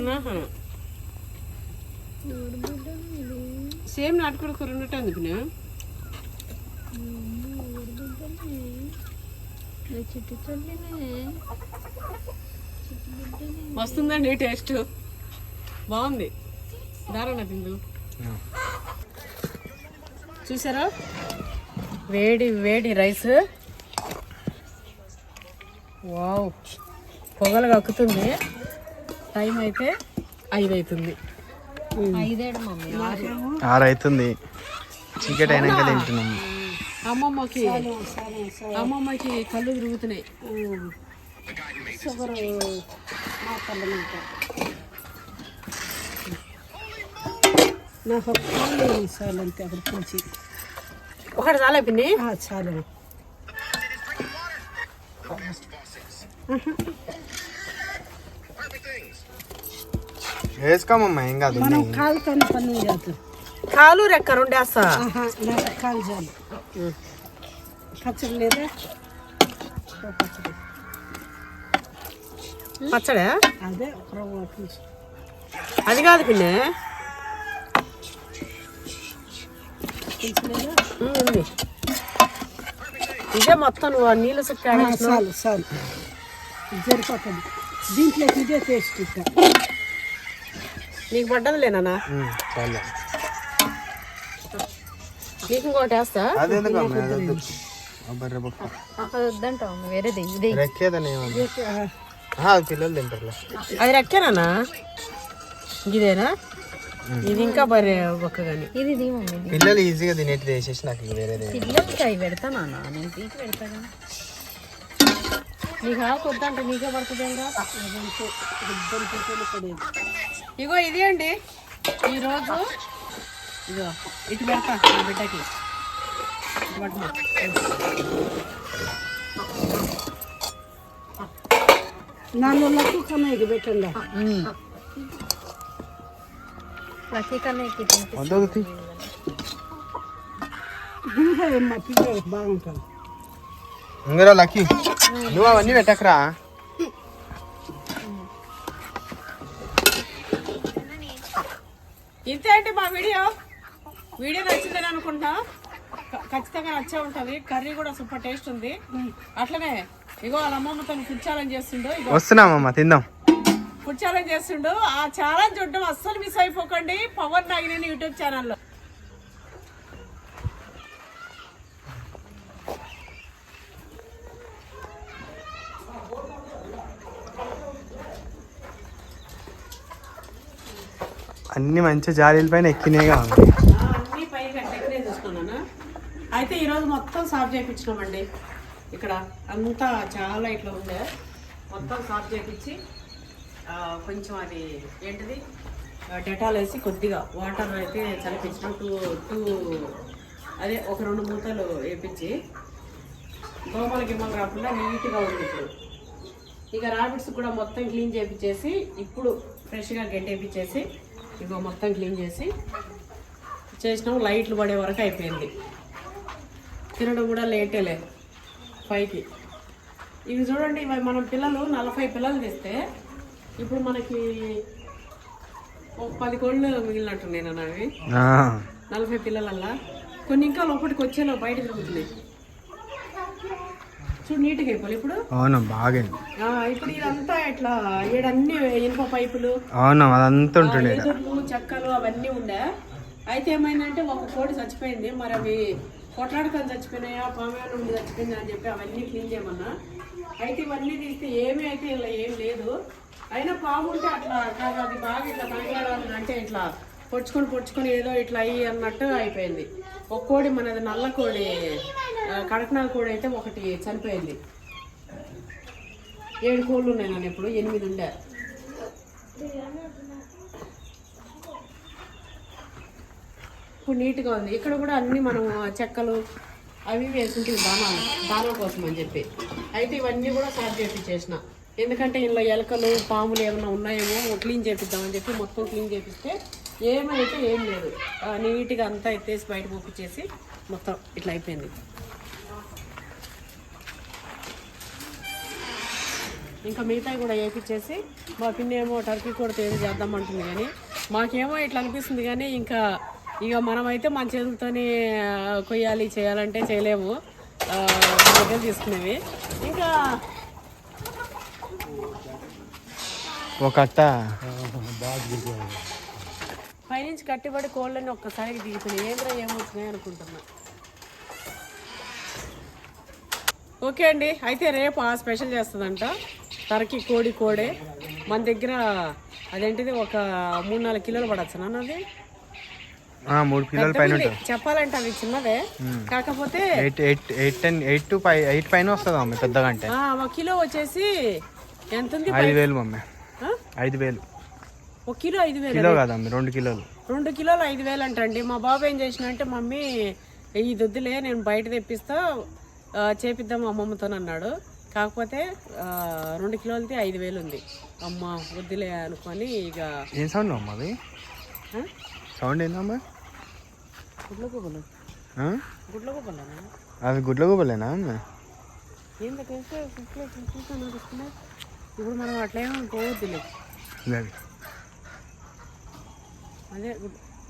S2: సేమ్ నాటుకోడి కూర ఉన్నట్టు అందుకునే. వస్తుందండి టేస్ట్. బాగుంది. దారాణ తిందు చూసారా? వేడి వేడి రైస్ వావ్, పొగలు కక్కుతుంది. టైం అయితే 5 అవుతుంది.
S4: 5 మమ్మీ
S3: 6 అవుతుంది. చీకటి అయినాక తింటున్నాము.
S2: అమ్మమ్మకి కళ్ళు తిరుగుతున్నాయి.
S1: షుగర్ మాత్రలు నాకు ఒక చాలు అంతే అక్కడ పూచి
S2: ఒకటి చాలా పిన్ని.
S1: చాలు.
S3: వేసుకోమమ్మా, ఏం కాదు.
S1: మనం కాలుతో పని చేస్తాం.
S2: కాలు రెక్క 2 వేస్తా.
S1: నాకు కాలు చాలు. పచ్చడి లేదా పచ్చడి
S2: పచ్చడా?
S1: అదే ఒక రవ్వ పులుసు.
S2: అది కాదు పిన్ని. ఉంది. ఇదే మొత్తం నువ్వు నీళ్ళ సుక్క
S1: చాలు చాలు జరిపోతుంది. దీంట్లో ఇదే టేస్ట్ ఇక.
S2: నీకు పడ్డది లేనా?
S3: చాలు.
S2: నీకు ఇంకోటి వేస్తా.
S4: వద్దంటావు వేరేది ఇదే
S3: రెక్కేదని పిల్లలు తింటారు.
S2: అది రెక్కేనా? ఇదేనా? ఇది ఇంకా బరే ఒక్క కానీ.
S4: ఇది మమ్మీ
S3: పిల్లలు ఈజీగా తినేటి వేసేసి నాకు వేరేది.
S4: పిల్లలకి అవి పెడతానా? నేను తీసి పెడతా.
S2: నీకు ఆకు వద్దంటే నీకే పడుతుంది. ఇగో ఇది అండి ఈరోజు. ఇగో ఇటు పెడతా నా బిడ్డకి.
S1: నాలుగు లక్కు కన్నా ఎగి పెట్టండి.
S4: లక్కీ కన్నా
S1: మా పిల్లలు బాగుంటుంది.
S3: ఇందులో లక్కీ నువ్వు అవన్నీ పెట్టకరా.
S2: ఇంతే అండి మా వీడియో నచ్చిందని అనుకుంటా. ఖచ్చితంగా నచ్చే ఉంటుంది. కర్రీ కూడా సూపర్ టేస్ట్ ఉంది. అట్లనే ఇగో వాళ్ళ అమ్మమ్మతో ఫుడ్ ఛాలెంజ్ చేస్తుండో.
S3: వస్తున్నామమ్మా తిందాం.
S2: ఫుడ్ ఛాలెంజ్ చేస్తుండో. ఆ ఛాలెంజ్ చూడడం అస్సలు మిస్ అయిపోకండి పవన్ నాగినేని యూట్యూబ్ ఛానల్లో.
S3: అన్ని మంచి జాలీల పైన ఎక్కినాయిగా ఉంది.
S2: అన్ని పైగా దగ్గరే చూసుకున్నాను. అయితే ఈరోజు మొత్తం సాఫ్ చేయించినామండి. ఇక్కడ అంతా చాలా ఇట్లా ఉండే మొత్తం సాఫ్ చేయించి కొంచెం అది ఏంటిది డెటాల్ వేసి కొద్దిగా వాటర్ అయితే చలిపించినాం. టూ అదే ఒక 2 మూతలు వేపించి దోమల గిమ్మలు రాకుండా నీట్గా ఉంది. ఇప్పుడు ఇక రాబిట్స్ కూడా మొత్తం క్లీన్ చేయించేసి ఇప్పుడు ఫ్రెష్గా గెట్టేపించేసి ఇగో మొత్తం క్లీన్ చేసినాం. లైట్లు పడే వరకు అయిపోయింది. తినడం కూడా లేటేలే 5కి. ఇవి చూడండి, ఇవి మనం పిల్లలు 40 పిల్లలు తెస్తే ఇప్పుడు మనకి 10 కోళ్ళు మిగిలినట్టున్నాయి అవి. 40 పిల్లలల్లా కొన్ని ఇంకా లోపలికి వచ్చేలో బయట తిరుగుతున్నాయి. చూడు నీట్గా అయిపోయి ఇప్పుడు.
S3: అవును బాగా.
S2: ఇప్పుడు ఇదంతా ఇట్లా ఈడన్ని ఇనుప పైపులు,
S3: అవును అదంతా ఉంటుండే,
S2: ఎదుర్లు చెక్కలు అవన్నీ ఉండే. అయితే ఏమైందంటే ఒక కోడి చచ్చిపోయింది. మరి అవి కొట్లాడుకొని చచ్చిపోయినాయా పామేమైనా ఉండి చచ్చిపోయిందా అని చెప్పి అవన్నీ క్లీన్ చేయమన్నా. అయితే ఇవన్నీ తీస్తే ఏమీ అయితే ఇలా ఏం లేదు. అయినా పాము ఉంటే అట్లా కాదు, అది బాగా ఇట్లా తనగాడాలి అంటే ఇట్లా పొడుచుకొని ఏదో ఇట్లా అయ్యి అన్నట్టు అయిపోయింది. ఒక కోడి మనది నల్ల కోడి, కడకనాథ కోడి అయితే ఒకటి చనిపోయింది. 7 కోళ్ళు ఉన్నాయి నన్ను ఇప్పుడు, 8 ఉండే. ఇప్పుడు నీట్గా ఉంది. ఇక్కడ కూడా అన్ని మనం చెక్కలు అవి వేసుకుంటుంది దానా కోసం అని చెప్పి. అయితే ఇవన్నీ కూడా సాఫ్ చేయించేసిన. ఎందుకంటే ఇందులో ఎలకలు పాములు ఏమైనా ఉన్నాయేమో క్లీన్ చేపిద్దామని చెప్పి మొత్తం క్లీన్ చేపిస్తే ఏమైతే ఏం లేదు. నీట్గా అంతా ఎత్తేసి బయట పంపించేసి మొత్తం ఇట్లా అయిపోయింది. ఇంకా మిగతాయి కూడా వేపించేసి మా పిన్ని ఏమో టర్కీ కూడా తేదీ చేద్దామంటుంది. కానీ మాకేమో ఇట్లా అనిపిస్తుంది. కానీ ఇంకా ఇక మనమైతే మన చేతులతోనే కొయ్యాలి చేయాలంటే చేయలేము, దగ్గర తీసుకునేవి. ఇంకా
S3: ఒక అట్ట
S2: పైనుంచి కట్టిబడి కోళ్ళని ఒక్కసారికి దిగుతున్నాయి. ఏంద్రా ఏమవుతున్నాయి అనుకుంటున్నా. ఓకే అండి, అయితే రేపు ఆ స్పెషల్ చేస్తుందంట. తరకి కోడే మన దగ్గర అదేంటిది ఒక 3-4 కిలోలు పడచ్చు నాన్న. అది
S3: 3 కిలోల పైన
S2: ఉంది.
S3: ఉంటుంది.
S2: చెప్పాలంటే అవి చిన్నదే, కాకపోతే
S3: 8 పైన వస్తుంది మమ్మీ పెద్దగా అంటే.
S2: 1 కిలో వచ్చేసి ఎంత ఉంది?
S3: 5,000 మమ్మీ.
S2: ఆ?
S3: 5,000
S2: 1 కిలో 5,000.
S3: కిలో కాదమ్మీ, 2 కిలోలు.
S2: 2 కిలోలు 5,000 అంటండి. మా బాబు ఏం చేసిన అంటే, మమ్మీ ఈ దొద్దులే నేను బయట తెప్పిస్తా చేపిద్దాం అమ్మమ్మతో అన్నాడు. కాకపోతే 2 కిలోలది 5,000 ఉంది. అమ్మ వద్దులే అనుకొని ఇక.
S3: ఏం సౌండ్ అమ్మ అది? సౌండ్ ఏందమ్మా?
S2: గుడ్ల గుబ్బలు. గుడ్ల గుబ్బలేనా
S3: అవి? గుడ్ల గుబ్బలేనా అమ్మ?
S2: ఏంటంటే ఇప్పుడు మనం అట్లేమో పోవద్దులే. అదే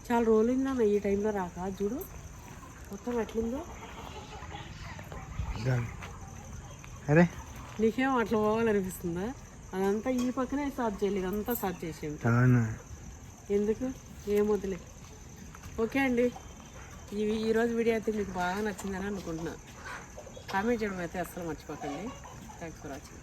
S2: చాలా రోజులైందన్న ఈ టైంలో రాక. చూడు మొత్తం ఎట్లుందో.
S3: అరే
S2: నీకేం అట్లా పోవాలనిపిస్తుందా? అదంతా ఈ పక్కనే స్టార్ట్ చేయాలి, ఇదంతా స్టార్ట్ చేసి ఎందుకు ఏం వద్దులే. ఓకే అండి, ఈరోజు వీడియో అయితే మీకు బాగా నచ్చిందని అనుకుంటున్నా. కామెంట్ చేయడం అయితే అస్సలు మర్చిపోకండి. Thanks for watching.